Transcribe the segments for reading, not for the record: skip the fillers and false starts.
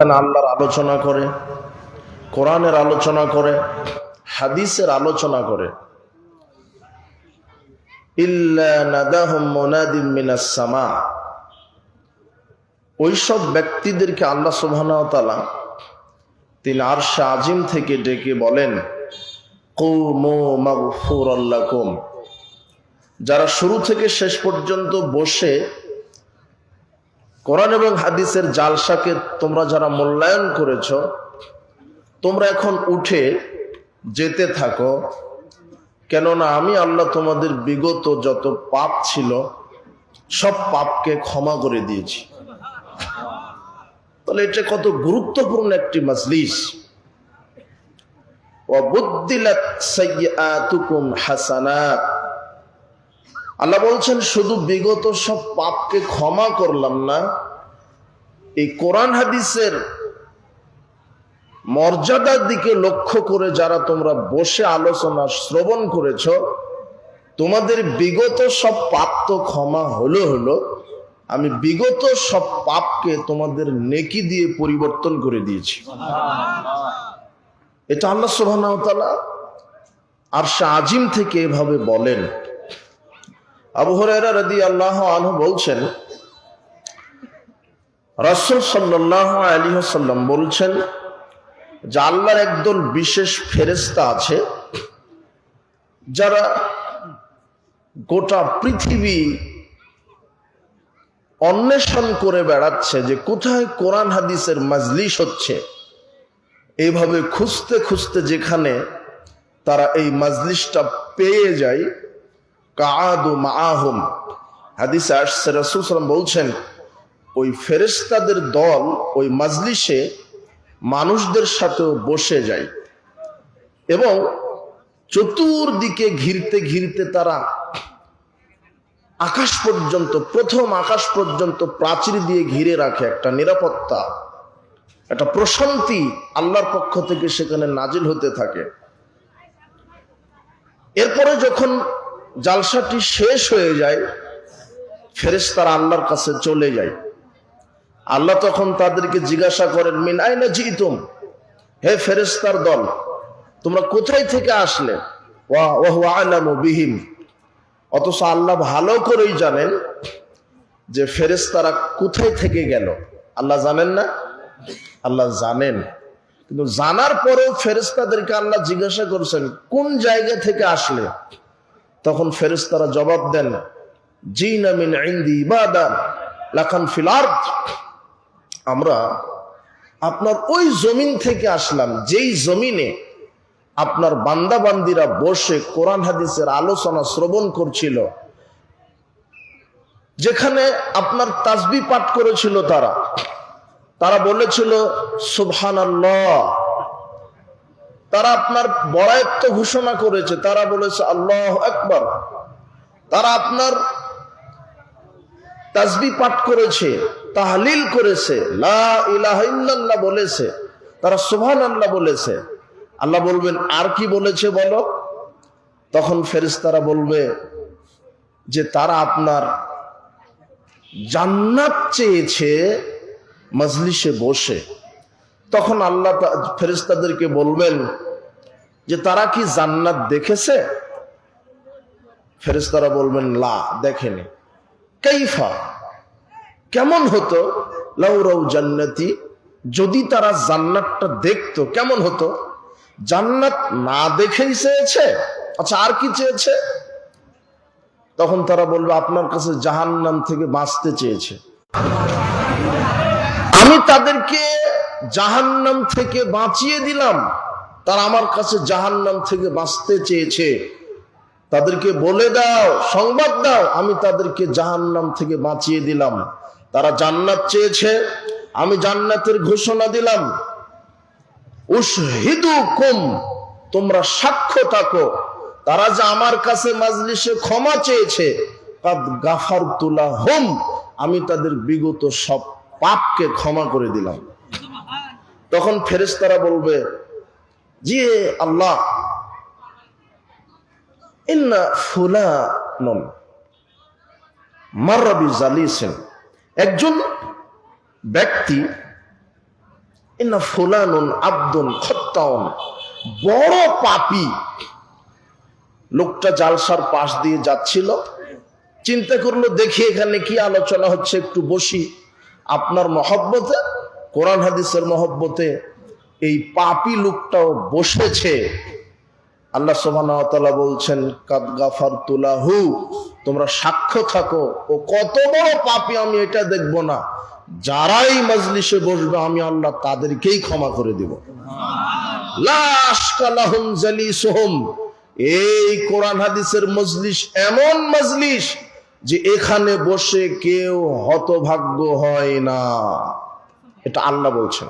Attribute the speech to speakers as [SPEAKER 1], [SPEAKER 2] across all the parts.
[SPEAKER 1] আল্লাহর আলোচনা করে, কোরআনের আলোচনা করে, হাদিসের আলোচনা করে, ইল্লা নাদাহুম মুনাদিম মিনাস সামা, ওইসব ব্যক্তিদেরকে আল্লাহ সুবহানাহু ওয়া তাআলা তিনি আরশে আজিম থেকে ডেকে বলেন, কুমু মাগফুরাল লাকুম। যারা শুরু থেকে শেষ পর্যন্ত বসে কোরআন এবং হাদিসের জালসাকে তোমরা যারা মূল্যায়ন করেছ, তোমরা এখন উঠে যেতে থাকো, কেননা আমি আল্লাহ তোমাদের বিগত যত পাপ ছিল সব পাপকে ক্ষমা করে দিয়েছি। তাহলে এটা কত গুরুত্বপূর্ণ একটি মাজলিস। ওয়া বুদ্দিলাত সাইয়্যাতুকুম হাসানাত, আল্লাহ বলছেন শুধু বিগত সব পাপকে ক্ষমা করলাম না, এই কোরআন হাদিসের মর্যাদার দিকে লক্ষ্য করে যারা তোমরা বসে আলোচনা শ্রবণ করেছ, তোমাদের বিগত সব পাপ তো ক্ষমা হলো, আমি বিগত সব পাপকে তোমাদের নেকি দিয়ে পরিবর্তন করে দিয়েছি। এটা আল্লাহ সুবহানাহু ওয়া তাআলা আরশে আজিম থেকে এভাবে বলেন। আবু হুরায়রা রাদিয়াল্লাহু আনহু বলছেন, রাসূল সাল্লাল্লাহু আলাইহি ওয়াসাল্লাম বলছেন যে আল্লাহর একদল বিশেষ ফেরেশতা আছে যারা গোটা পৃথিবী অন্বেষণ করে বেড়াচ্ছে যে কোথায় কোরআন হাদিসের মাজলিস হচ্ছে। এইভাবে খুঁজতে খুঁজতে যেখানে তারা এই মাজলিসটা পেয়ে যায়, কাআদু মাআহুম, হাদিসে আসছে রাসূল সাল্লাল্লাহু আলাইহি ওয়াসাল্লাম বলছেন ওই ফেরেশতাদের দল ওই মাজলিসে মানুষদের সাথেও বসে যায় এবং চতুর্দিকে ঘিরতে ঘিরতে তারা আকাশ পর্যন্ত, প্রথম আকাশ পর্যন্ত প্রাচীর দিয়ে ঘিরে রাখে। একটা নিরাপত্তা, একটা প্রশান্তি আল্লাহর পক্ষ থেকে সেখানে নাজিল হতে থাকে। এরপরে যখন জালসাটি শেষ হয়ে যায়, ফেরেশতারা আল্লাহর কাছে চলে যায়। আল্লাহ তখন তাদেরকে জিজ্ঞাসা করেন, মিন আইনা জিতুম, হে ফেরেশতার দল, তোমরা কোথায় থেকে আসলে? ওয়া হুয়া আলামু বিহিম, অথচ আল্লাহ ভালো করেই জানেন যে ফেরেশতারা কোথায় থেকে গেল। আল্লাহ জানেন না? আল্লাহ জানেন, কিন্তু জানার পরেও ফেরেশতাদেরকে আল্লাহ জিজ্ঞাসা করছেন কোন জায়গা থেকে আসলে। তখন ফেরেশতারা জবাব দেন, জিনা মিন ইনদি ইবাদান লাকান ফিল আরদ, আমরা আপনার ওই জমিন থেকে আসলাম যেই জমিনে আপনার বান্দা বান্দিরা বসে কোরআন হাদিসের আলোচনা শ্রবণ করছিল, যেখানে আপনার তাসবিহ পাঠ করেছিল, তারা বলেছিল সুবহানাল্লাহ, তারা আপনার বড়ায়ত্ব ঘোষণা করেছে, তারা বলেছে আল্লাহু আকবার, তারা আপনার তাসবিহ পাঠ করেছে, তাহলিল করেছে, লা ইলাহা ইল্লাল্লাহ বলেছে, তারা সুবহানাল্লাহ বলেছে। আল্লাহ বলবেন আর কি বলেছে বলো? তখন ফেরেশতারা বলবে যে তারা আপনার জান্নাত চেয়েছে মজলিসে বসে। তখন আল্লাহ ফেরেশতাদেরকে বলবেন যে তারা কি জান্নাত দেখেছে? ফেরেশতারা বলবেন লা, দেখেনি। কাইফা, কেমন হতো? লাউ রাউ জান্নাতি, যদি তারা জান্নাতটা দেখতো কেমন হতো? জান্নাত না দেখেই চেয়েছে, আচ্ছা আর কি চেয়েছে? তখন তারা বলবে আপনার কাছে জাহান্নাম থেকে বাঁচতে চেয়েছে। আমি তাদেরকে জাহান্নাম থেকে বাঁচিয়ে দিলাম, তারা আমার কাছে জাহান্নাম থেকে বাঁচতে চেয়েছে। তাদেরকে বলে দাও, সংবাদ দাও, আমি তাদেরকে জাহান্নাম থেকে বাঁচিয়ে দিলাম। তারা জান্নাত চেয়েছে, আমি জান্নাতের ঘোষণা দিলাম। উশহিদুকুম, তোমরা সাক্ষ্য থাকো, তারা যে আমার কাছে মাজলিসে ক্ষমা চেয়েছে, কাদ গাফারতু লাহুম, আমি তাদের বিগত সব পাপকে ক্ষমা করে দিলাম। তখন ফেরেশতারা বলবে, জি আল্লাহ, ইন্না ফুলানুন মাররা বিজালিসিন, একজন ব্যক্তি ইন্না ফুলানুন আব্দুন খত্তাউন, বড় পাপী। লোকটা জালসার পাশ দিয়ে যাচ্ছিল, চিন্তা করলো দেখি এখানে কি আলোচনা হচ্ছে, একটু বসি। আপনার মহব্বতে, কোরআন হাদিসের মহব্বতে এই পাপী লোকটাও বসেছে। আল্লাহ সুবহানাহু ওয়া তাআলা বলছেন কাদ গাফারতু লাহু, তোমরা সাক্ষ্য থাকো ও কত বড় পাপী আমি এটা দেখব না, যারাই মজলিসে বসবে আমি আল্লাহ তাদেরকেই ক্ষমা করে দিব। লা আশকা লাহুম জালিসুহুম, এই কোরআন হাদিসের মজলিস এমন মজলিস যে এখানে বসে কেউ হতভাগ্য হয় না, এটা আল্লাহ বলছেন।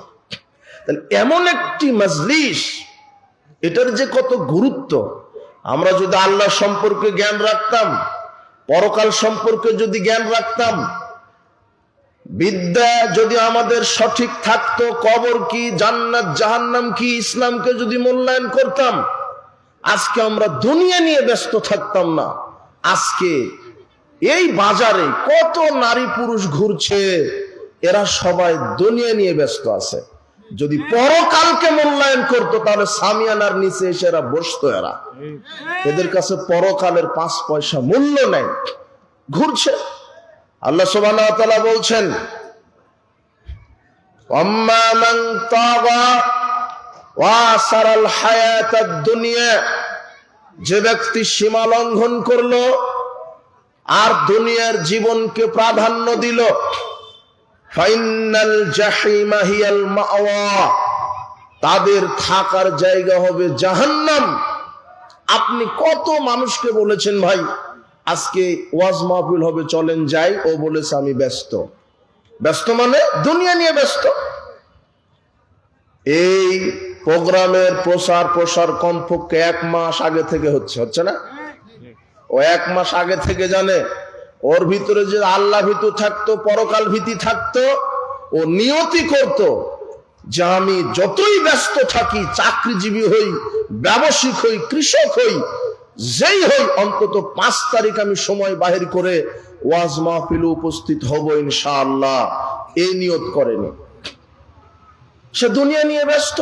[SPEAKER 1] তাহলে এমন একটি মজলিস, এটার যে কত গুরুত্ব। আমরা যদি আল্লাহ সম্পর্কে জ্ঞান রাখতাম, পরকাল সম্পর্কে যদি জ্ঞান রাখতাম, বিদ্যা যদি আমাদের সঠিক থাকতো, কবর কি, জান্নাত জাহান্নাম কি, ইসলামকে যদি মূল্যায়ন করতাম, আজকে আমরা দুনিয়া নিয়ে ব্যস্ত থাকতাম না। আজকে এই বাজারে কত নারী পুরুষ ঘুরছে, এরা সবাই দুনিয়া নিয়ে ব্যস্ত আছে। যদি পরকালকে মূল্যায়ন করতো তাহলে সামিয়ানার নিচে এসে এরা বসতো। এদের কাছে পরকালের 5 পয়সা মূল্য নেই, ঘুরছে। আল্লাহ সুবহানাহু ওয়া তাআলা বলছেন আম্মা মান তাগা ওয়া সারাল হায়াতাদ দুনিয়া, যে ব্যক্তি সীমা লঙ্ঘন করলো আর দুনিয়ার জীবনকে প্রাধান্য দিল, ফাইনাল জাহিমা হিয়াল মাওয়া, তাদের থাকার জায়গা হবে জাহান্নাম। আপনি কত মানুষকে বলেছেন ভাই আজকে ওয়াজ মাহফিল হবে চলেন যাই, ও বলেছে আমি ব্যস্ত। ব্যস্ত মানে দুনিয়া নিয়ে ব্যস্ত। এই প্রোগ্রামের প্রসার কমপক্ষে 1 মাস আগে থেকে হচ্ছে না? ও 1 মাস আগে থেকে জানে। ওর ভিতরে যে আল্লাহ ভীতি থাকতো, পরকাল ভীতি থাকতো, ও নিয়তি করত যে আমি যতই ব্যস্ত থাকি, চাকরিজীবী হই, ব্যবসায়িক হই, কৃষক হই, যেই হই, অন্তত 5 তারিখ আমি সময় বাহির করে ওয়াজ মাহফিলে উপস্থিত হব ইনশাআল্লাহ, এই নিয়ত করেনি। সে দুনিয়া নিয়ে ব্যস্ত।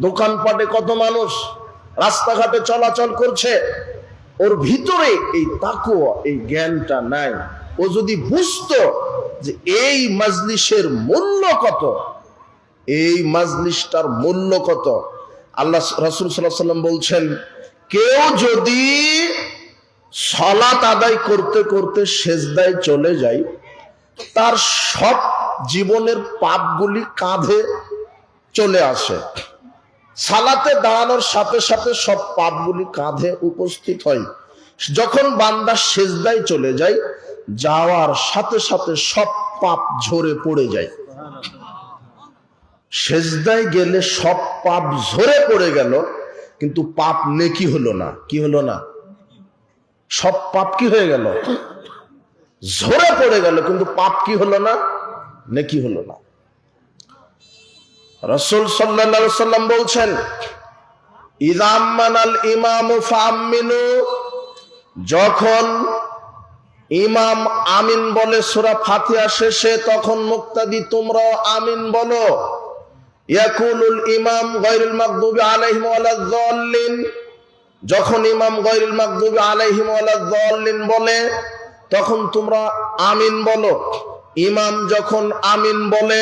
[SPEAKER 1] দোকানপাটে কত মানুষ রাস্তাঘাটে চলাচল করছে, ওর ভিতরে এই তাকওয়া, এই জ্ঞানটা নাই। ও যদি বুঝতো যে এই মজলিসের মূল্য কত, এই মজলিসটার মূল্য কত। আল্লাহ রাসূল সাল্লাল্লাহু আলাইহি ওয়াসাল্লাম বলছেন, কেউ যদি সালাত আদায় করতে করতে সেজদায় চলে যায়, তার সব জীবনের পাপগুলি কাঁধে চলে আসে। সালাতে দাঁড়ানোর সাথে সাথে সব পাপগুলি কাঁধে উপস্থিত হয়। যখন বান্দা সেজদায় চলে যায়, যাওয়ার সাথে সাথে সব পাপ ঝরে পড়ে যায়। সেজদায় গেলে সব পাপ ঝরে পড়ে গেল, কিন্তু পাপ নেকি হলো না। কি হলো না? সব পাপ কি হয়ে গেল? ঝরে পড়ে গেল, কিন্তু পাপ কি হলো না? নেকি হলো না। রাসূল সাল্লাল্লাহু আলাইহি ওয়াসাল্লাম বলছেন, ইযা আমানাল ইমামু ফাআমিনু, যখন ইমাম আমিন বলে সূরা ফাতিহা শেষে, তখন মুক্তাদি তোমরাও আমিন বলো। ইয়াকুলুল ইমাম গায়রুল মাগদুবি আলাইহিম ওয়ালাদ যাল্লিন, যখন ইমাম গায়রুল মাগদুবি আলাইহিম ওয়ালাদ যাল্লিন বলে, তখন তোমরা আমিন বলো। ইমাম যখন আমিন বলে,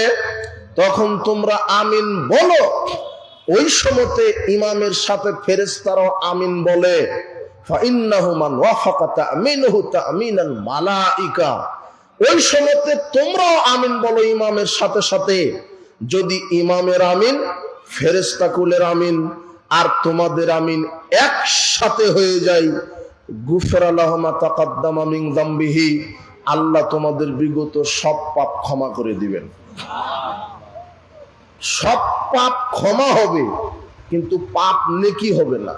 [SPEAKER 1] তখন তোমরা আমিন বলো। ওই সময়তে ইমামের সাথে ফেরেশতারাও আমিন বলে। ফাইন্নাহু মান ওয়াফাকা তা'মিনুহু তা'মিনাল মালাইকা, ওই সময়তে তোমরাও আমিন বলো ইমামের সাথে সাথে। যদি ইমামের আমিন, ফেরেশতাকুলের আমিন আর তোমাদের আমিন একসাথে হয়ে যায়, গুফরা লাহু মা তাকাদ্দামা মিন যামবিহি, আল্লাহ তোমাদের বিগত সব পাপ ক্ষমা করে দিবেন। সব পাপ ক্ষমা হবে, কিন্তু পাপ নেকি হবে না।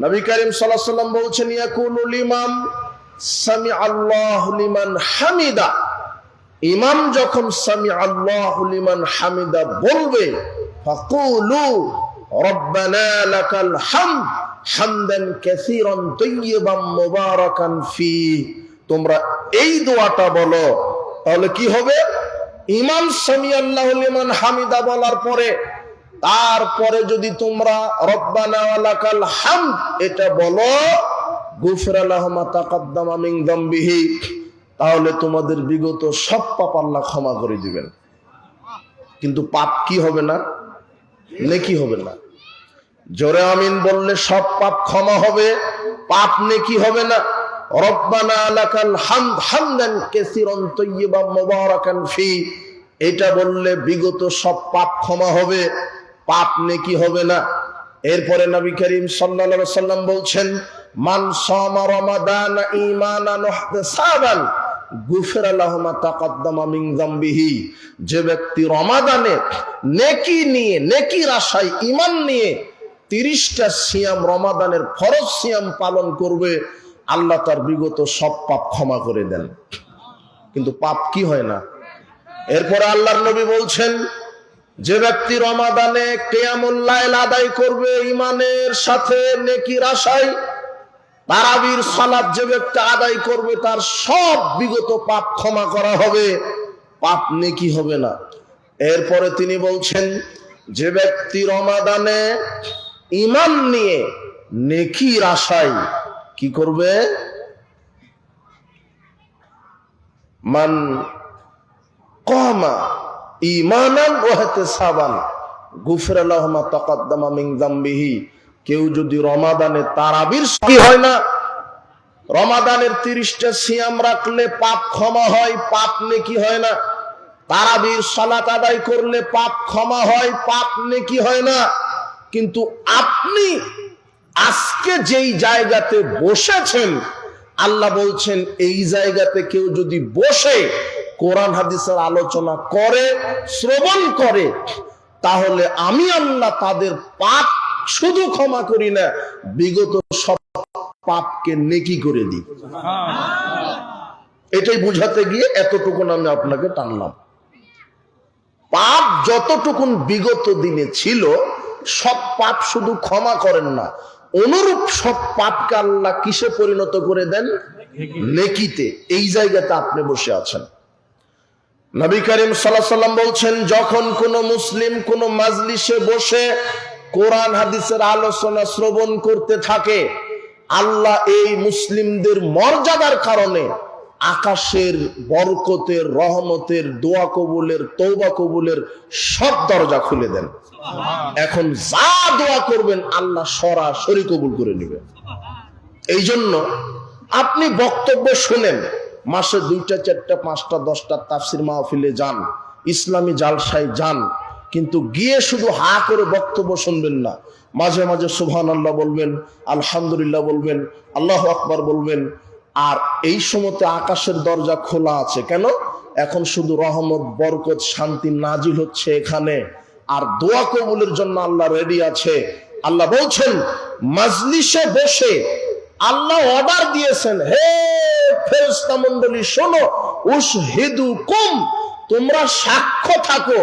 [SPEAKER 1] নবী করিম সাল্লাল্লাহু আলাইহি ওয়াসাল্লাম বলছেন, ইয়াকুলুল ইমাম সামি আল্লাহু লিমান হামিদা, ইমাম যখন সামি আল্লাহু লিমান হামিদা বলবে, ফাকুলু রব্বানা লাকাল হামদ হামদান কাসীরান তাইয়িবান মুবারাকান ফি, তোমরা এই দোয়াটা বলো। তাহলে কি হবে? ইমাম সামিআল্লাহু লিমান হামিদা বলার পরে তারপরে যদি তোমরা রব্বানা ওয়া লাকাল হামদ এটা বলো, গুফিরা লাহু মা তাকাদ্দামা মিন যামবিহি, তাহলে তোমাদের বিগত সব পাপ আল্লাহ ক্ষমা করে দিবেন। কিন্তু পাপ কি হবে না? নেকি হবে না। জোরে আমিন বললে সব পাপ ক্ষমা হবে, পাপ নেকি হবে না। রব্বানা লাকাল হামদ হামদান কাসীরান তাইয়্যিবান মুবারাকান ফি, এটা বললে বিগত সব পাপ ক্ষমা হবে, পাপ নেকি হবে না। এরপরে নবী করিম সাল্লাল্লাহু আলাইহি সাল্লাম বলছেন, মান সামা রমাদান ঈমানান ওয়া ইহতিসাবান গুফিরা লাহু মা তাকাদ্দামা মিন যামবিহি, যে ব্যক্তি রমাদানে নেকি নিয়ে, নেকির আশায় ঈমান নিয়ে 30টা সিয়াম, রমাদানের ফরজ সিয়াম পালন করবে, আল্লাহ তার বিগত সব পাপ ক্ষমা করে দেন। কিন্তু পাপ কি হয় না। এরপরে আল্লাহর নবী বলছেন, যে ব্যক্তি রমাদানে কিয়ামুল লাইল আদায় করবে ঈমানের সাথে নেকির আশায়, তারাবির সালাত যে ব্যক্তি আদায় করবে, তার সব বিগত পাপ ক্ষমা করা হবে, পাপ নেকি হবে না। এরপরে তিনি বলছেন, যে ব্যক্তি রমাদানে ঈমান নিয়ে নেকির আশায় কি করবে, মান কামা ঈমানান ওয়া ইহতিসাবান গুফিরা লাহু মা তাকাদ্দামা মিন যামবিহি, কেউ যদি রমাদানে তারাবির কি হয় না, রমাদানের 30টা সিয়াম রাখলে পাপ ক্ষমা হয়, পাপ নেকি হয় না। তারাবির সালাত আদায় করলে পাপ ক্ষমা হয়, পাপ নেকি হয় না। কিন্তু আপনি আজকে যেই জায়গাতে বসেছেন, আল্লাহ বলছেন এই জায়গাতে কেউ যদি বসে কোরআন হাদিসের আলোচনা করে, শ্রবণ করে, তাহলে আমি আল্লাহ তাদের পাপ শুধু ক্ষমা করি না, বিগত সব পাপকে নেকি করে দিই। এটাই বুঝাতে গিয়ে এতটুকুন আমি আপনাকে টানলাম। পাপ যতটুকুন বিগত দিনে ছিল, সব পাপ শুধু ক্ষমা করেন না, অনুরূপ সব পাপকে আল্লাহ কিসে পরিণত করে দেন? নেকিতে। এই জায়গাতে আপনি বসে আছেন। নবী করিম সাল্লাল্লাহু আলাইহি ওয়াসাল্লাম বলছেন, যখন কোন মুসলিম কোন মাজলিসে বসে কোরআন হাদিসের আলোচনা শ্রবণ করতে থাকে, আল্লাহ এই মুসলিমদের মর্যাদার কারণে আকাশের বরকতের, রহমতের, দোয়া কবুলের, তওবা কবুলের সব দরজা খুলে দেন। এখন যা দোয়া করবেন আল্লাহ সরাসরি কবুল করে নেবেন। এই জন্য আপনি বক্তব্য শুনেন, মাসে 2টা 4টা 5টা 10টা তাফসির মাহফিলে যান, ইসলামী জালসায় যান, কিন্তু গিয়ে শুধু হা করে বক্তব্য শুনবেন না। মাঝে মাঝে সুবহানাল্লাহ বলবেন, আলহামদুলিল্লাহ বলবেন, আল্লাহু আকবার বলবেন। আর এই সময়তে আকাশের দরজা খোলা আছে। কেন? এখন শুধু রহমত, বরকত, শান্তি নাজিল হচ্ছে এখানে, আর দোয়া কবুলের জন্য আল্লাহ রেডি আছে। আল্লাহ বলছেন, মাজলিসে বসে আল্লাহ অর্ডার দিয়েছেন, হে ফেরেশতা মণ্ডলী শোনো, উশহিদুকুম, তোমরা সাক্ষ্য থাকো,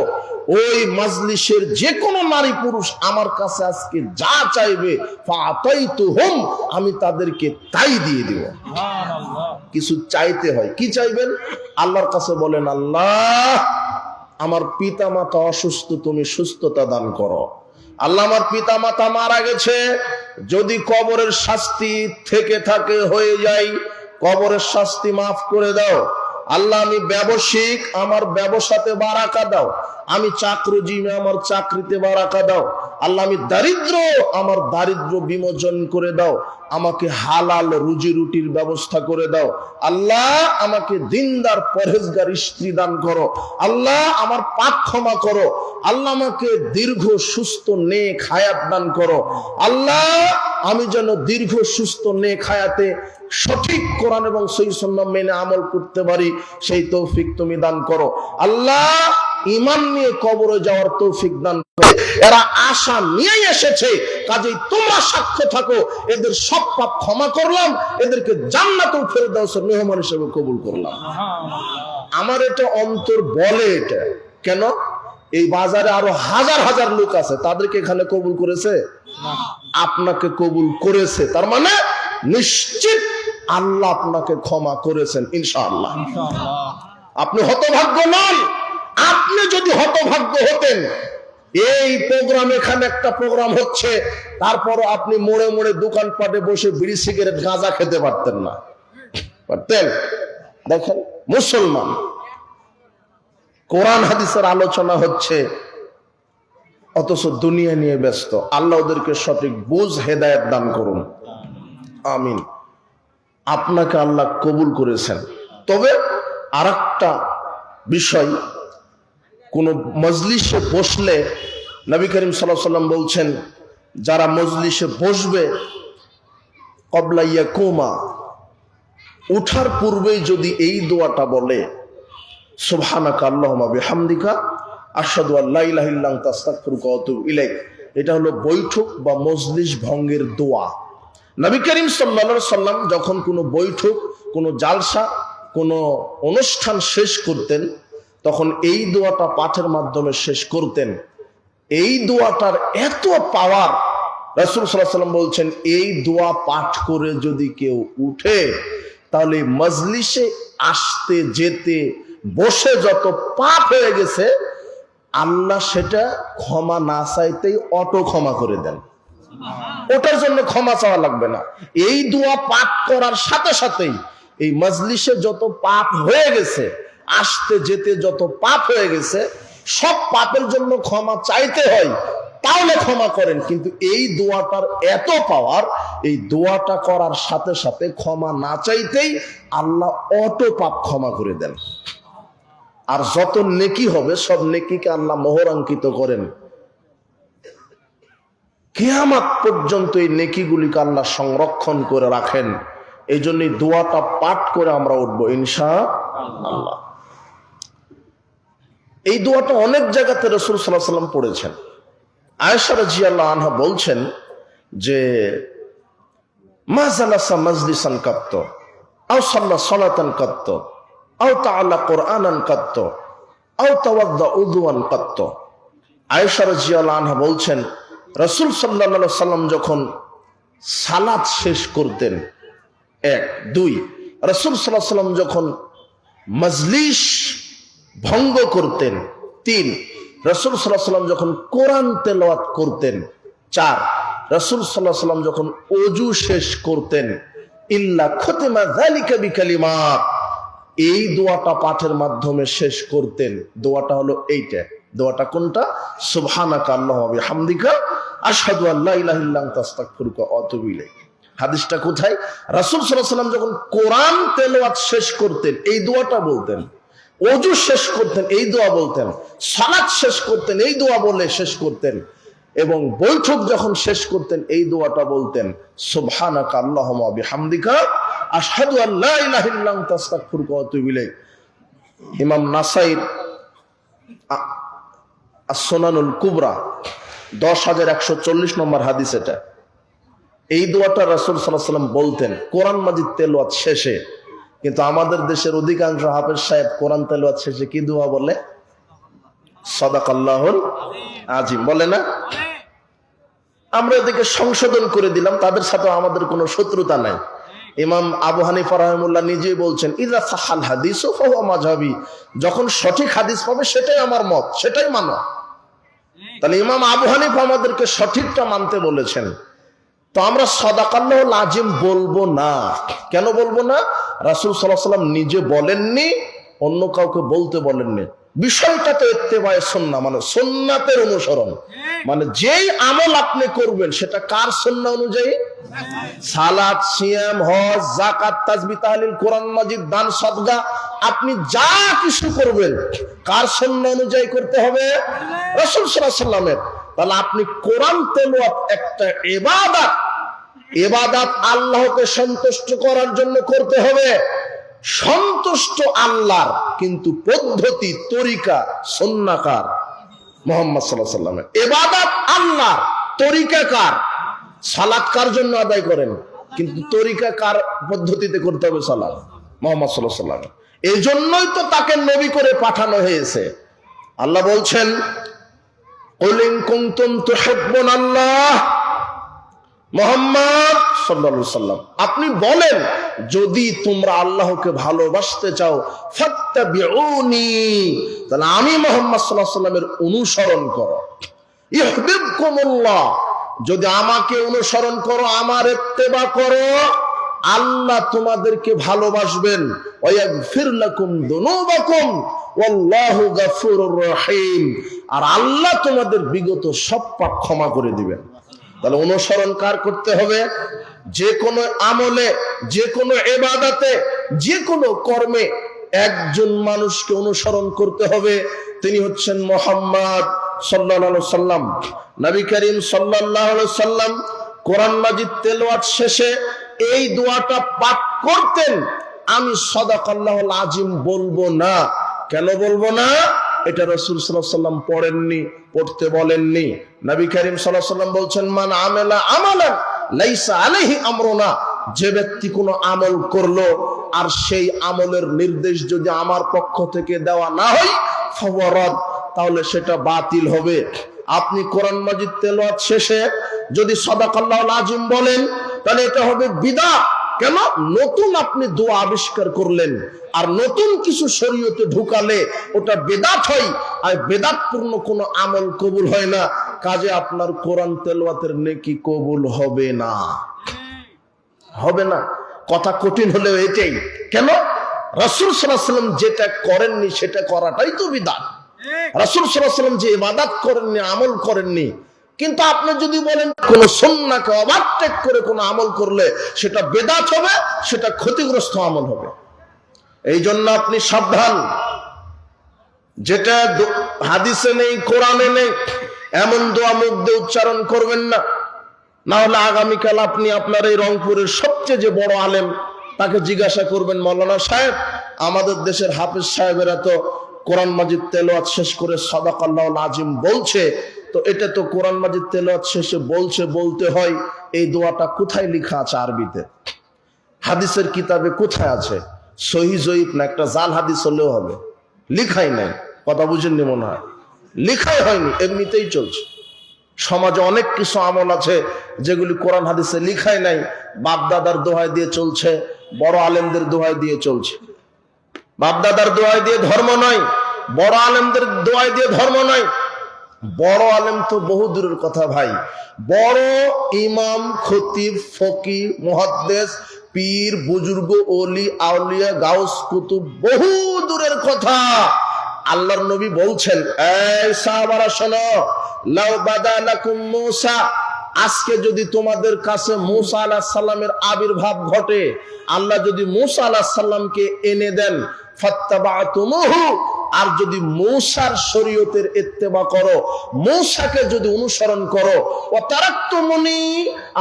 [SPEAKER 1] ওই মাজলিসের যে কোনো নারী পুরুষ আমার কাছে আজকে যা চাইবে ফাতাইতুহুম, আমি তাদেরকে তাই দিয়ে দিব। কিছু চাইতে হয়, কি চাইবেন? আল্লাহর কাছে বলেন, আল্লাহ আমার পিতা মাতা অসুস্থ, তুমি সুস্থতা দান করো। আল্লাহ আমার পিতা মাতা মারা গেছে, যদি কবরের শাস্তি থেকে থাকে হয়ে যায়, কবরের শাস্তি মাফ করে দাও। আল্লাহ আমি ব্যবসায়িক, আমার ব্যবসাতে বারাকা দাও। আমি চাকরিজীবী, আমার চাকরিতে বারাকা দাও। আল্লাহ আমি দারিদ্র, আমার দারিদ্র বিমোচন করে দাও। আমাকে হালাল রুজি রুটির ব্যবস্থা করে দাও। আল্লাহ আমাকে দিনদার পরহেজগার স্ত্রী দান করো। আল্লাহ আমার পাপ ক্ষমা করো। আল্লাহ আমাকে দীর্ঘ সুস্থ নেক হায়াত দান করো। আল্লাহ আমি যেন দীর্ঘ সুস্থ নেক হায়াতে সঠিক কোরআন এবং সহিহ সুন্নাহ মেনে আমল করতে পারি, সেই তৌফিক তুমি দান করো। আল্লাহ ঈমান নিয়ে কবরে যাওয়ার তৌফিক দান করো। এরা আশা নিয়ে এসেছে, কাজেই তোমরা সাক্ষ্য থাকো, এদের সব পাপ ক্ষমা করলাম, এদেরকে জান্নাতুল ফেরদাউসের মেহমান হিসেবে কবুল করলাম। আমার এটা অন্তর বলে। এটা কেন? এই বাজারে আরো হাজার হাজার লোক আছে, তাদেরকে এখানে কবুল করেছে? আপনাকে কবুল করেছে, তার মানে নিশ্চিত আল্লাহ আপনাকে ক্ষমা করেছেন ইনশাআল্লাহ। আপনি হতভাগ্য নন, আপনি যদি হতভাগ্য হতেন, এই প্রোগ্রাম, এখানে একটা প্রোগ্রাম হচ্ছে, তারপরও আপনি মোড়ে মোড়ে দোকানপাটে বসে বিড়ি সিগারেট গাঁজা খেতে পারতেন না? পারতেন? দেখেন, মুসলমান, কোরআন হাদিসের আলোচনা হচ্ছে, অথচ দুনিয়া নিয়ে ব্যস্ত। আল্লাহ ওদেরকে সঠিক বুঝ, হেদায়েত দান করুন, আমিন। আপনাকে আল্লাহ কবুল করেছেন। তবে আরেকটা বিষয়, কোন মজলিসে বসলে নবী করিম সাল্লাল্লাহু আলাইহি ওয়াসাল্লাম বলছেন, যারা মজলিসে বসবে, ক্বাবলা ইয়াকুমা, উঠার পূর্বেই যদি এই দোয়াটা বলে, সুবহানাকা আল্লাহুম্মা বিহামদিকা আশহাদু আল্লা ইলাহা ইল্লা আনতা আস্তাগফিরুকা ওয়া আতুবু ইলাইক, এটা হলো বৈঠক বা মজলিস ভঙ্গের দোয়া। নবী করিম সাল্লাল্লাহু আলাইহি ওয়াসাল্লাম যখন কোনো বৈঠক, কোনো জালসা, কোনো অনুষ্ঠান শেষ করতেন, তখন এই দোয়াটা পাঠের মাধ্যমে শেষ করতেন। এই দোয়াটার এত পাওয়ার, রাসূল সাল্লাল্লাহু আলাইহি ওয়াসাল্লাম বলছেন, এই দোয়া পাঠ করে যদি কেউ উঠে, তাহলে মজলিসে আসতে যেতে বসে যত পাপ হয়ে গেছে, আল্লাহ সেটা ক্ষমা না চাইতেই অটো ক্ষমা করে দেন। ওটার জন্য ক্ষমা চাওয়া লাগবে না। এই দোয়া পাঠ করার সাথে সাথেই এই মজলিসে যত পাপ হয়ে গেছে, আসতে যেতে যত পাপ হয়ে গেছে, সব পাপের জন্য ক্ষমা চাইতে হয়, তাহলে ক্ষমা করেন। কিন্তু এই দোয়াটার এত পাওয়ার, এই দোয়াটা করার সাথে সাথে ক্ষমা না চাইতেই আল্লাহ অটো পাপ ক্ষমা করে দেন। আর যত নেকি হবে, সব নেকিকে আল্লাহ মোহরাঙ্কিত করেন। কিয়ামত পর্যন্ত এই নেকিগুলিকে আল্লাহ সংরক্ষণ করে রাখেন। এই জন্য দোয়াটা পাঠ করে আমরা উঠবো ইনশাআল্লাহ। এই দোয়াটা অনেক জায়গাতে রাসূল সাল্লাল্লাহু আলাইহি ওয়াসাল্লাম পড়েছেন। আয়েশা রাদিয়াল্লাহু আনহা বলছেন যে, মা জালাসা মাজলিসান কাত্ত আও সাল্লা সালাতান কাত্ত আও তাআলা কুরআনান কাত্ত আও তাওয়াদ্দা উযুয়ান কাত্ত। আয়েশা রাদিয়াল্লাহু আনহা বলছেন, রাসূল সাল্লাল্লাহু আলাইহি ওয়াসাল্লাম যখন সালাত শেষ করতেন, 1 2, রাসূল সাল্লাল্লাহু আলাইহি ওয়াসাল্লাম যখন মজলিস ভঙ্গ করতেন, 3, রাসূল সাল্লাল্লাহু আলাইহি ওয়াসাল্লাম যখন কোরআন তেলাওয়াত করতেন, 4, রাসূল সাল্লাল্লাহু আলাইহি ওয়াসাল্লাম যখন ওযু শেষ করতেন, ইল্লা খুতিমা যালিকা বিকালিমাত, এই দোয়াটা পাঠের মাধ্যমে শেষ করতেন। দোয়াটা হলো এইটা। দোয়াটা কোনটা? সুবহানাকা আল্লাহুম্মা বিহামদিকা আশহাদু আল্লা ইলাহা ইল্লা আনতা আস্তাগফিরুকা ওয়া আতুবু ইলাইক। হাদিসটা কোথায়? রাসূল সাল্লাল্লাহু আলাইহি ওয়াসাল্লাম যখন কোরআন তেলাওয়াত শেষ করতেন, এই দোয়াটা বলতেন। ওযু শেষ করতেন, এই দোয়া বলতেন। সালাত শেষ করতেন, এই দোয়া বলে শেষ করতেন। এবং বৈঠক যখন শেষ করতেন, এই দোয়াটা বলতেন, সুবহানাকা আল্লাহুম্মা বিহামদিকা আশহাদু আল্লা ইলাহা ইল্লা আনতা আস্তাগফিরুকা ওয়া আতুবু ইলাইক। ইমাম নাসাঈর as-সুনানুল কুবরা 10140 নম্বর হাদিস এটা। এই দোয়াটা রাসূল সাল্লাল্লাহু আলাইহি ওয়াসাল্লাম বলতেন কোরআন মাজিদ তেলাওয়াত শেষে। কিন্তু আমাদের দেশের অধিকাংশ হাফেজ সাহেব কোরআন তেলাওয়াত শেষে কি দোয়া বলে? সাদাকাল্লাহুল আযীম বলে না? আমরা এদিকে সংশোধন করে দিলাম, তাদের সাথে আমাদের কোনো শত্রুতা নাই। ইমাম আবু হানিফা রাহিমাহুল্লাহ নিজেই বলছেন, ইযা সাহাল হাদিসু ফাহুয়া মাযহাবি, যখন সঠিক হাদিস পাবে সেটাই আমার মত, সেটাই মানো। তাহলে ইমাম আবু হানিফা আমাদেরকে সঠিকটা মানতে বলেছেন। তো আমরা সাদাকাল্লাহুল আযীম বলবো না। কেন বলবো না? রাসূল সাল্লাল্লাহু আলাইহি ওয়াসাল্লাম নিজে বলেননি, অন্য কাউকে বলতে বলেননি। বিষয়টা তো ইত্তেবায়ে সুন্নাহ, মানে সুন্নাতের অনুসরণ। মানে যেই আমল আপনি করবেন সেটা কার সুন্নাহ অনুযায়ী? সালাত, সিয়াম, হজ, যাকাত, তাসবিহ, তাহলিল, কোরআন মাজিদ, দান, সাদকা, আপনি যা কিছু করবেন কার সুন্নাহ অনুযায়ী করতে হবে? রাসূল সাল্লাল্লাহু আলাইহি ওয়াসাল্লামের। তাহলে আপনি কোরআন তেলাওয়াত একটা ইবাদত, ইবাদত আল্লাহকে সন্তুষ্ট করার জন্য করতে হবে। সন্তুষ্ট আল্লাহর, কিন্তু পদ্ধতি, তরিকা সুন্নাহ কার? মুহাম্মদ সাল্লাল্লাহু আলাইহি ওয়াসাল্লামের। ইবাদত আল্লাহর, তরিকা কার? সালাত কার জন্য আদায় করেন, কিন্তু তরিকা কার পদ্ধতিতে করতে হবে? সালাত মুহাম্মদ সাল্লাল্লাহু আলাইহি ওয়াসাল্লাম। এই জন্যই তো তাকে নবী করে পাঠানো হয়েছে। আল্লাহ বলছেন, কুল ইন কুনতুম তুহিব্বুনাল্লাহ, মুহাম্মদ সাল্লাল্লাহু আলাইহি সাল্লাম, আপনি বলেন যদি তোমরা আল্লাহকে ভালোবাসতে চাও ফাত্তাবিউনি, তাহলে আমি মুহাম্মদ সাল্লাল্লাহু আলাইহি সাল্লামের অনুসরণ করো। ইউহিব্বুকুমুল্লাহ, যদি আমাকে অনুসরণ করো, আমার ইত্তেবা করো, আল্লাহ তোমাদেরকে ভালোবাসবেন। ওয়াগফির লাকুম যুনুবাকুম ওয়াল্লাহু গফুরুর রহিম, আর আল্লাহ তোমাদের বিগত সব পাপ ক্ষমা করে দিবেন। তাহলে অনুসরণ কার করতে হবে? যে কোনো আমলে, যে কোনো ইবাদতে, যে কোনো কর্মে একজন মানুষকে অনুসরণ করতে হবে, তিনি হচ্ছেন মুহাম্মদ সাল্লাল্লাহু আলাইহি সাল্লাম। নবী করিম সাল্লাল্লাহু আলাইহি সাল্লাম কোরআন মাজিদ তেলাওয়াত শেষে এই দোয়াটা পাঠ করতেন। আমি সাদাকাল্লাহুল আযীম বলবো না। কেন বলবো না? এটা রাসূল সাল্লাল্লাহু আলাইহি সাল্লাম পড়েননি, পড়তে বলেননি। নবী করিম সাল্লাল্লাহু আলাইহি সাল্লাম বলছেন, মান আমিলা আমালান লাইসা আলাইহি আমরুনা, যে ব্যক্তি কোনো আমল করলো আর সেই আমলের নির্দেশ যদি আমার পক্ষ থেকে দেওয়া না হয় ফাহুয়া রাদ, তাহলে সেটা বাতিল হবে। আপনি কোরআন মাজিদ তেলাওয়াত শেষে যদি সাদাকাল্লাহুল আযীম বলেন, তাহলে এটা হবে বিদআত। কেন? নতুন আপনি দোয়া আবিষ্কার করলেন, আর নতুন কিছু শরীয়তে ঢুকালে ওটা বেদাত হয়, আর বেদাতপূর্ণ কোনো আমল কবুল হয় না। কাজে আপনার কোরআন তেলাওয়াতের নেকি কবুল হবে না, হবে না। কথা কঠিন হলেও এটাই। কেন? রাসূল সাল্লাল্লাহু আলাইহি ওয়াসাল্লাম যেটা করেননি সেটা করাটাই তো বিদআত। রাসূল সাল্লাল্লাহু আলাইহি ওয়াসাল্লাম যে ইবাদত করেননি, আমল করেননি, কিন্তু আপনি যদি বলেন কোন সুন্নাহকে ওভারটেক করে কোন আমল করলে সেটা বেদাত হবে, সেটা ক্ষতিগ্রস্ত আমল হবে। এই জন্য আপনি সাবধান, যেটা হাদিসে নেই, কোরআনে নেই, এমন দোয়া মুখ দিয়ে উচ্চারণ করবেন না। না হলে আগামীকাল আপনি আপনার এই রংপুরের সবচেয়ে যে বড় আলেম, তাকে জিজ্ঞাসা করবেন, মাওলানা সাহেব, আমাদের দেশের হাফেজ সাহেবেরা তো কোরআন মাজিদ তেলাওয়াত শেষ করে সাদাকাল্লাহুল আযীম বলছে, তো এটা তো কোরআন মাজিদ তেলাওয়াত শেষে বলছে, বলতে হয়, এই দোয়াটা কোথায় লেখা আছে আরবিতে? হাদিসের কিতাবে কোথায় আছে? সহিহ জয়ীফ না একটা জাল হাদিস হলেও হবে, লিখাই নাই। কথা বুঝেননি মনে হয়, লিখাই হয়নি, এমনিতেই চলছে। সমাজে অনেক কিছু আমল আছে যেগুলি কোরআন হাদিসে লিখাই নাই, বাপদাদার দোহাই দিয়ে চলছে, বড় আলেমদের দোহাই দিয়ে চলছে। বাপদাদার দোহাই দিয়ে ধর্ম নয়, বড় আলেমদের দোহাই দিয়ে ধর্ম নয়। বড় আলেম তো বহু দূরের কথা ভাই, বড় ইমাম, খতিব, ফকিহ, মুহাদ্দিস, পীর, বুজুর্গ, ওলি, আউলিয়া, গাউস, কুতুব বহু দূরের কথা। আল্লাহর নবী বলছেন, এই সাহাবারা শোনো, লাউ বাদা লাকুম মূসা, আজকে যদি তোমাদের কাছে মূসা আলাইহিস সালামের আবির্ভাব ঘটে, আল্লাহ যদি মূসা আলাইহিস সালামকে এনে দেন, ফাত্তাবাতুমুহু, আর যদি মূসার শরীয়তের ইত্তেবা করো, মূসাকে যদি অনুসরণ করো, ওয়া তারাকতুমুনি,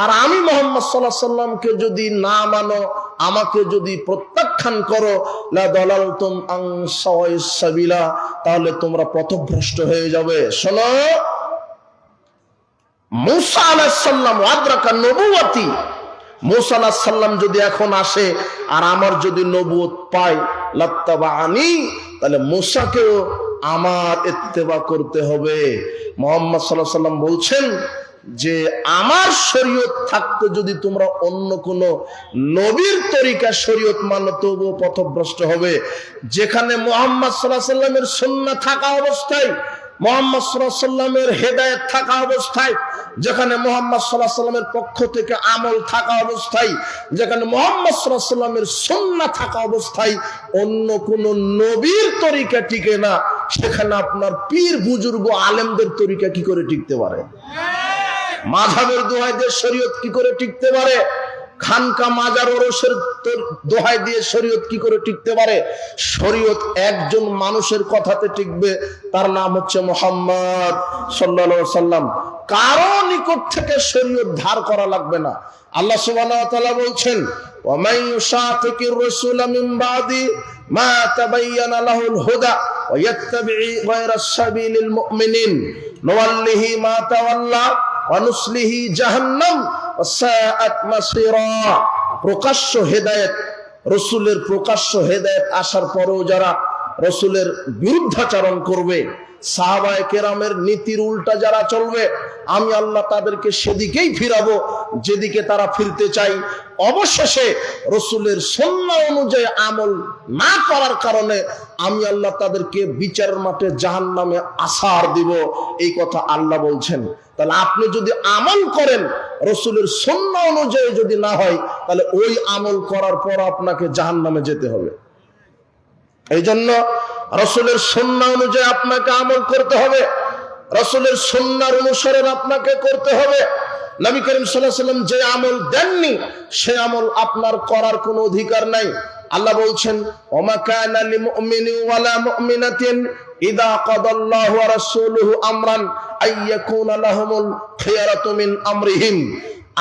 [SPEAKER 1] আর আমি মুহাম্মদ সাল্লাল্লাহু আলাইহি সাল্লামকে যদি না মানো, আমাকে যদি প্রত্যাখ্যান করো, লা দালালতুম আন সাওয়াইস সাবিলা, তাহলে তোমরা পথভ্রষ্ট হয়ে যাবে। শোনো, মূসা আলাইহিস সালাম আদরাকা নবুওয়াতি, মূসা আলাইহিস সালাম যদি এখন আসে আর আমার যদি নবুয়ত পায়, লাত্তাবাআনি, তাহলে মূসাকেও আমার ইত্তেবা করতে হবে। মুহাম্মদ সাল্লাল্লাহু আলাইহি সাল্লাম বলছেন যে আমার শরীয়ত থাকতে যদি তোমরা অন্য কোন নবীর তরিকা শরীয়ত মানো, তবুও পথভ্রষ্ট হবে। যেখানে মুহাম্মদ সাল্লাল্লাহু আলাইহি সাল্লামের সুন্নাহ থাকা অবস্থায়, মুহাম্মদ সাল্লাল্লাহু আলাইহি সাল্লামের হেদায়েত থাকা অবস্থায়, যেখানে মুহাম্মদ সাল্লাল্লাহু আলাইহি সাল্লামের পক্ষ থেকে আমল থাকা অবস্থায়, যেখানে মুহাম্মদ সাল্লাল্লাহু আলাইহি সাল্লামের সুন্নাহ থাকা অবস্থায় অন্য কোন নবীর তরিকা টিকে না, সেখানে আপনার পীর, বুজুর্গ, আলেমদের তরিকা কি করে টিকতে পারে? মাযহাবের দোহাই দিয়ে শরীয়ত কি করে টিকতে পারে? খানকা, মাজার, ওরসের দোহাই দিয়ে শরীয়ত কি করে টিকতে পারে? শরীয়ত একজন মানুষের কথাতে টিকবে, তার নাম হচ্ছে মুহাম্মদ সাল্লাল্লাহু আলাইহি সাল্লাম। কারো নিকট থেকে শরীয়ত ধার করা লাগবে না। আল্লাহ সুবহানাহু ওয়া তাআলা বলছেন, ওয়া মান ইউশাকিকির রাসূলা মিন বাদি মা তাবায়্যানা লাহুল হুদা ওয়া ইয়াত্তাবি গায়রাস সাবিলিল মুমিনিন নুওয়াল্লিহি মা তাওয়াল্লা ওয়া নুসলিহি জাহান্নাম ওয়া সাআত মাসীরা। প্রকাশ্য হেদায়েত, রাসূলের প্রকাশ্য হেদায়েত আসার পরেও যারা রাসূলের বিরুদ্ধাচরণ করবে, সাহাবায়ে কেরামের নীতির উল্টা যারা চলবে, আমি আল্লাহ তাদেরকে সেদিকেই ফিরাবো যেদিকে তারা ফিরতে চাই। অবশেষে রসুলের সুন্নাহ অনুযায়ী আমল না করার কারণে আমি আল্লাহ তাদেরকে বিচারের মাঠে জাহান্নামে আসার দিব। এই কথা আল্লাহ বলছেন। তাহলে আপনি যদি আমল করেন রসুলের সুন্নাহ অনুযায়ী যদি না হয়, তাহলে ওই আমল করার পর আপনাকে জাহান্নামে যেতে হবে। এই জন্য রসুলের সুন্নাহ অনুযায়ী আপনাকে আমল করতে হবে, রসুলের সুন্নাহর অনুসরণ আপনাকে করতে হবে। নবী করিম সাল্লাল্লাহু আলাইহি ওয়াসাল্লাম যে আমল দেননি সে আমল আপনার করার কোনো অধিকার নাই। আল্লাহ বলছেন, ওমা কানা লিমুমিনিন ওয়ালা মুমিনাতিন ইযা কাদাল্লাহু ওয়া রাসূলুহু আমরান আইয়াকুনা লাহুমুল খিয়ারাতু মিন আমরিহিম।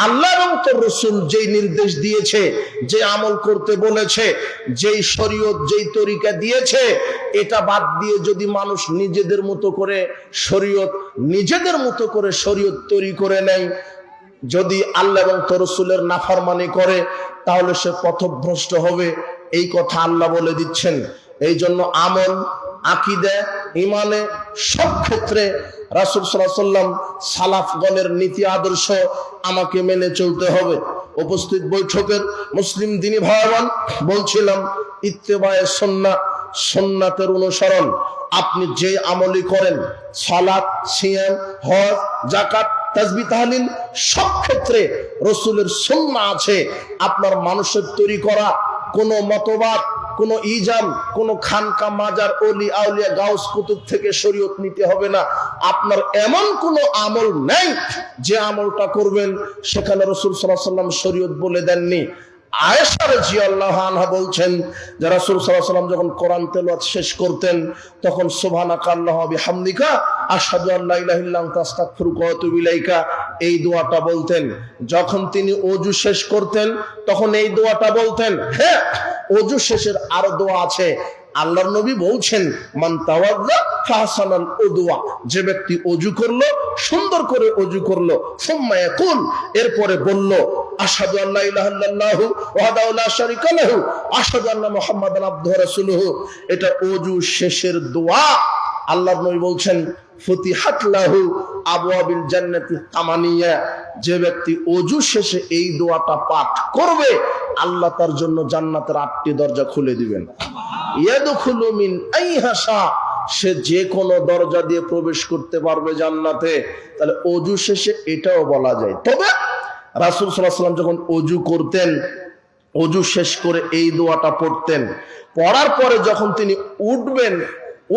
[SPEAKER 1] আল্লাহ এবং তার রাসূল যেই নির্দেশ দিয়েছে, যে আমল করতে বলেছে, যেই শরীয়ত যেই তরিকা দিয়েছে, এটা বাদ দিয়ে যদি মানুষ নিজেদের মতো করে শরীয়ত তৈরি করে নেয়, যদি আল্লাহ এবং তার রাসূলের নাফরমানি করে, তাহলে সে পথভ্রষ্ট হবে। এই কথা আল্লাহ বলে দিচ্ছেন। এই জন্য আমল, আকীদা, ঈমানে সব ক্ষেত্রে রাসূল সাল্লাল্লাহু আলাইহি ওয়াসাল্লাম সালাফগণের নীতি আদর্শ আমাকে মেনে চলতে হবে। উপস্থিত বৈঠকের মুসলিম দিনী ভাইগণ, বলছিলাম ইত্তেবায়ে সুন্নাহ, সুন্নাতের অনুসরণ। আপনি যে আমলই করেন, সালাত, সিয়াম, হজ, যাকাত, তাসবিহ, তাহলিল, সব ক্ষেত্রে রাসূলের সুন্নাহ আছে। আপনার মানুষের তৈরি করা কোনো মতবাদ, কোনো ইজাম, কোনো খানকা, মাজার, ওলি আউলিয়া, গাউস, কুতুব থেকে শরীয়ত নিতে হবে না। আপনার এমন কোনো আমল নেই যে আমলটা করবেন সেখানে রাসূল সাল্লাল্লাহু আলাইহি ওয়াসাল্লাম শরীয়ত বলে দেননি। আয়েশা রাদিয়াল্লাহু আনহা বলছেন যে রাসূল সাল্লাল্লাহু আলাইহি ওয়াসাল্লাম যখন কোরআন তেলাওয়াত শেষ করতেন তখন সুবহানাকা আল্লাহুম্মা বিহামদিকা আশহাদু আল্লা ইলাহা ইল্লা আনতা আস্তাগফিরুকা ওয়া আতুবু ইলাইকা, এই দোয়াটা বলতেন। যখন তিনি ওযু শেষ করতেন তখন এই দোয়াটা বলতেন। হ্যাঁ, ওযু শেষের আরো দোয়া আছে। আল্লাহর নবী বলছেন, মান তাওয়াজ্জা ফাহসানাল উদওয়া, যে ব্যক্তি ওযু করলো, সুন্দর করে ওযু করলো, সুম্মা ইয়াকুল, এরপরে বলল আশহাদু আল্লা ইলাহা ইল্লাল্লাহু ওয়াহদাহু লা শারীকা লাহু আশহাদু আন্না মুহাম্মাদান আবদুহু ওয়া রাসূলুহু, এটা ওযু শেষের দোয়া। আল্লাহর নবী বলছেন, ফুতিহাত লাহু আবওয়াবিল জান্নাতি তামানিয়া, যে ব্যক্তি ওযু শেষে এই দোয়াটা পাঠ করবে আল্লাহ তার জন্য জান্নাতের 8টি দরজা খুলে দিবেন। ইয়াদখুলু মিন আইহাশা, সে যে কোনো দরজা দিয়ে প্রবেশ করতে পারবে জান্নাতে। তাহলে ওযু শেষে এটাও বলা যায়। তবে রাসূল সাল্লাল্লাহু আলাইহি ওয়াসাল্লাম যখন ওযু করতেন, ওযু শেষ করে এই দোয়াটা পড়তেন। পড়ার পরে যখন তিনি উঠবেন,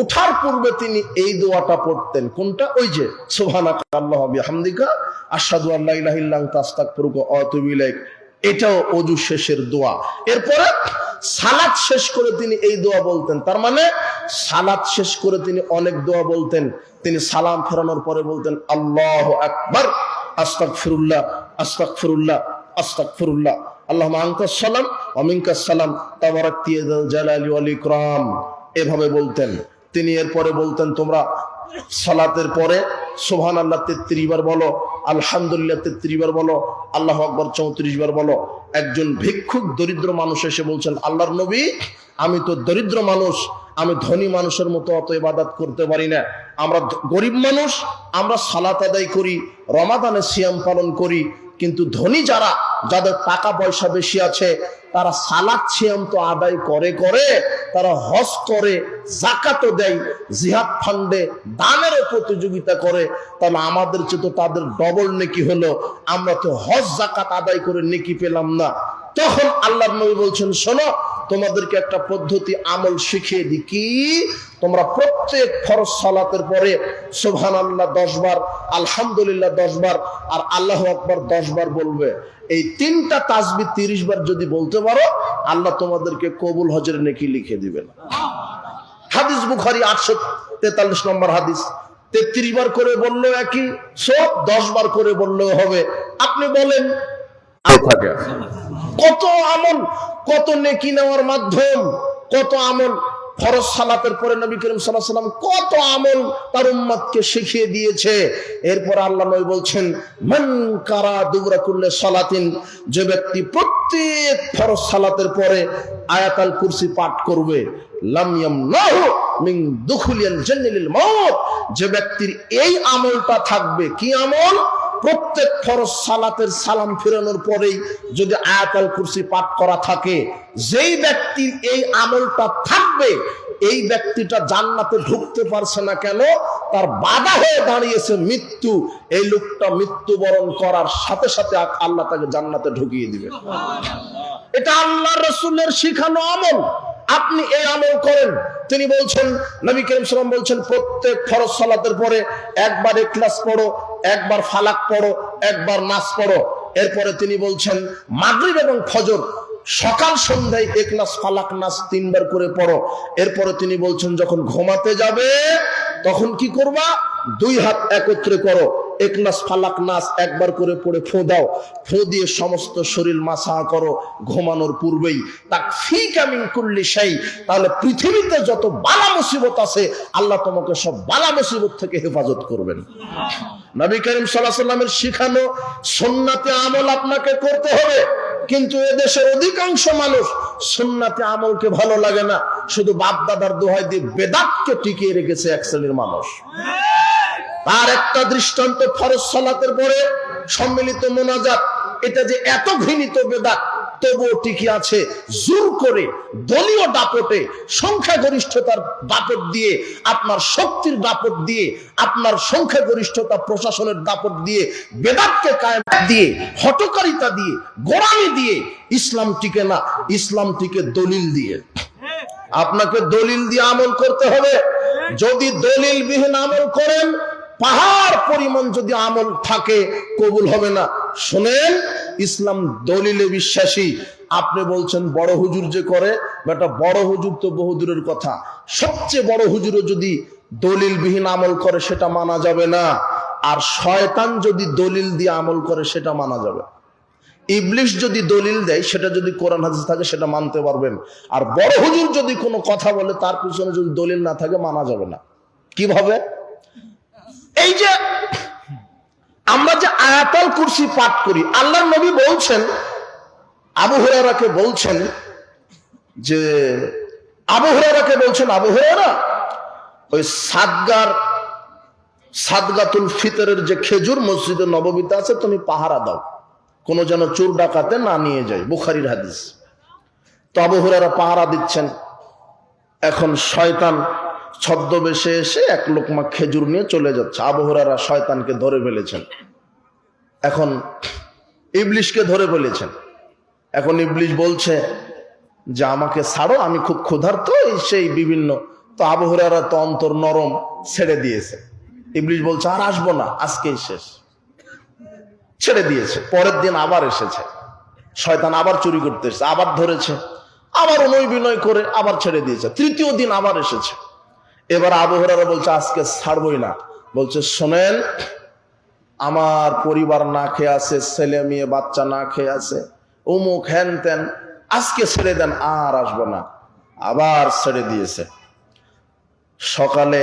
[SPEAKER 1] ওঠার পূর্বে তিনি এই দোয়াটা পড়তেন। কোনটা? ওই যে সুবহানাকা আল্লাহুম্মা বিহামদিকা আশহাদু আল্লা ইলাহা ইল্লা আনতা আস্তাগফিরুকা ওয়া আতুবু ইলাইক, এটাও ওযু শেষের দোয়া। এরপরে সালাত শেষ করে তিনি এই দোয়া বলতেন। তার মানে সালাত শেষ করে তিনি অনেক দোয়া বলতেন। তিনি সালাম ফেরানোর পরে বলতেন আল্লাহু আকবার, আস্তাগফিরুল্লাহ, আস্তাগফিরুল্লাহ, আস্তাগফিরুল্লাহ, আল্লাহুম্মা আনতাস সালাম ওয়া মিনকাস সালাম তাবারাকতা ইয়া যাল জালালি ওয়াল ইকরাম, এভাবে বলতেন তিনি। এরপরে বলতেন, তোমরা সালাতের পরে সুবহানাল্লাহ 33 বার বলো, আলহামদুলিল্লাহ 33 বার বলো, আল্লাহু আকবার 34 বার বলো। একজন ভিক্ষুক দরিদ্র মানুষ এসে বলছেন, আল্লাহর নবী, আমি তো দরিদ্র মানুষ, আমি ধনী মানুষের মতো অত ইবাদত করতে পারি না। আমরা গরিব মানুষ, আমরা সালাত আদায় করি, রমাদানে সিয়াম পালন করি, কিন্তু ধনী যারা, যাদের টাকা পয়সা বেশি আছে, তারা সালাত সিয়াম তো আদায় করে, তারা হজ করে, যাকাতও দেয়, জিহাদ ফান্ডে দানেরও প্রতিযোগিতা করে। তাহলে আমাদের চেয়ে তো তাদের ডবল নেকি হলো, আমরা তো হজ যাকাত আদায় করে নেকি পেলাম না। তখন আল্লাহর নবী বলছেন, শোনো, তোমাদেরকে একটা পদ্ধতি আমল শিখিয়ে দিই। কি? তোমরা প্রত্যেক ফরজ সালাতের পরে সুবহানাল্লাহ 10 বার, আলহামদুলিল্লাহ 10 বার, আর আল্লাহু আকবার 10 বার বলবে। এই 3টা তাসবিহ 30 বার যদি বলতে পারো, আল্লাহ তোমাদেরকে কবুল হজের নেকি লিখে দিবেন। হাদিস বুখারী 843 নম্বর হাদিস। 33 বার করে বললেও একই সব, 10 বার করে বললেও হবে। আপনি বলেন থাকে কত আমল, কত নেকি নেওয়ার মাধ্যম, কত আমল। ফরজ সালাতের পরে নবী করিম সাল্লাল্লাহু আলাইহি ওয়াসাল্লাম কত আমল তার উম্মতকে শিখিয়ে দিয়েছে। এরপর আল্লাহ নবী বলছেন, মান কারা দুবরা কুল্লি সালাতিন, যে ব্যক্তি প্রত্যেক ফরজ সালাতের পরে আয়াতুল কুরসি পাঠ করবে, লাম ইয়ামনাহু মিন দুখুলিল জান্নাতিল মাউত, যে ব্যক্তির এই আমলটা থাকবে, কি আমল? প্রত্যেক ফরজ সালাতের সালাম ফিরানোর পরেই যদি আয়াতুল কুরসি পাঠ করা থাকে, যেই ব্যক্তির এই আমলটা থাকবে, এই ব্যক্তিটা জান্নাতে ঢুকতে পারছে না কেন? তার বাধা হয়ে দাঁড়িয়েছে মৃত্যু। এই লোকটা মৃত্যুবরণ করার সাথে সাথে আল্লাহ তাকে জান্নাতে ঢুকিয়ে দিবে। এটা আল্লাহর রাসূলের শিখানো আমল। আপনি এই আমল করেন। তিনি বলছেন, নবী করিম সাল্লাল্লাহু আলাইহি ওয়াসাল্লাম বলছেন, প্রত্যেক ফরজ সালাতের পরে একবার ইখলাস পড়ো, একবার ফালাক পড়ো, একবার নাস পড়ো। এরপরে তিনি বলছেন মাগরিব এবং ফজর সকাল সন্ধ্যায় ইখলাস ফালাক নাস 3 বার করে পড়ো। এরপরে তিনি বলছেন যখন ঘুমাতে যাবে তখন কি করবা? 2 হাত একত্রে করো, ইখলাস ফালাক নাস একবার করে পড়ে ফু দাও, ফু দিয়ে সমস্ত শরীর মাসা করো ঘুমানোর পূর্বেই। তাকফিকা মিন কুল্লি শাই, তাহলে পৃথিবীতে যত বালা মুসিবত আছে আল্লাহ তোমাকে সব বালা মুসিবত থেকে হেফাজত করবেন। নবী করিম সাল্লাল্লাহু আলাইহি ওয়াসাল্লামের শিখানো সুন্নাতে আমল আপনাকে করতে হবে। কিন্তু এদেশের অধিকাংশ মানুষ সুন্নাতে আমলকে ভালো লাগে না, শুধু বাপ দাদার দোহাই দিয়ে বেদাতকে টিকিয়ে রেখেছে এক শ্রেণীর মানুষ। তার একটা দৃষ্টান্ত, ফরজ সালাতের পরে সম্মিলিত মোনাজাত, এটা যে এত ঘৃণিত বেদাত তবুও টিকে আছে জোর করে, দলীয় দাপটে, সংখ্যাগরিষ্ঠতার দাপট দিয়ে, আপনার শক্তির দাপট দিয়ে, আপনার সংখ্যাগরিষ্ঠতা প্রশাসনের দাপট দিয়ে, বেদাতকে কায়েম দিয়ে, হঠকারিতা দিয়ে, গোড়ামি দিয়ে ইসলাম টিকে না। ইসলাম টিকে দলিল দিয়ে। আপনাকে দলিল দিয়ে আমল করতে হবে। যদি দলিল বিহীন আমল করেন, পাহাড় পরিমাণ যদি আমল থাকে, কবুল হবে না। শুনেন, ইসলাম দলিলে বিশ্বাসী। আপনি বলছেন বড় হুজুর যে করে, বেটা বড় হুজুর তো বহুদূরের কথা, সবচেয়ে বড় হুজুরও যদি দলিল বিহীন আমল করে সেটা মানা যাবে না। আর শয়তান যদি দলিল দিয়ে আমল করে সেটা মানা যাবে। ইবলিশ যদি দলিল দেয়, সেটা যদি কোরআন হাদিস থাকে সেটা মানতে পারবেন। আর বড় হুজুর যদি কোনো কথা বলে তার পিছনে যদি দলিল না থাকে মানা যাবে না। কিভাবে? এই যে আমরা যে আয়াতুল কুরসি পাঠ করি, আল্লাহর নবী বলছেন, আবু হুরায়রাকে বলছেন যে, আবু হুরায়রা ওই সাদগাতুল ফিতরের যে খেজুর মসজিদে নববীতে আছে, তুমি পাহারা দাও, কোনো যেন চোর ডাকাতে না নিয়ে যায়। বুখারীর হাদিস। তো আবু হুরায়রা পাহারা দিচ্ছেন। এখন শয়তান ছদ্মবেশে এসে এক লোকমা খেজুর নিয়ে চলে যাচ্ছে। আবু হুরায়রা শয়তানকে ধরে ফেলেছেন। এখন ইবলিশকে ধরে ফেলেছেন। এখন ইবলিশ বলছে যে আমাকে ছাড়ো, আমি খুব ক্ষুধার্ত, সেই বিভিন্ন। তো আবু হুরায়রা তো অন্তর নরম, ছেড়ে দিয়েছে। ইবলিশ বলছে আর আসবো না, আজকেই শেষ, ছেড়ে দিয়েছে। পরের দিন আবার এসেছে, শয়তান আবার চুরি করতে এসেছে, আবার ধরেছে, আবার অনুয় বিনয় করে আবার ছেড়ে দিয়েছে। তৃতীয় দিন আবার এসেছে। এবার আবু হুরায়রা বলছে আজকে ছাড়বই না। বলছে শোনেন, আমার পরিবার না খেয়ে আছে, ছেলে মেয়ে বাচ্চা না খেয়ে আছে, অমুক হ্যান ত্যান, আজকে ছেড়ে দেন, আর আসবো না। আবার ছেড়ে দিয়েছে। সকালে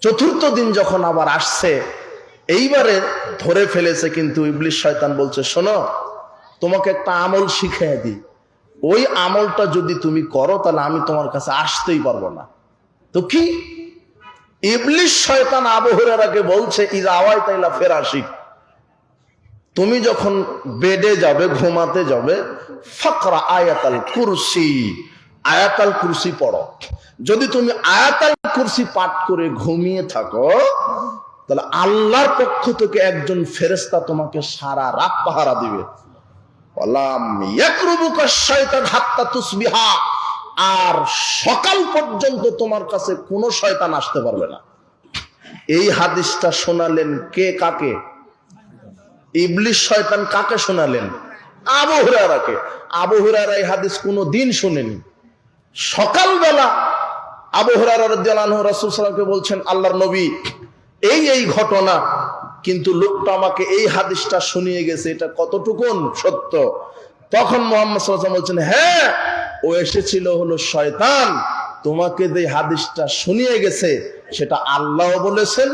[SPEAKER 1] চতুর্থ দিন যখন আবার আসছে, এইবারে ধরে ফেলেছে। কিন্তু ইবলিশ শয়তান বলছে শোনো, তোমাকে একটা আমল শিখিয়ে দিই, ওই আমলটা যদি তুমি করো তাহলে আমি তোমার কাছে আসতেই পারবো না। তো কি? ইবলিশ শয়তান আবু হুরায়রাকে বলছে ইযা আওয়াইতা ইলা ফিরাশিক, তুমি যখন বেডে যাবে, ঘুমাতে যাবে, ফাকরা আয়াতুল কুরসি, আয়াতুল কুরসি পড়ো। যদি তুমি আয়াতুল কুরসি পাঠ করে ঘুমিয়ে থাকো, তাহলে আল্লাহর পক্ষ থেকে একজন ফেরেশতা তোমাকে সারা রাত পাহারা দিবে। ওয়ালাম ইয়াকরুবুকা শাইতান হাত্তা তুসবিহা, আর সকাল পর্যন্ত তোমার কাছে কোনো শয়তান আসতে পারবে না। এই হাদিসটা শোনালেন কে কাকে? ইবলিশ শয়তান কাকে শোনালেন? আবু হুরায়রাকে। আবু হুরায়রা এই হাদিস কোনোদিন শুনেনি। সকালবেলা আবু হুরায়রা রাদিয়াল্লাহু আনহু রাসূল সাল্লাল্লাহু আলাইহি ওয়াসাল্লামকে বলছেন, আল্লাহর নবী এই ঘটনা, কিন্তু লোকটা আমাকে এই হাদিসটা শুনিয়ে গেছে, এটা কতটুকুন সত্য? তখন মুহাম্মদ সাল্লাল্লাহু আলাইহি ওয়াসাল্লাম বলছেন, হ্যাঁ, ও এসেছিল হলো শয়তান, তোমাকে যে হাদিসটা শুনিয়ে গেছে সেটা আল্লাহ বলেছেন,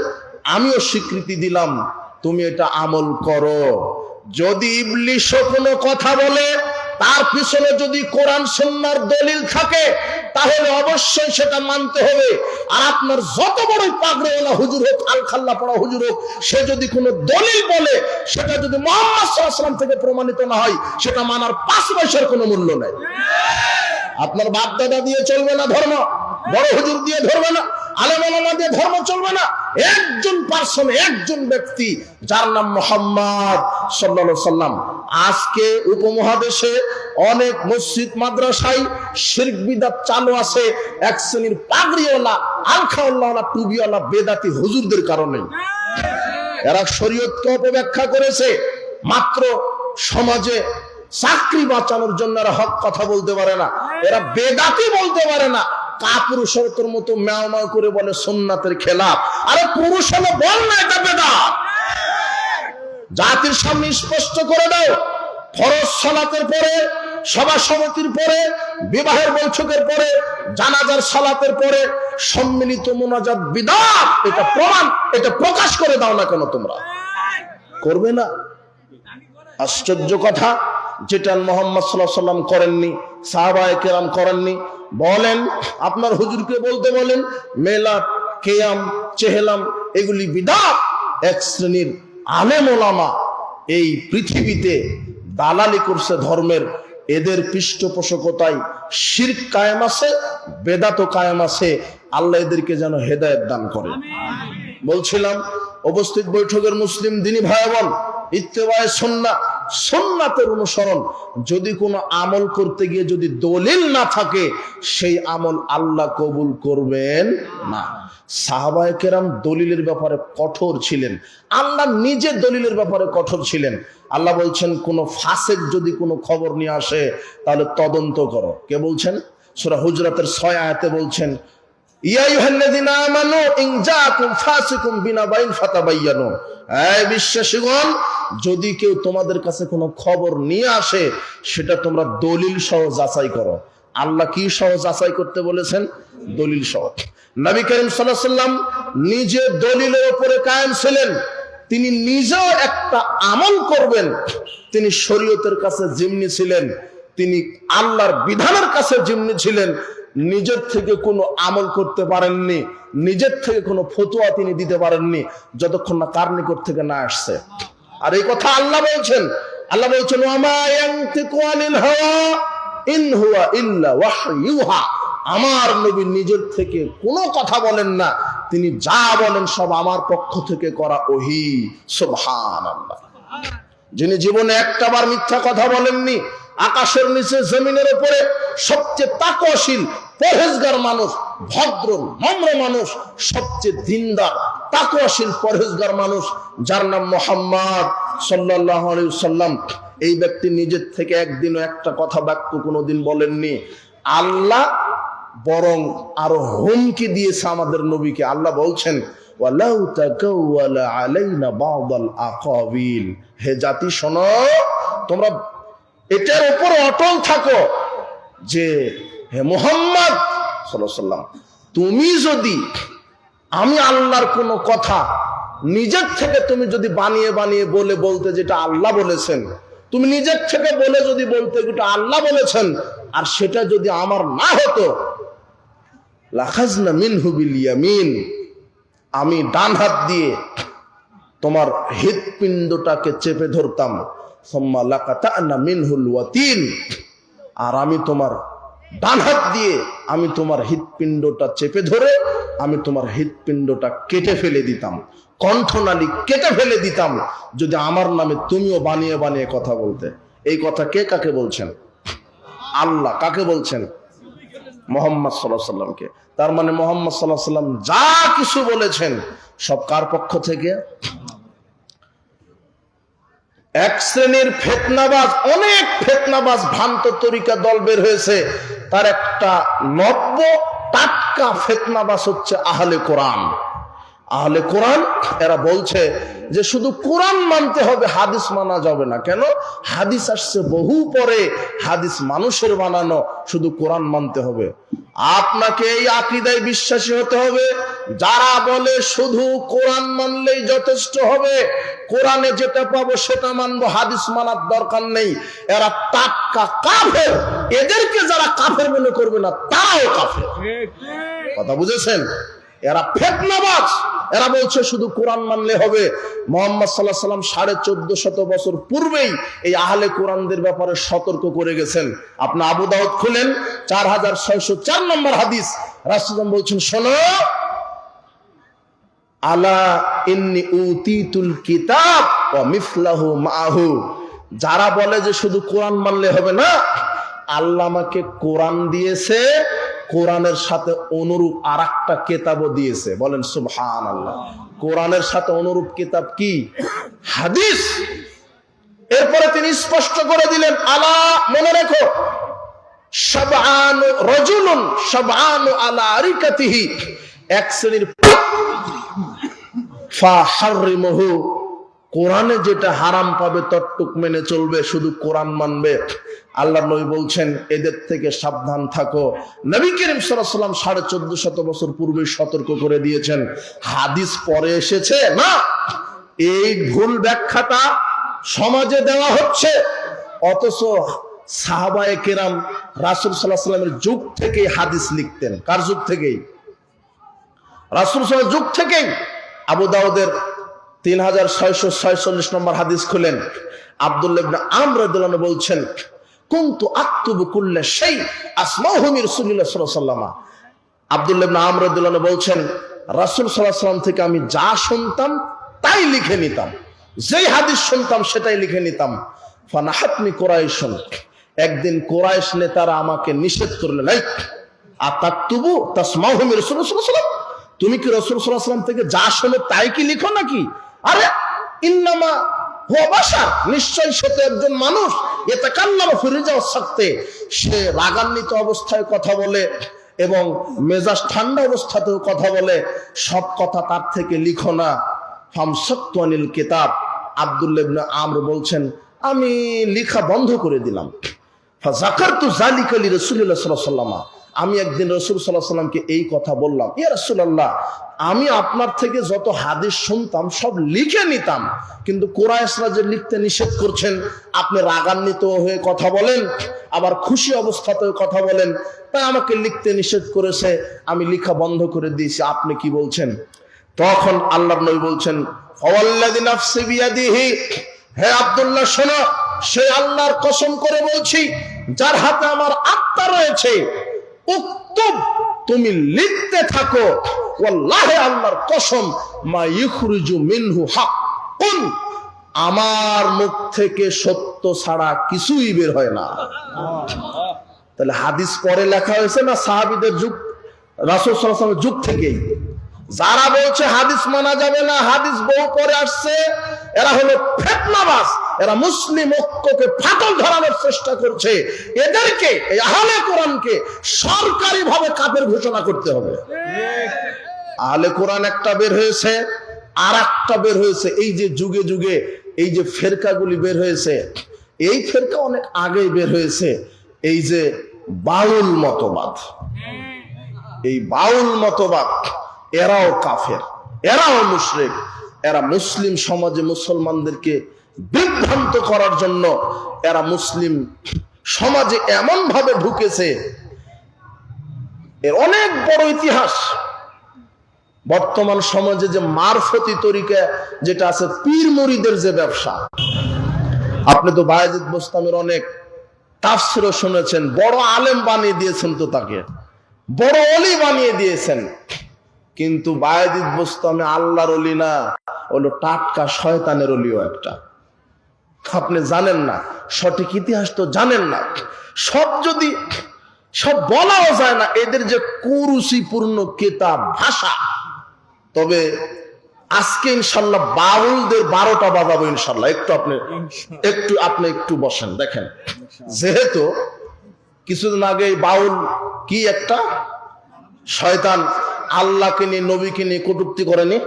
[SPEAKER 1] আমিও স্বীকৃতি দিলাম, তুমি এটা আমল করো। যদি ইবলিশও কোনো কথা বলে, তার পিছনে যদি কোরআন সুন্নাহর দলিল থাকে, তাহলে অবশ্যই সেটা মানতে হবে। আর আপনার যত বড়ই পাগড়িওয়ালা হুজুর হোক, আলখাল্লা পড়া হুজুর হোক, সে যদি কোনো দলিল বলে, সেটা যদি মুহাম্মদ সাল্লাল্লাহু আলাইহি ওয়াসাল্লাম থেকে প্রমাণিত না হয়, সেটা মানার 5 পয়সার কোনো মূল্য নেই। আপনার বাপ দাদা দিয়ে চলবে না ধর্ম, বড় হুজুর দিয়ে ধরবে না, আলেম ওলামা দিয়ে ধর্ম চলবে না। একজন পার্সন, একজন ব্যক্তি, যার নাম মুহাম্মদ সাল্লাল্লাহু আলাইহি সাল্লাম। আজকে উপমহাদেশে অনেক মসজিদ মাদ্রাসায় শিরক বিদআত চালু আছে এক শ্রেণীর পাগড়িওয়ালা, আলখাওয়ালা, টুবিওয়ালা বেদাতি হুজুরদের কারণে। এরা শরীয়তকে অপব্যাখ্যা করেছে, মাত্র সমাজে চাকরি বাঁচানোর জন্য এরা হক কথা বলতে পারে না, এরা বেদাতি বলতে পারে না। কাপুরুষের মতো ম্যাও ম্যাও করে বলে সুন্নাতের খেলাফ। আরে পুরুষ হলে বল না এটা বেদাত। জাতির সামনে স্পষ্ট করে দাও, ফরজ সালাতের পরে, সভা সমিতির পরে, বিবাহের বৈঠকের পরে, জানাজার সালাতের পরে সম্মিলিত মুনাজাত বিদআত। এটা প্রমাণ, এটা প্রকাশ করে দাও না কেন তোমরা? করবে না? আশ্চর্য কথা, যেটা মুহাম্মদ সাল্লাল্লাহু আলাইহি ওয়াসাল্লাম করেননি, সাহাবায়ে কেরাম করেননি। বলেন, আপনার হুজুরকে বলতে বলেন মিলাদ, কিয়াম, চেহলাম এগুলি বিদআত। এক শ্রেণীর আলেম ওলামা এই পৃথিবীতে দালালি করছে ধর্মের, এদের পৃষ্ঠপোষকতায় শিরক কায়েম আছে, বেদাত কায়েম আছে। আল্লাহ এদেরকে যেন হেদায়েত দান করে। বলছিলাম, উপস্থিত বৈঠকের মুসলিম দিনী ভাই বোন, ইত্তেবায়ে সুন্নাহ, সুন্নাতের অনুসরণ। যদি কোনো আমল করতে গিয়ে যদি দলিল না থাকে, সেই আমল আল্লাহ কবুল করবেন না। সাহাবায়ে কেরাম দলিলের ব্যাপারে কঠোর ছিলেন, আল্লাহ নিজে দলিলের ব্যাপারে কঠোর ছিলেন। আল্লাহ বলছেন, কোন ফাসিক যদি কোনো খবর নিয়ে আসে তাহলে তদন্ত করো। কে বলছেন? সূরা হুজরাতের 6 আয়াতে বলছেন, ইয়া আইয়ুহাল্লাযীনা আমানু ইন জাআকুম ফাসিকুম বিনাবাইন ফাতাবায়ানু। এই বিশ্বাসীগণ, যদি কেউ তোমাদের কাছে কোনো খবর নিয়ে আসে, সেটা তোমরা দলিল সহ যাচাই করো। আল্লাহ কি সহ যাচাই করতে বলেছেন? দলিল সহ। নবী করিম সাল্লাল্লাহু আলাইহি ওয়াসাল্লাম নিজে দলিলের উপরে কায়েম ছিলেন। তিনি নিজেও একটা আমল করবেন, তিনি শরীয়তের কাছে জিম্মি ছিলেন, তিনি আল্লাহর বিধানের কাছে জিম্মি ছিলেন। নিজের থেকে কোনো আমল করতে পারেননি, নিজের থেকে কোনো ফতোয়া তিনি দিতে পারেননি, যতক্ষণ না কার নিকট থেকে না আসছে। আর এই কথা আল্লাহ বলছেন, আল্লাহ বলছেন, ওয়ামা ইয়ানতিকু আনিল হাওয়া ইন হুয়া ইল্লা ওয়াহয়ুহা। আমার নবী নিজের থেকে কোনো কথা বলেন না, তিনি যা বলেন সব আমার পক্ষ থেকে করা ওহী। সুবহানাল্লাহ। যিনি জীবনে একটাবার মিথ্যা কথা বলেননি, আকাশের নিচে জমিনের উপরে সবচেয়ে তাকওয়াশীল পরহেজগার মানুষ, ভদ্র নম্র মানুষ, সবচেয়ে দিনদার তাকওয়াশীল পরহেজগার মানুষ, যার নাম মুহাম্মদ সাল্লাল্লাহু আলাইহি ওয়াসাল্লাম। এই ব্যক্তি নিজের থেকে একদিনও একটা কথা বাক্য কোনোদিন বলেননি। আল্লাহ বরং আরো হুমকি দিয়েছে আমাদের নবীকে। আল্লাহ বলছেন, ওয়ালাউ তাকাওয়ালা আলাইনা বা'দাল আকাবিল। হে জাতি শোনো, তোমরা এটার উপর অটল থাকো যে হে মুহাম্মদ সাল্লাল্লাহু আলাইহি ওয়াসাল্লাম, তুমি যদি আমি আল্লাহর কোনো কথা নিজের থেকে তুমি যদি বানিয়ে বানিয়ে বলতে যেটা আল্লাহ বলেছেন, তুমি নিজের থেকে বলে যদি বলতে যেটা আল্লাহ বলেছেন, আর সেটা যদি আমার না হতো, লাখাজনা মিনহু বিল ইয়ামিন, আমি ডান হাত দিয়ে তোমার হৃৎপিণ্ডটাকে চেপে ধরতাম, সুম্মা লাকাতানা মিনহুল ওয়াতিন, আর আমি তোমার ডান হাত দিয়ে আমি তোমার হৃৎপিণ্ডটা চেপে ধরে আমি তোমার হৃৎপিণ্ডটা কেটে ফেলে দিতাম, কণ্ঠনালী কেটে ফেলে দিতাম, যদি আমার নামে তুমিও বানিয়ে বানিয়ে কথা বলতে। এই কথা কে কাকে বলছেন? আল্লাহ। কাকে বলছেন? মুহাম্মদ সাল্লাল্লাহু আলাইহি ওয়াসাল্লামকে। তার মানে মুহাম্মদ সাল্লাল্লাহু আলাইহি ওয়াসাল্লাম যা কিছু বলেছেন সব কার পক্ষ থেকে? এক শ্রেণীর ফিতনাবাজ, অনেক ফিতনাবাজ ভ্রান্ত তরিকা দল বের হয়েছে, তার একটা নব্য টাটকা ফিতনাবাজ হচ্ছে আহলে কোরআন। আহলে কোরআন এরা বলছে যে শুধু কোরআন মানতে হবে, হাদিস মানা যাবে না। কেন? হাদিস আসছে বহু পরে, হাদিস মানুষের বানানো, শুধু কোরআন মানতে হবে। আপনাকে এই আকীদায় বিশ্বাসী হতে হবে যারা বলে শুধু কোরআন মানলেই যথেষ্ট হবে, কোরআনে যেটা পাবো সেটা মানবো, হাদিস মানার দরকার নেই। এরা টাটকা কাফের। এদেরকে যারা কাফের মনে করবে না তারাও কাফের। কথা বুঝেছেন? এরা ফিতনাবাজ। এরা বলছে শুধু কোরআন মানলে হবে। মুহাম্মদ সাল্লাল্লাহু আলাইহি ওয়াসাল্লাম 1450 বছর পূর্বেই এই আহলে কোরআনদের ব্যাপারে সতর্ক করে গেছেন। আপনি আবু দাউদ খুলেন, 4604 নম্বর হাদিস। রাসূলুল্লাহ বলছেন, শোনো, আলা ইন্নী উতিতুল কিতাব ওয়া মিসলাহু মাআহু। যারা বলে যে শুধু কোরআন মানলে হবে না, আল্লাহ আমাকে কোরআন দিয়েছে, কোরআনের সাথে অনুরূপ আরেকটা কিতাবও দিয়েছে। বলেন সুবহানাল্লাহ। কোরআনের সাথে অনুরূপ কিতাব কি? হাদিস। এরপরে তিনি স্পষ্ট করে দিলেন, আলা, মনে রেখো, শাবআনু রাজুলুন শাবআনু আলা আরিকাতিহি, এক শ্রেণীর ফাহারিমহু, কোরআনে যেটা হারাম পাবে ততটুক মেনে চলবে, শুধু কোরআন মানবে। আল্লাহ নবী বলছেন এদের থেকে সাবধান থাকো। নবী করিম সাল্লাল্লাহু আলাইহি ওয়াসাল্লাম 1450 বছর পূর্বে সতর্ক করে দিয়েছেন। হাদিস পরে এসেছে না, এই ভুল ব্যাখ্যাটা সমাজে দেওয়া হচ্ছে। অথচ সাহাবায়ে কেরাম রাসূল সাল্লাল্লাহু আলাইহি ওয়াসাল্লামের যুগ থেকেই হাদিস লিখতেন। কার যুগ থেকেই? রাসূল সাল্লাল্লাহু আলাইহি ওয়াসাল্লামের যুগ থেকেই। আবু দাউদের 3646 নম্বর হাদিস খুলেন। আব্দুল্লাহ ইবনে আমর রাদিয়াল্লাহু আনহু বলছেন, কুনতু আকতুবু কুল্লা শাই আসমাহু মির রাসূলিল্লাহ সাল্লাল্লাহু আলাইহি ওয়াসাল্লাম। আব্দুল্লাহ ইবনে আমর রাদিয়াল্লাহু আনহু বলছেন, রাসূল সাল্লাল্লাহু আলাইহি ওয়াসাল্লাম থেকে আমি যা শুনতাম তাই লিখে নিতাম, যেই হাদিস শুনতাম সেটাই লিখে নিতাম। ফানাহাতনি কুরাইশুন, একদিন কুরাইশ নেতারা আমাকে নিষেধ করলেন, এই আতাকতুবু তাসমাহু মির রাসূলিল্লাহ সাল্লাল্লাহু আলাইহি ওয়াসাল্লাম, তুমি কি রাসূল সাল্লাল্লাহু আলাইহি ওয়াসাল্লাম থেকে যা শোনো তাই কি লিখো নাকি? আরে ইন্নামা হুয়া বাশার, নিশ্চয়ই সে তো একজন মানুষ। ইয়াতাকাল্লামু ফি রিজা সাকতে, সে রাগান্বিত অবস্থায় কথা বলে এবং মেজাজ ঠান্ডা অবস্থাতেও কথা বলে, সব কথা তার থেকে লিখো না। ফামসাকতু আনিল কিতাব, আব্দুল্লাহ ইবনে আমর বলছেন আমি লেখা বন্ধ করে দিলাম। ফাযাকারতু যালিকা লিরাসূলিল্লাহ সাল্লাল্লাহু আলাইহি ওয়াসাল্লাম, আমি একদিন রাসূল সাল্লাল্লাহু আলাইহি ওয়াসাল্লামকে এই কথা বললাম, ইয়া রাসূলুল্লাহ, আমি আপনার থেকে যত হাদিস শুনতাম সব লিখে নিতাম, কিন্তু কুরাইশরা যে লিখতে নিষেধ করছেন, আপনি রাগান্বিত হয়ে কথা বলেন, আবার খুশি অবস্থাতেও কথা বলেন, তাই আমাকে লিখতে নিষেধ করেছে, আমি লেখা বন্ধ করে দিয়েছি। আপনি কি বলছেন? তখন আল্লাহর নবী বলছেন, ফাওয়াল্লাযী নাফসি বিয়াদিহি, হে আব্দুল্লাহ শোনো, সে আল্লাহর কসম করে বলছি যার হাতে আমার আত্মা রয়েছে, উক্তুব, তুমি লিখতে থাকো, ওয়াল্লাহি, আল্লাহর কসম, মা ইখরুজু মিনহু হাক্কুন, আমার মুখ থেকে সত্য ছাড়া কিছুই বের হয় না। তাহলে হাদিস পরে লেখা হয়েছে না সাহাবীদের যুগ, রাসূল সাল্লাল্লাহু আলাইহি ওয়াসাল্লামের যুগ থেকেই। যারা বলছে হাদিস মানা যাবে না, হাদিস বহু পরে আসছে, এরা হলো ফিতনাবাজ। এরা মুসলিম ঐক্যকে ফাটল ধরানোর চেষ্টা করছে। এদেরকে, এই আহলে কোরআনকে সরকারিভাবে কাফের ঘোষণা করতে হবে। আহলে কোরআন একটা বের হয়েছে, আর একটা বের হয়েছে। এই যে যুগে যুগে এই যে ফেরকাগুলি বের হয়েছে, এই ফেরকা অনেক আগেই বের হয়েছে। এই যে বাউল মতবাদ, এই বাউল মতবাদ, এরাও কাফের, এরাও মুশরিক। এরা মুসলিম সমাজে মুসলমানদেরকে বিভ্রান্ত করার জন্য এরা মুসলিম সমাজে এমন ভাবে ঢুকেছে, এর অনেক বড় ইতিহাস। বর্তমান সমাজে যে মারফতি তরিকা যেটা আছে, পীর মুরিদের যে ব্যবসা, আপনি তো বায়েজিদ বোস্তামের অনেক তাফসিরও শুনেছেন। বড় আলেম বানিয়ে দিয়েছেন, তো তাকে বড় ওলি বানিয়ে দিয়েছেন, কিন্তু বায়েজিদ বোস্তামে আল্লাহর ওলি না, হলো টাটকা শয়তানের ওলিও একটা। আপনি জানেন না, সঠিক ইতিহাস তো জানেন না। সব যদি সব বলাও যায় না, এদের যে কুরুচিপূর্ণ কিতাব ভাষা। তবে আজকে ইনশাল্লাহ বাউলদের 12টা বাজাবো ইনশাল্লাহ। আপনি একটু বসেন, দেখেন। যেহেতু কিছুদিন আগে বাউল কি একটা শয়তান আল্লাহকে নিয়ে, নবীকে নিয়ে কটূক্তি করেনি,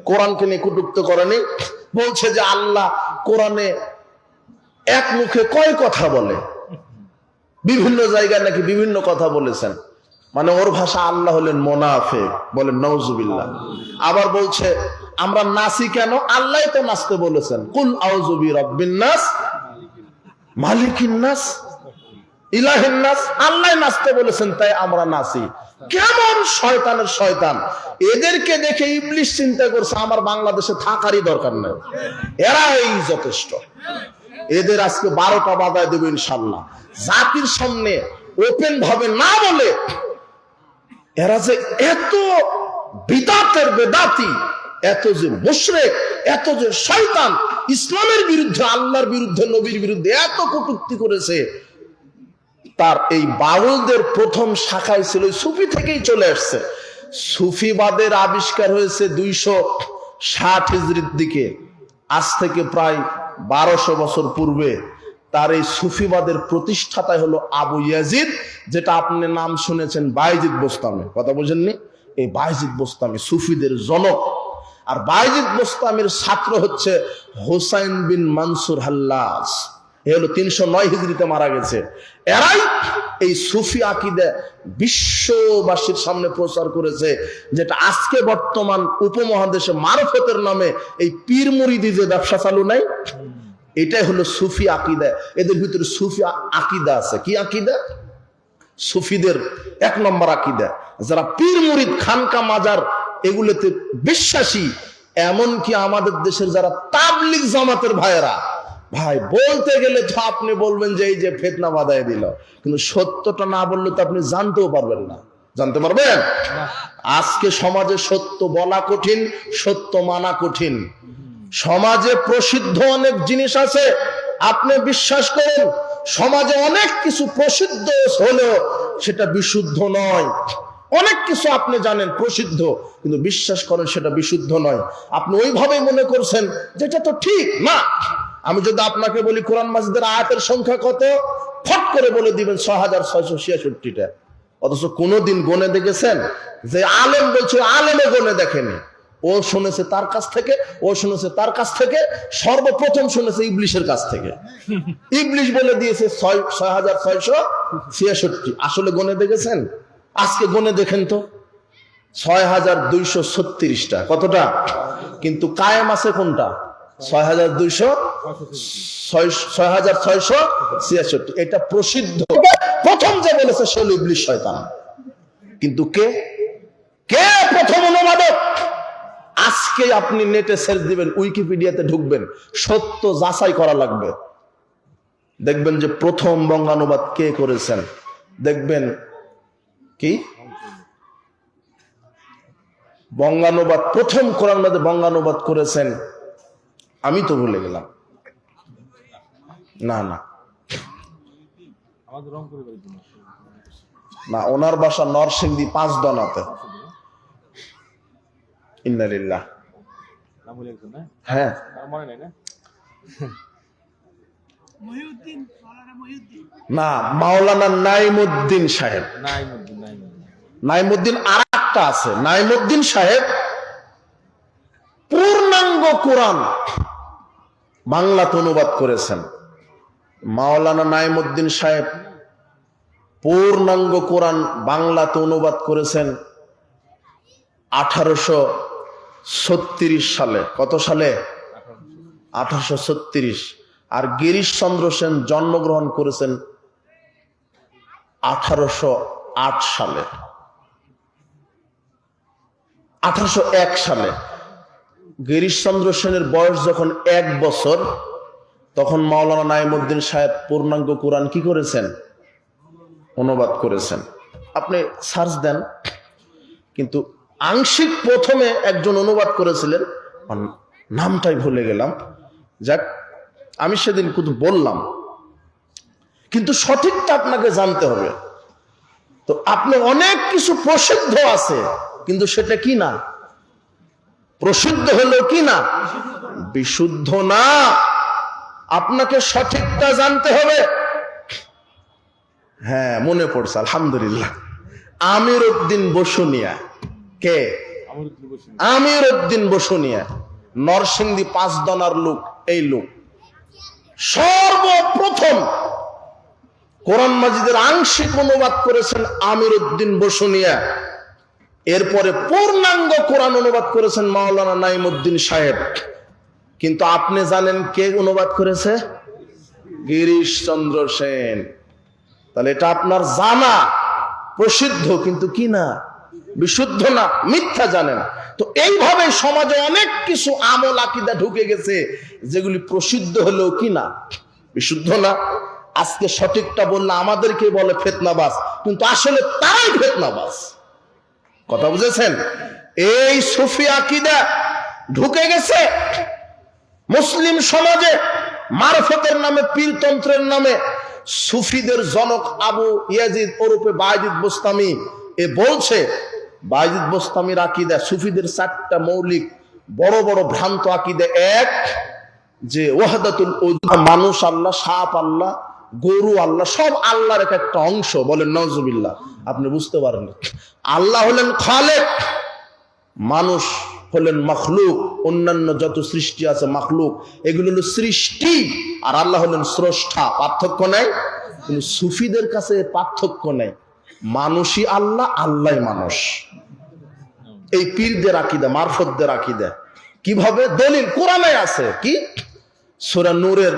[SPEAKER 1] কোরআনকে নিয়ে কটূক্তি করেনি। বলছে যে আল্লাহ কোরআনে এক মুখে কয় কথা বলে, বিভিন্ন জায়গায় নাকি বিভিন্ন কথা বলেছেন। মানে ওর ভাষা আল্লাহ হলেন মোনাফেক, বলেন নাউজুবিল্লাহ। আবার বলছে আমরা নাচি কেন, আল্লাহ তো নাচতে বলেছেন, কুল আউযু বিরাব্বিন নাস মালিকিন নাস। ইলাহিন নাস, আল্লাহ নাচতে বলেছেন তাই আমরা নাচি। কেমন শয়তানের শয়তান! এদেরকে দেখে ইবলিশ চিন্তা করছে আমার বাংলাদেশে থাকারই দরকার নেই, এরাই যথেষ্ট। এদের আজকে 12টা বাজায় দেবে ইনশাল্লাহ। জাতির সামনে ওপেন ভাবে না বলে এরা যে এত বিদাতের বেদাতি, এত যে মুশরিক, এত যে শয়তান, ইসলামের বিরুদ্ধে, আল্লাহর বিরুদ্ধে, নবীর বিরুদ্ধে এত কটূক্তি করেছে, তার এই বাউলদের প্রথম শাখায় ছিল সুফি থেকেই চলে আসছে। সুফিবাদের আবিষ্কার হয়েছে 260 হিজরির দিকে, আজ থেকে প্রায় 1200 বছর পূর্বে। তার এই সুফিবাদের প্রতিষ্ঠাতা হলো আবু ইয়াজিদ, যেটা আপনি নাম শুনেছেন বায়জিদ বোস্তামি, কথা বোঝেননি? এই বায়জিদ বোস্তামি সুফিদের জনক। আর বায়জিদ বোস্তামির ছাত্র হচ্ছে হুসাইন বিন মানসুর হাল্লাজ, এ হলো 309 হিজরিতে মারা গেছে। এরাই এই সুফি আকীদা বিশ্ববাসীর সামনে প্রচার করেছে, যেটা আজকে বর্তমান উপমহাদেশে মারফতের নামে এই পীর মুরিদি যে ব্যবসা চালু নাই, এটাই হলো সুফি আকীদা। এদের ভিতরে সুফি আকীদা আছে। কি আকীদা? সুফিদের 1 নম্বর আকীদা। যারা পীর মুরিদ, খানকা, মাজার এগুলোতে বিশ্বাসী, এমনকি আমাদের দেশের যারা তাবলিগ জামাতের ভাইয়েরা, ভাই বলতে গেলে তো আপনি বলবেন যে এই যে ফিতনা বাঁধায় দিল, কিন্তু সত্যটা না বললে তো আপনি জানতেও পারবেন না। জানতে পারবেন? আজকে সমাজে সত্য বলা কঠিন, সত্য মানা কঠিন। সমাজে প্রসিদ্ধ অনেক জিনিস আছে, আপনি বিশ্বাস করেন সমাজে অনেক কিছু প্রসিদ্ধ হলেও সেটা বিশুদ্ধ নয়। অনেক কিছু আপনি জানেন প্রসিদ্ধ, কিন্তু বিশ্বাস করেন সেটা বিশুদ্ধ নয়। আপনি ওইভাবেই মনে করছেন যেটা তো ঠিক না। আমি যদি আপনাকে বলি কোরআন মাজিদের আয়াতের সংখ্যা কত, ফট করে বলে দিবেন 6666টা। অথচ কোনোদিন গণে দেখেছেন? যে আলেম বলছে, আলেমে গণে দেখেনি। ও শুনেছে তার কাছ থেকে, ও শুনেছে তার কাছ থেকে, সর্বপ্রথম শুনেছে ইবলিশের কাছ থেকে। ইবলিশ বলে দিয়েছে 6666। আসলে গণে দেখেছেন? আজকে গণে দেখেন তো 6236টা। কতটা? কিন্তু কায়েম আছে কোনটা? 6666। এটা প্রসিদ্ধ। প্রথম যে বলেছে সে ইবলিশ শয়তান। কিন্তু কে কে প্রথম অনুবাদক? আজকে আপনি নেটে সার্চ দিবেন, উইকিপিডিয়াতে ঢুকবেন, সত্য যাচাই করা লাগবে। দেখবেন যে প্রথম বঙ্গানুবাদ কে করেছেন। দেখবেন কি বঙ্গানুবাদ, প্রথম কোরআন মাজিদ বঙ্গানুবাদ করেছেন, আমি তো ভুলে গেলাম। না না না, ওনার বাসা নরসিংদী 5 দনাতে। ইন্নালিল্লাহ। হ্যাঁ, না, মাওলানা নাইমুদ্দিন সাহেব। নাইমুদ্দিন আর একটা আছে, নাইমুদ্দিন সাহেব পূর্ণাঙ্গ কোরআন বাংলাতে অনুবাদ করেছেন। মাওলানা নাইমুদ্দিন সাহেব পূর্ণাঙ্গ কোরআন বাংলাতে অনুবাদ করেছেন 1836 সালে। কত সালে? 1836। আর গিরিশচন্দ্র সেন জন্মগ্রহণ করেছেন 1808 সালে, 1801 সালে। গিরিশচন্দ্র সেনের বয়স যখন 1 বছর, তখন মাওলানা নাইমুদ্দিন সাহেব পূর্ণাঙ্গ কোরআন কি করেছেন? অনুবাদ করেছেন। আপনি সার্চ দেন। কিন্তু আংশিক প্রথমে একজন অনুবাদ করেছিলেন, নামটাই ভুলে গেলাম। যাক, আমি সেদিন শুধু বললাম, কিন্তু সঠিকটা আপনাকে জানতে হবে। তো আপনি অনেক কিছু প্রসিদ্ধ আছে, কিন্তু সেটা কি না? প্রসিদ্ধ হলো কি না? বিশুদ্ধ না। আপনাকে সঠিকটা জানতে হবে। হ্যাঁ, মনে পড়ছে, আলহামদুলিল্লাহ। আমির উদ্দিন বসুনিয়া। কে? আমির উদ্দিন বসুনিয়া, নরসিংদী 5 দনার লোক। এই লোক সর্বপ্রথম কোরআন মাজিদের আংশিক অনুবাদ করেছেন আমির উদ্দিন বসুনিয়া। এরপরে পূর্ণাঙ্গ কোরআন অনুবাদ করেছেন মাওলানা নাইমুদ্দিন সাহেব। কিন্তু আপনি জানেন কে অনুবাদ করেছে? গিরিশচন্দ্র সেন। তাহলে এটা আপনার জানা প্রসিদ্ধ, কিন্তু কি না, বিশুদ্ধ না, মিথ্যা জানেন। তো এইভাবে সমাজে অনেক কিছু আমল আকীদা ঢুকে গেছে যেগুলি প্রসিদ্ধ হলেও কি না, বিশুদ্ধ না। আজকে সঠিকটা বললে আমাদেরকে বলে ফিতনাবাজ, কিন্তু আসলে তারাই ফিতনাবাজ। কথা বুঝেছেন? এই সুফি আকীদা ঢুকে গেছে মুসলিম সমাজে, মারফতের নামে, পীরতন্ত্রের নামে। সুফিদের জনক আবু ইয়াজিদ ওরফে বায়জিদ বোস্তামি এ বলছে, বায়জিদ বোস্তামির আকীদা সুফিদের 4টা মৌলিক বড় বড় ভ্রান্ত আকীদা। এক, যে ওয়াহদাতুল ওজুদ, মানুষ আল্লাহ, সাপ আল্লাহ, গরু আল্লাহ, সব আল্লাহর একটা অংশ। বলেন নাউজুবিল্লাহ। আপনি বুঝতে পারেন, আল্লাহ হলেন খালেক, মানুষ হলেন মাখলুক, অন্যান্য যত সৃষ্টি আছে মাখলুক, এগুলো হলো সৃষ্টি, আর আল্লাহ হলেন স্রষ্টা। পার্থক্য নেই, কিন্তু সুফিদের কাছে পার্থক্য নেই, মানুষই আল্লাহ, আল্লাহই মানুষ। এই পীরদের আকীদা, মারফতদের আকীদা। কিভাবে? দলিল কোরআনে আছে। কি? সূরা নূরের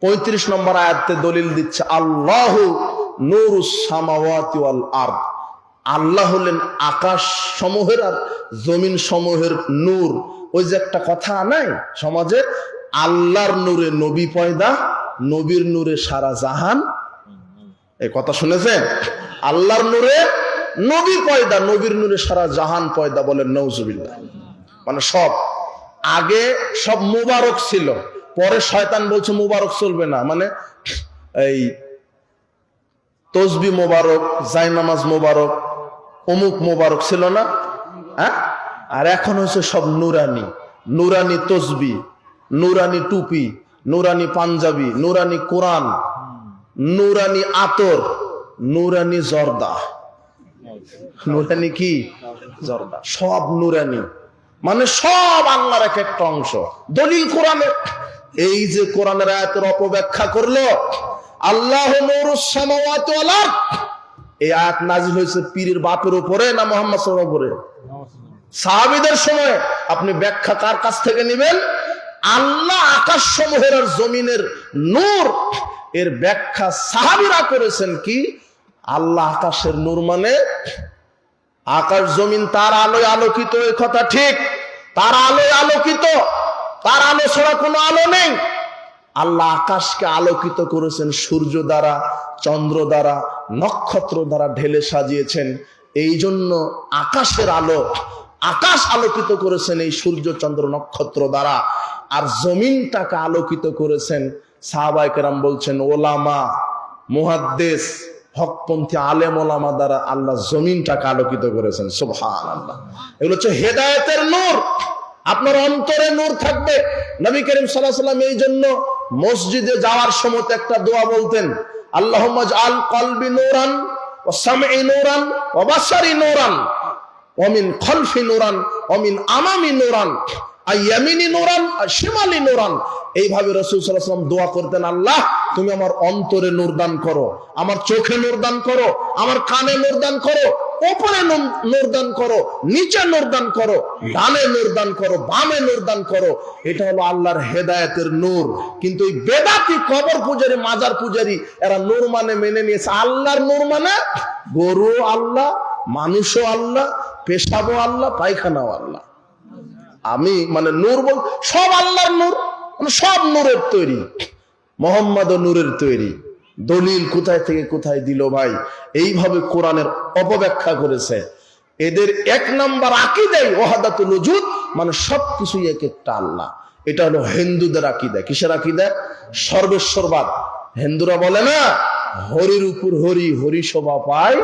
[SPEAKER 1] 35 নম্বর আয়াতে দলিল দিচ্ছে, আল্লাহু নূরুস সামাওয়াতি ওয়াল আরদ। আল্লাহ হলেন আকাশ সমূহের আর জমিন সমূহের নূর। ওই যে একটা কথা নাই সমাজে, আল্লাহর নূরে নবী পয়দা, নবীর নূরে সারা জাহান। এই কথা শুনেছেন? আল্লাহর নূরে নবী পয়দা, নবীর নূরে সারা জাহান পয়দা। বলেন নাউজুবিল্লাহ। মানে সব আগে সব মুবারক ছিল, পরে শয়তান বলছে মুবারক চলবে না। মানে এই তসবি মোবারক, জায়নামাজ মোবারক, অমুক মোবারক ছিল না, হ্যাঁ? আর এখন হচ্ছে সব নুরানি, নুরানি তসবি, নুরানি টুপি, নুরানি পাঞ্জাবি, নুরানি কোরআন, নুরানি আতর, নুরানি জর্দা। নুরানি কি? জর্দা। সব নুরানি, মানে সব আল্লাহর একটা অংশ। দলিল কোরআনে। এই যে কোরআনের আয়াতের অপব্যাখ্যা করলো, আল্লাহ নূরুস সামাওয়াতি ওয়াল আরদ, এই আয়াত নাযিল হয়েছে পীরের বাপের উপরে না মুহাম্মদ সাল্লাল্লাহু আলাইহি ওয়াসাল্লামের উপরে? সাহাবীদের সময়। আপনি ব্যাখ্যা কার কাছ থেকে নেবেন? আল্লাহ আকাশ সমূহের আর জমিনের নূর, এর ব্যাখ্যা সাহাবীরা করেছেন। কি? আল্লাহ আকাশের নূর মানে আকাশ জমিন তার আলোয় আলোকিত। এই কথা ঠিক, তার আলোয় আলোকিত, তার আলো ছাড়া কোনো আলো নেই। আল্লাহ আকাশকে আলোকিত করেছেন সূর্য দ্বারা, চন্দ্র দ্বারা, নক্ষত্র দ্বারা ঢেলে সাজিয়েছেন। এই জন্য আকাশের আলো, আকাশ আলোকিত করেছেন এই সূর্য চন্দ্র নক্ষত্র দ্বারা। আর জমিনটাকে আলোকিত করেছেন, সাহাবায়ে কেরাম বলছেন, ওলামা, মুহাদ্দিস, হকপন্থী আলেম ওলামা দ্বারা আল্লাহ জমিনটাকে আলোকিত করেছেন। সুবহানাল্লাহ। এগুলো হচ্ছে হেদায়েতের নূর। আপনার অন্তরে নূর থাকবে। নবী করিম সাল্লাল্লাহু আলাইহি ওয়াসাল্লাম এই জন্য মসজিদে যাওয়ার সময় একটা দোয়া বলতেন, আল্লাহুম্মা জাআল কলবি নূরান ওয়া সামঈ নূরান ওয়া বাসারি নূরান ওয়া মিন খালফি নূরান ওয়া মিন আমামি নূরান আইয়ামিনি নূরান আর শিমালি নূরান। এইভাবে রাসূল সাল্লাল্লাহু আলাইহি ওয়াসাল্লাম দোয়া করতেন, আল্লাহ তুমি আমার অন্তরে নূর দান করো, আমার চোখে নূর দান করো, আমার কানে নূর দান করো, উপরে নূর দান করো, নিচে নূর দান করো, ডানে নূর দান করো, বামে নূর দান করো। এটা হলো আল্লাহর হেদায়েতের নূর। কিন্তু এই বেদাতি কবর পূজারী, মাজার পূজারী, এরা নূর মানে মেনে নিয়েছে আল্লাহর নূর মানে গরু আল্লাহ, মানুষও আল্লাহ, পেশাবও আল্লাহ, পায়খানাও আল্লাহ। আমি মানে নূর বল, সব আল্লাহর নূর, মানে সব নূরের তৈরি, মোহাম্মদ নূরের তৈরি। দলিল কোথায় থেকে কোথায় দিল ভাই? এইভাবে কোরআনের অপব্যাখ্যা করেছে। এদের 1 নাম্বার আকীদাই ওয়াহদাতুল ওজুদ, মানে সবকিছুই এক একটা আল্লাহ। এটা হলো হিন্দুদের আকীদা। কিসের আকীদা? সর্বেশ্বরবাদ। হিন্দুরা বলে না, হরির উপর হরি, হরি শোভা পায়,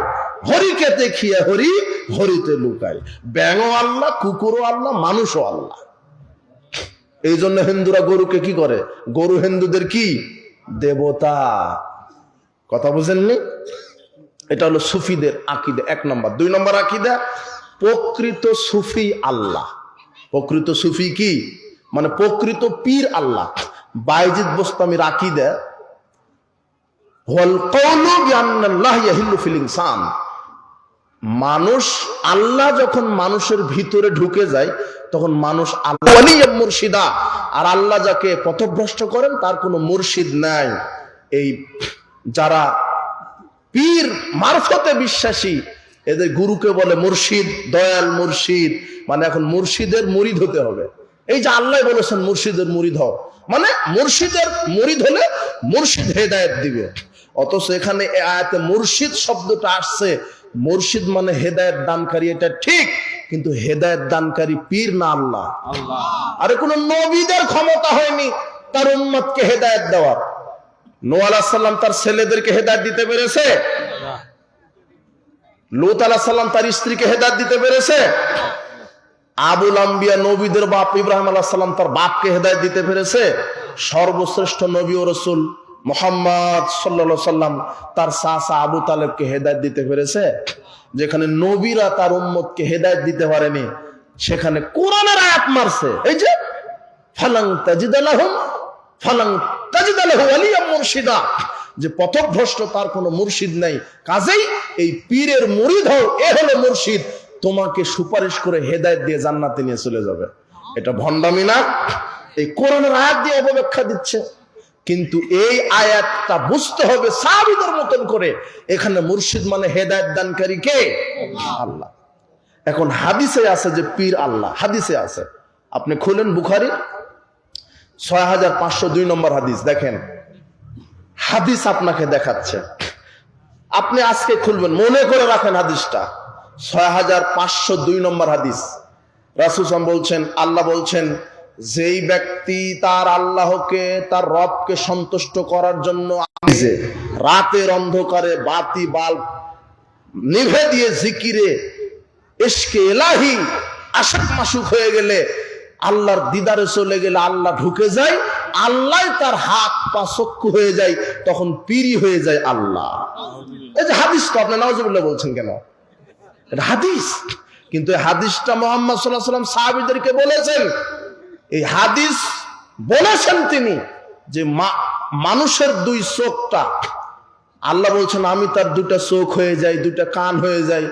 [SPEAKER 1] হরিকে দেখিয়া হরি, হরিতে লুকায়। ব্যাঙও আল্লাহ, কুকুরও আল্লাহ, মানুষও আল্লাহ। এই জন্য হিন্দুরা গরুকে কি করে? গরু হিন্দুদের কি? দেবতা। কথা বুঝেননি? এটা হলো সুফিদের আকীদা 1 নম্বর। 2 নম্বর আকীদা, প্রকৃত সুফি আল্লাহ। প্রকৃত সুফি কি? মানে প্রকৃত পীর আল্লাহ। বায়জিদ বোস্তামির আকীদা, ওয়াল কওলু বিআন্নাল্লাহ ইয়াহিল্লু ফিল ইনসান। মানুষ, আল্লাহ যখন মানুষের ভিতরে ঢুকে যায় তখন মানুষ আল্লাহ ওয়ালিয়া মুর্শিদা। আর আল্লাহ যাকে পথভ্রষ্ট করেন তার কোনো মুর্শিদ নাই। এই যারা পীর মারফতে বিশ্বাসী এদের গুরুকে বলে মুর্শিদ, দয়াল মুর্শিদ। মানে এখন মুর্শিদের মুরিদ হতে হবে। এই যে আল্লাহ বলেছেন মুর্শিদের মুরিদ হও, মানে মুর্শিদের মুরিদ হলে মুর্শিদ হেদায়েত দিবে। অথচ এখানে আয়াতে মুর্শিদ শব্দটা আসছে, মুর্শিদ মানে হেদায়েত দানকারী, এটা ঠিক, কিন্তু হেদায়েত দানকারী পীর না আল্লাহ। আরে কোন নবীদের ক্ষমতা হয়নি তার উম্মতকে হেদায়েত দেওয়ার। নূহ আলাইহিস সালাম তার ছেলেদেরকে হেদায়েত দিতে পেরেছে? লূত আলাইহিস সালাম তার স্ত্রীকে হেদায়েত দিতে পেরেছে? আবুল আম্বিয়া নবীদের বাপ ইব্রাহিম আলাইহিস সালাম তার বাপকে হেদায়েত দিতে পেরেছে? সর্বশ্রেষ্ঠ নবী ও রাসূল মুহাম্মদ সাল্লাল্লাহু আলাইহি সাল্লাম তার চাচা আবু তালেবকে হেদায়েত দিতে পেরেছে? যেখানে নবীরা তার উম্মতকে হেদায়েত দিতে পারেনি, সেখানে কোরআনের আয়াত মারছে। এই যে ফালাং তাজিদা লাহু ওয়ালিয়াম মুরশিদা, যে পথভ্রষ্ট তার কোনো মুর্শিদ নাই, কাজেই এই পীরের মুরিদ হও, এ হলো মুর্শিদ, তোমাকে সুপারিশ করে হেদায়েত দিয়ে জান্নাতে নিয়ে চলে যাবে। এটা ভণ্ডামি না? এই কোরআনের আয়াত দিয়ে অপব্যাখ্যা দিচ্ছে। কিন্তু এই আয়াতটা বুঝতে হবে সাহাবীদের মতন করে। এখানে মুর্শিদ মানে হেদায়েত দানকারী কে? আল্লাহ। এখন হাদিসে আছে যে পীর আল্লাহ, হাদিসে আছে, আপনি খুলেন বুখারী 6502 নম্বর হাদিস, দেখেন হাদিস আপনাকে দেখাচ্ছে। আপনি আজকে খুলবেন, মনে করে রাখেন হাদিসটা, 6502 নম্বর হাদিস। রাসূল সাল্লাল্লাহু আলাইহি ওয়াসাল্লাম বলছেন, আল্লাহ বলছেন, যেই ব্যক্তি তার আল্লাহকে, তার রবকে সন্তুষ্ট করার জন্য রাতের অন্ধকারে বাতি বাল্ব নিভে দিয়ে জিকিরে ইশকে ইলাহি আশাক মাসুক হয়ে গেলে, আল্লাহর দিদারে চলে গেলে আল্লাহ ঢুকে যায়, আল্লাহ তার হাত পা চক্ষু হয়ে যায়, তখন পীরি হয়ে যায় আল্লাহ। এই যে হাদিস, তো আপনি নাউজুবিল্লাহ বলছেন কেন? এটা হাদিস। কিন্তু এই হাদিসটা মুহাম্মদ সাল্লাল্লাহু আলাইহি ওয়াসাল্লাম সাহাবীদেরকে বলেছেন। এই হাদিস বলেছেন তিনি যে মানুষের দুই চোখটা, আল্লাহ বলছেন আমি তার দুটা চোখ হয়ে যাই, দুটা কান হয়ে যায়।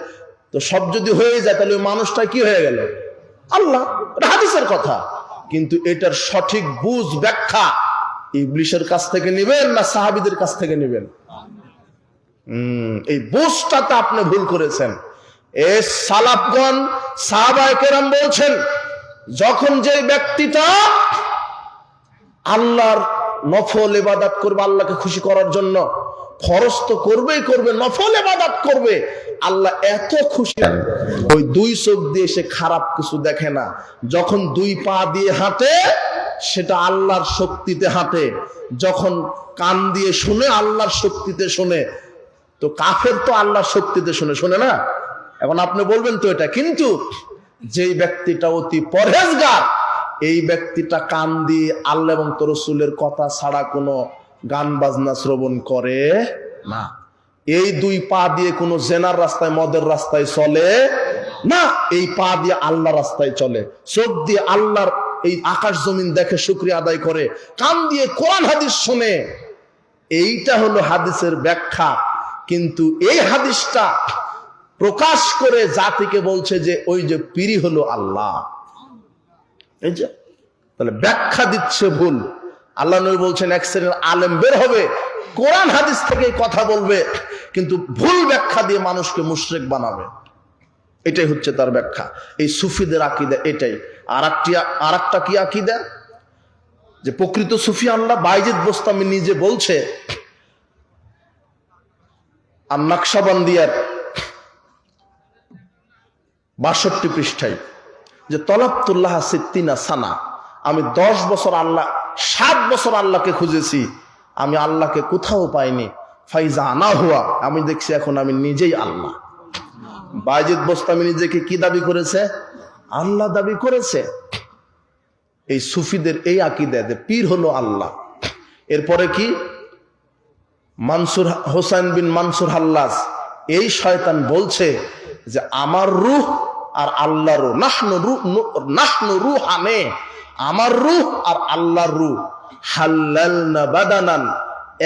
[SPEAKER 1] তো সব যদি হয়ে যায় তাহলে ওই মানুষটা কি হয়ে গেল? আল্লাহ। এটা হাদিসের কথা। কিন্তু এটার সঠিক বুঝ ব্যাখ্যা ইবলিসের কাছ থেকে নেবেন না সাহাবীদের কাছ থেকে নেবেন? এই বুঝটাতে আপনি ভুল করেছেন। এ সালাফগণ সাহাবায়ে কেরাম বলছেন, যখন যে ব্যক্তিটা আল্লাহর নফল ইবাদত করবে আল্লাহকে খুশি করার জন্য, ফরজ তো করবেই করবে, নফল ইবাদত করবে, আল্লাহ এত খুশি, ওই দুই চোখ দিয়ে সে খারাপ কিছু দেখে না। যখন দুই পা দিয়ে হাঁটে সেটা আল্লাহর শক্তিতে হাঁটে, যখন কান দিয়ে শুনে আল্লাহর শক্তিতে শুনে। তো কাফের তো আল্লাহর শক্তিতে শুনে, শুনে না? এখন আপনি বলবেন তো এটা, কিন্তু যেই ব্যক্তিটা অতি পরহেজগার, এই ব্যক্তিটা কান দিয়ে আল্লাহ এবং তার রাসূলের কথা ছাড়া কোনো গান বাজনা শ্রবণ করে না। এই দুই পা দিয়ে কোনো জেনার রাস্তায়, মদের রাস্তায় চলে না, এই পা দিয়ে আল্লাহর রাস্তায় চলে। চোখ দিয়ে আল্লাহর এই আকাশ জমিন দেখে শুকরিয়া আদায় করে, কান দিয়ে কোরআন হাদিস শুনে। এইটা হলো হাদিসের ব্যাখ্যা। কিন্তু এই হাদিসটা প্রকাশ করে জাতিকে বলছে যে ওই যে পীরি হলো আল্লাহ। এই যে তাহলে ব্যাখ্যা দিচ্ছে ভুল। আল্লাহ নবী বলছেন এক শ্রেণীর আলেম বের হবে, কোরআন হাদিস থেকে কথা বলবে, কিন্তু ভুল ব্যাখ্যা দিয়ে মানুষকে মুশরিক বানাবে। এটাই হচ্ছে তার ব্যাখ্যা। এই সুফিদের আকীদা এটাই। আর একটা কি আকীদা? যে প্রকৃত সুফি আল্লাহ। বাইজিদ বোস্তামি নিজে বলছে আর নকশবন্দিয়ার ৬২ পৃষ্ঠায় যে তলাবতুল্লাহ সিত্তিনা সানা, আমি 10 বছর আল্লাহ, 7 বছর আল্লাহকে খুঁজেছি, আমি আল্লাহকে কোথাও পাইনি। ফাইজা আনা হুয়া, আমি দেখছি এখন আমি নিজেই আল্লাহ। বাইজিদ বোস্তামি নিজেকে কি দাবি করেছে? আল্লাহ দাবি করেছে। এই সুফিদের এই আকীদা যে পীর হলো আল্লাহ। এরপরে কি? হোসেন বিন মানসুর হাল্লাজ, এই শয়তান বলছে যে আমার রূহ আর আল্লাহর রূহ, নাহনু রূহানে, আমার রূহ আর আল্লাহর রূহ হাল্লালনা বাদানান,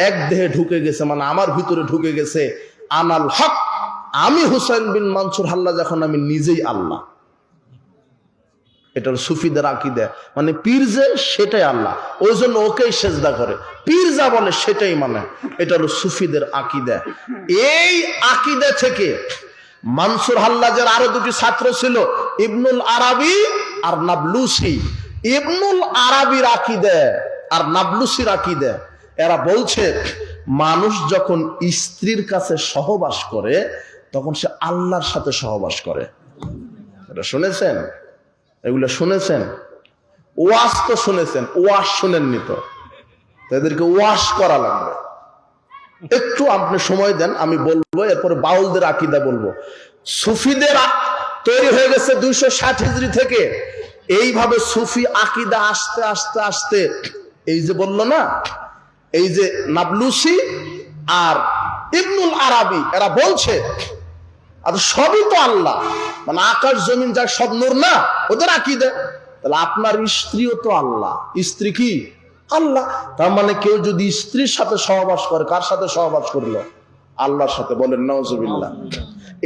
[SPEAKER 1] এক দেহে ঢুকে গেছে, মানে আমার ভিতরে ঢুকে গেছে। আনাল হক, আমি হুসাইন বিন মানসুর হাল্লাজ এখন আমি নিজেই আল্লাহ। এটা হলো সুফিদের আকীদা। মানে পীর যে সেটাই আল্লাহ, ওই জন্য ওকেই সেজদা করে, পীর যা বলে সেটাই মানে। এটা হলো সুফিদের আকীদা। এই আকীদা থেকে মানসুর হাল্লাজের আরো দুটি ছাত্র ছিল, ইবনুল আরাবি আর নাবলুসি। ইবনুল আরাবির আকীদা আর নাবলুসির আকীদা, এরা বলছে মানুষ যখন স্ত্রীর কাছে সহবাস করে তখন সে আল্লাহর সাথে সহবাস করে। এটা শুনেছেন? এগুলো শুনেছেন? ওয়াজ তো শুনেছেন, ওয়াজ শুনেননি তো, তাদেরকে ওয়াজ করা লাগবে। একটু আপনি সময় দেন, আমি বলবো, এরপরে বাউলদের আকীদা বলবো। সুফিদের তৈরি হয়ে গেছে 260 হিজরি থেকে। এইভাবে সুফি আকীদা আস্তে আস্তে আস্তে, এই যে বললো না, এই যে নাবলুসি আর ইবনুল আরাবি, এরা বলছে আর সবই তো আল্লাহ, মানে আকাশ জমিন যা সব নূর না, ওদের আকীদা। তাহলে আপনার স্ত্রীও তো আল্লাহ, স্ত্রী কি আল্লাহ। তার মানে কেউ যদি স্ত্রীর সাথে সহবাস করে, কার সাথে সহবাস করলো? আল্লাহর সাথে। বলেন নাউজুবিল্লাহ।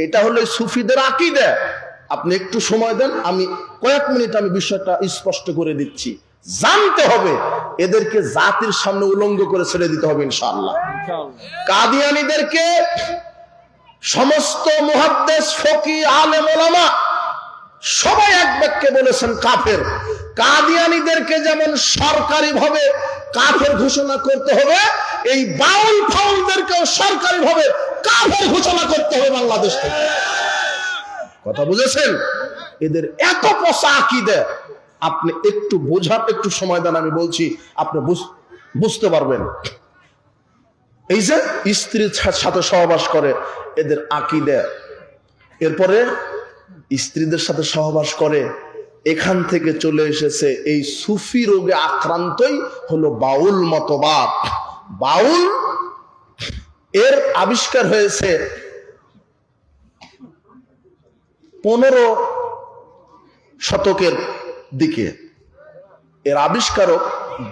[SPEAKER 1] এটা হলো সুফিদের আকীদা। আপনি একটু সময় দেন, আমি কয়েক মিনিট আমি বিষয়টা স্পষ্ট করে দিচ্ছি। জানতে হবে, এদেরকে জাতির সামনে উলঙ্গ করে ছেড়ে দিতে হবে ইনশাআল্লাহ। কাদিয়ানীদেরকে সমস্ত মুহাদ্দিস, ফকিহ, আলেম, ওলামা সবাই এক বাক্যে বলেছেন কাফের। কাদিয়ানীদেরকে যেমন সরকারি ভাবে কাফের ঘোষণা করতে হবে, এই বাউল ফাউলদেরকেও সরকারি ভাবে কাফের ঘোষণা করতে হবে বাংলাদেশ থেকে। কথা বুঝেছেন? এদের এত পচা আকীদা, আপনি একটু বোঝার একটু সময় দেন, আমি বলছি, আপনি বুঝতে পারবেন। এই যে স্ত্রীর সাথে সহবাস করে, এদের আকীদা। এরপরে স্ত্রীদের সাথে সহবাস করে, এখান থেকে চলে এসেছে এই সুফি রোগে আক্রান্তই হলো বাউল মতবাদ। বাউল এর আবিষ্কার হয়েছে 15 শতকের দিকে। এর আবিষ্কারক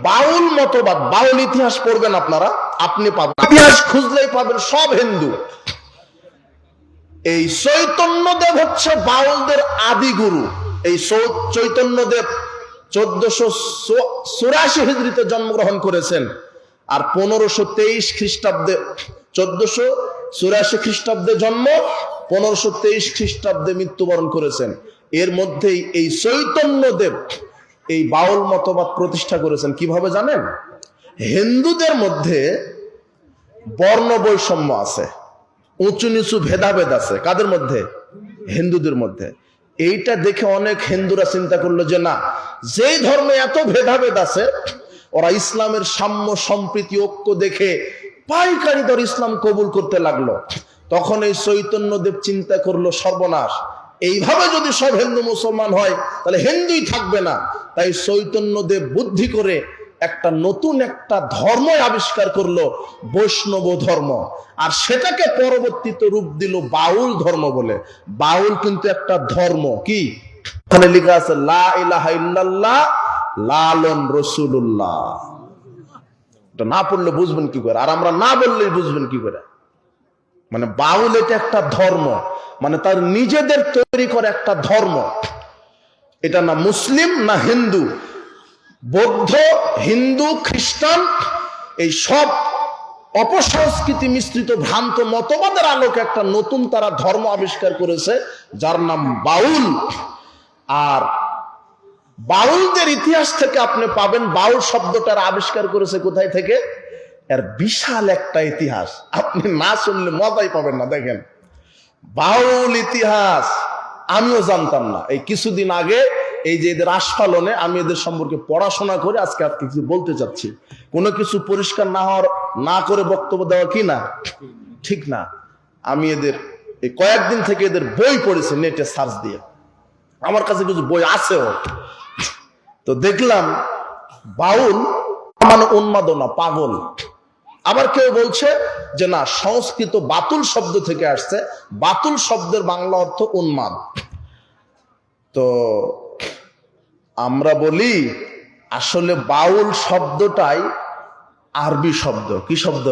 [SPEAKER 1] বাউল মতবাদ। বাউল ইতিহাস পড়বেন আপনারা, আপনি পাবেন, ইতিহাস খুঁজলেই পাবেন সব হিন্দু। এই চৈতন্যদেব হচ্ছে বাউলদের আদি গুরু। এই চৈতন্যদেব 1484 হিজরিতে জন্মগ্রহণ করেছেন, আর 1523 খ্রিস্টাব্দে, 1484 খ্রিস্টাব্দে জন্ম, 1523 খ্রিস্টাব্দে মৃত্যুবরণ করেছেন। এর মধ্যেই এই চৈতন্যদেব এই বাউল মতবাদ প্রতিষ্ঠা করেছেন। কিভাবে জানেন? হিন্দুদের মধ্যে বর্ণ বৈষম্য আছে, উঁচু নিচু ভেদাভেদ আছে। কাদের মধ্যে? হিন্দুদের মধ্যে। এইটা দেখে অনেক হিন্দুরা চিন্তা করলো যে না, যেই ধর্মে এত ভেদাভেদ আছে, ওরা ইসলামের সাম্য সম্প্রীতি ঐক্য দেখে পাইকারি দর ইসলাম কবুল করতে লাগলো। তখন এই চৈতন্যদেব চিন্তা করলো, সর্বনাশ, এইভাবে যদি সব হিন্দু মুসলমান হয় তাহলে হিন্দুই থাকবে না। তাই চৈতন্যদেব বুদ্ধি করে একটা নতুন একটা ধর্ম আবিষ্কার করলো, বৈষ্ণব ধর্ম। আর সেটাকে পরবর্তীতে রূপ দিল বাউল ধর্ম বলে। বাউল কিন্তু একটা ধর্ম। কি? ওখানে লেখা আছে লা ইলাহা ইল্লাল্লাহ লালন রাসূলুল্লাহ। এটা না পড়লে বুঝবেন কি করে, আর আমরা না বললেই বুঝবেন কি করে। মানে বাউল এটা একটা ধর্ম, মানে তার নিজেদের তৈরি করে একটা ধর্ম। এটা না মুসলিম না হিন্দু, বৌদ্ধ, হিন্দু, খ্রিস্টান, এই সব অপসংস্কৃতি মিশ্রিত ভ্রান্ত মতবাদের আলোকে একটা নতুন তারা ধর্ম আবিষ্কার করেছে, যার নাম বাউল। আর বাউলদের ইতিহাস থেকে আপনি পাবেন, বাউল শব্দটার আবিষ্কার করেছে কোথায় থেকে। এর বিশাল একটা ইতিহাস, আপনি না শুনলে মজাই পাবেন না। দেখেন, বাউল ইতিহাস আমিও জানতাম না। এই কিছুদিন আগে এই যে এদের আস্ফালনে আমি এদের সম্পর্কে পড়াশোনা করে আজকে কিছু বলতে চাচ্ছি। কোনো কিছু পরিষ্কার না করে বক্তব্য দেওয়া কি না, ঠিক না। আমি এদের এই কয়েকদিন থেকে এদের বই পড়েছি নেটে সার্চ দিয়ে, আমার কাছে কিছু বই আছেও। তো দেখলাম বাউল মানে উন্মাদনা, পাগল। আবার কেউ বলছে যে না, সংস্কৃত বাতুল শব্দ থেকে আসছে, বাতুল শব্দের বাংলা অর্থ উন্মাদ। তো আমরা বলি আসলে বাউল শব্দটাই আরবি শব্দ। কি শব্দ?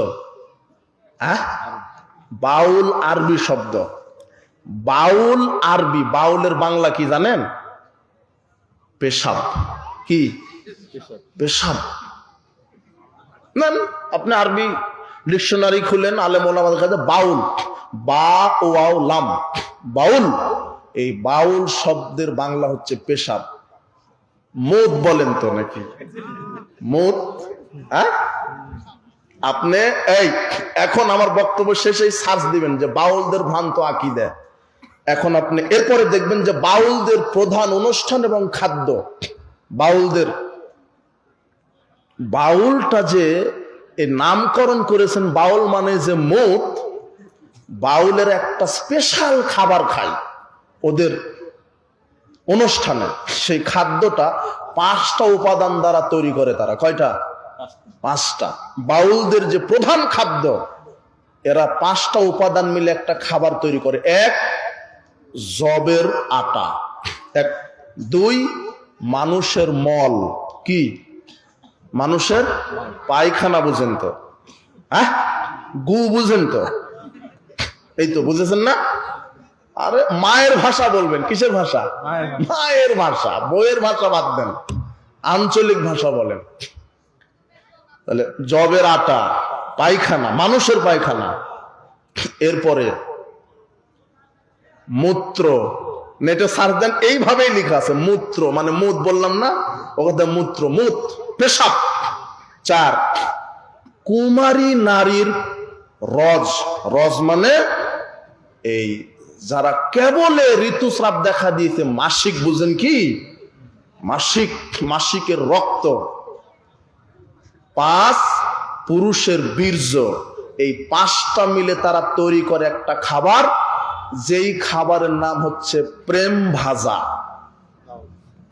[SPEAKER 1] বাউল আরবি শব্দ। বাউল আরবি, বাউলের বাংলা কি জানেন? পেশাব। কি পেশাব? নেন আপনি আরবি ডিকশনারি খুলেন, আলেম ওলামাদের কাছে বাউল, বা ওয়াও লাম, বাউল। এই বাউল শব্দের বাংলা হচ্ছে পেশাব। মুত বলেন তো নাকি? মুত? হ্যাঁ, আপনি এই এখন আমার বক্তব্য শেষে সার্চ দিবেন যে বাউলদের ভ্রান্ত আকীদা। এখন আপনি এরপরে দেখবেন যে বাউলদের প্রধান অনুষ্ঠান এবং খাদ্য, বাউলদের, বাউলটা যে এই নামকরণ করেছেন বাউল মানে যে মুত, বাউলের একটা স্পেশাল খাবার খায় ওদের অনুষ্ঠানে। সেই খাদ্যটা 5টা উপাদান দ্বারা তৈরি করে তারা। কয়টা? 5টা। বাউলদের যে প্রধান খাদ্য, এরা 5টা উপাদান মিলে একটা খাবার তৈরি করে। 1, যবের আটা। 2, মানুষের মল। কি? মানুষের পায়খানা। বুঝেন তো? হ্যাঁ, গু বুঝেন তো? এই তো বুঝেছেন না? আরে মায়ের ভাষা বলবেন। কিসের ভাষা? মায়ের ভাষা। বইয়ের ভাষা বাদ দেন, আঞ্চলিক ভাষা বলেন। তাহলে যবের আটা, পায়খানা, মানুষের পায়খানা। এরপরে মূত্র। নেটে সার্চ দেন, এইভাবেই লেখা আছে মূত্র, মানে মুত বললাম না, ওখানে মূত্র, মুত, পেশাব। 4, কুমারী নারীর রজ। রজ মানে এই যারা কেবলে ঋতুস্রাব দেখা দিয়েছে, মাসিক। বুঝেন কি মাসিক? মাসিকের রক্ত। 5, পুরুষের বীর্য। এই 5টা মিলে তারা তৈরি করে একটা খাবার, যেই খাবারের নাম হচ্ছে প্রেম ভাজা।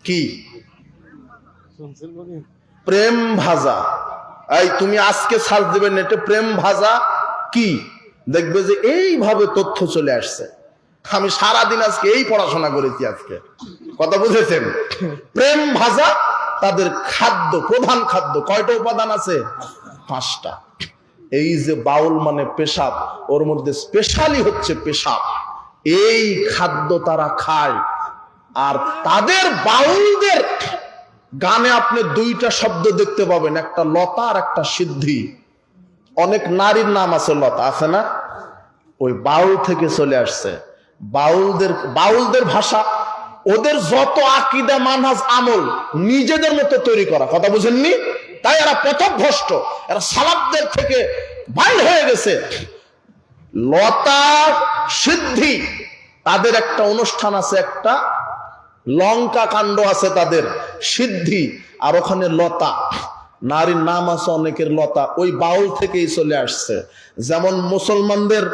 [SPEAKER 1] কি? প্রেম ভাজা। এই তুমি আজকে সার্চ দেবে নেটে প্রেম ভাজা কি, দেখবে যে এইভাবে তথ্য চলে আসছে। আমি সারাদিন আজকে এই পড়াশোনা করেছি আজকে। কথা বুঝেছেন? প্রেম ভাজা তাদের খাদ্য, প্রধান খাদ্য। কয়টা উপাদান আছে? 5টা। এই যে বাউল মানে পেশাব, ওর মধ্যে স্পেশালি হচ্ছে পেশাব। এই খাদ্য তারা খায়। আর তাদের বাউলদের গানে আপনি 2টা শব্দ দেখতে পাবেন, একটা লতা আর একটা সিদ্ধি। অনেক নারীর নাম আছে লতা, আছে না? ওই বাউল থেকে চলে আসছে। বাউলদের ভাষা, ওদের যত আকীদা, মানহাজ, আমল নিজেদের মতো তৈরি করা। কথা বুঝেননি? তাই এরা পথভ্রষ্ট, এরা সালাফদের থেকে বাইর হয়ে গেছে। লতা সিদ্ধি, তাদের একটা অনুষ্ঠান আছে, একটা লঙ্কা কাণ্ড আছে তাদের, সিদ্ধি। আর ওখানে লতা, নারীর নাম আছে অনেকের লতা। ওই বাউল থেকেই চলে আসছে। যেমন মুসলমানদের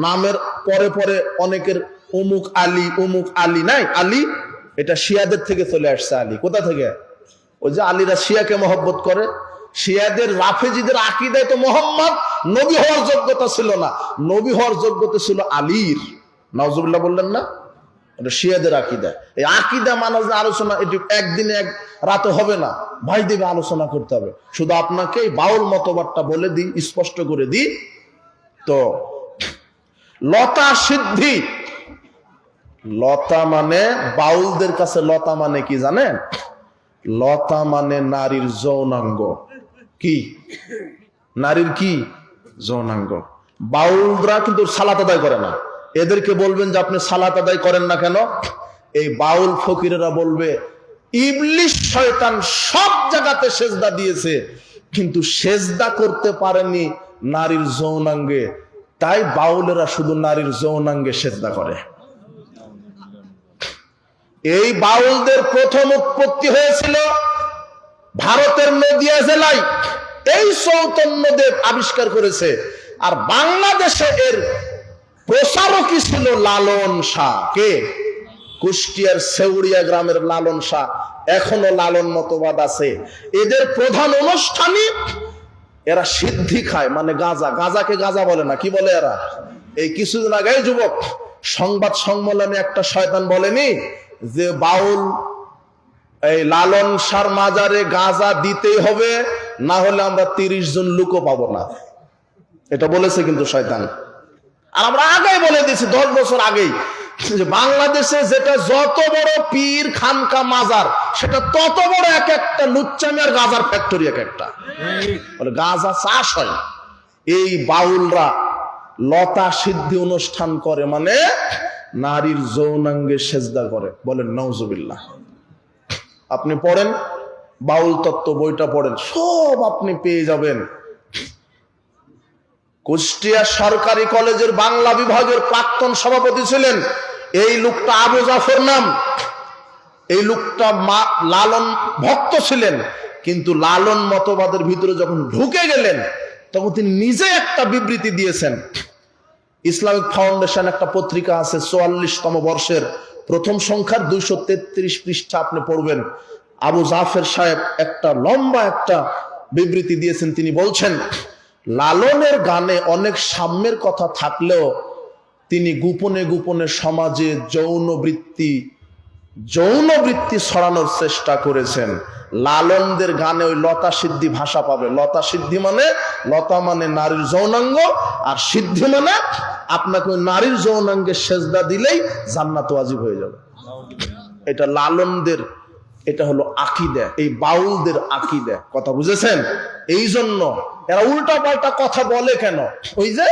[SPEAKER 1] নামের পরে পরে অনেকের অমুক আলী, অমুক আলী নাই, আলী, এটা শিয়াদের থেকে চলে আসছে। আলী কোথা থেকে? ওই যে আলীরা শিয়াকে মহব্বত করে। শিয়াদের, রাফেজিদের আকীদায় তো মোহাম্মদ নবী হওয়ার যোগ্যতা ছিল না, নবী হওয়ার যোগ্যতা ছিল আলীর। নাউজুবিল্লাহ বললেন না? এটা শিয়াদের আকীদা। এই আকীদা মানহাজ আলোচনা এটি একদিনে এক রাতে হবে না, ভাই দেবে আলোচনা করতে হবে। শুধু আপনাকে এই বাউল মতবাদটা বলে দিই, স্পষ্ট করে দিই। তো লতা সিদ্ধি, লতা মানে বাউলদের কাছে লতা মানে কি জানেন? লতা মানে নারীর যৌনাঙ্গ। কি? নারীর কি? যৌনাঙ্গ। বাউলরা কিন্তু সালাত আদায় করে না। এদেরকে বলবেন যে আপনি সালাত আদায় করেন না কেন? এই বাউল ফকিরেরা বলবে ইবলিশ শয়তান সব জায়গাতে সেজদা দিয়েছে, কিন্তু সেজদা করতে পারেনি নারীর যৌনাঙ্গে, তাই বাউলেরা শুধু নারীর যৌনাঙ্গে সেজদা করে। এই বাউলদের প্রথম উৎপত্তি হয়েছিল ভারতের নদিয়া জেলায়। এই চৈতন্যদেব আবিষ্কার করেছে। আর বাংলাদেশে এর প্রচারকই ছিল লালন শাহ। কে? কুষ্টিয়ার সেউড়িয়া গ্রামের লালন শাহ। এখনো লালন মতবাদ আছে। এদের প্রধান অনুষ্ঠানই এরা সিদ্ধি খায়, মানে গাঁজা। গাঁজাকে গাঁজা বলে না, কি বলে এরা? এই কিছুদিন আগে যুবক সংবাদ সম্মেলনে একটা শয়তান বলেনি যে বাউল এই লালন শাহর মাজারে গাঁজা দিতেই হবে, না হলে আমরা 30 জন লোকও পাবো না। এটা বলেছে কিন্তু শয়তান। আর আমরা আগেই বলে দিয়েছি, 10 বছর আগেই, যে বাংলাদেশে যেটা যত বড় পীর খানকা মাজার, সেটা তত বড় এক একটা লুচ্চামি আর গাজার ফ্যাক্টরি এক একটা। গাজা চাষ হয়। এই বাউলরা লতা সিদ্ধি অনুষ্ঠান করে, মানে নারীর যৌনাঙ্গে সেজদা করে। বলেন নাউজুবিল্লাহ। আপনি পড়েন বাউল তত্ত্ব বইটা পড়েন, সব আপনি পেয়ে যাবেন। কুষ্টিয়া সরকারি কলেজের বাংলা বিভাগের প্রাক্তন সভাপতি ছিলেন এই লোকটা, আবু জাফর নাম। এই লোকটা লালন ভক্ত ছিলেন, কিন্তু লালন মতবাদের ভিতরে যখন ঢুকে গেলেন তখন তিনি নিজে একটা বিবৃতি দিয়েছেন। ইসলামিক ফাউন্ডেশন একটা পত্রিকা আছে, 44তম বর্ষের প্রথম সংখ্যার 233 পৃষ্ঠা আপনি পড়বেন। আবু জাফর সাহেব একটা লম্বা একটা বিবৃতি দিয়েছেন। তিনি বলছেন, লালনের গানে অনেক সাম্যের কথা থাকলেও তিনি গোপনে গোপনে সমাজে যৌন বৃত্তি ছড়ানোর চেষ্টা করেছেন। লালনদের গানে ওই লতা সিদ্ধি ভাষা পাবে। লতা সিদ্ধি মানে, লতা মানে নারীর যৌনাঙ্গ, আর সিদ্ধি মানে আপনাকে ওই নারীর যৌনাঙ্গে সেজদা দিলেই জান্নাত ওয়াজিব হয়ে যাবে। এটা লালনদের, এটা হলো আকীদা, এই বাউলদের আকীদা। কথা বুঝেছেন? এই জন্য এরা উল্টা পাল্টা কথা বলে কেন? ওই যে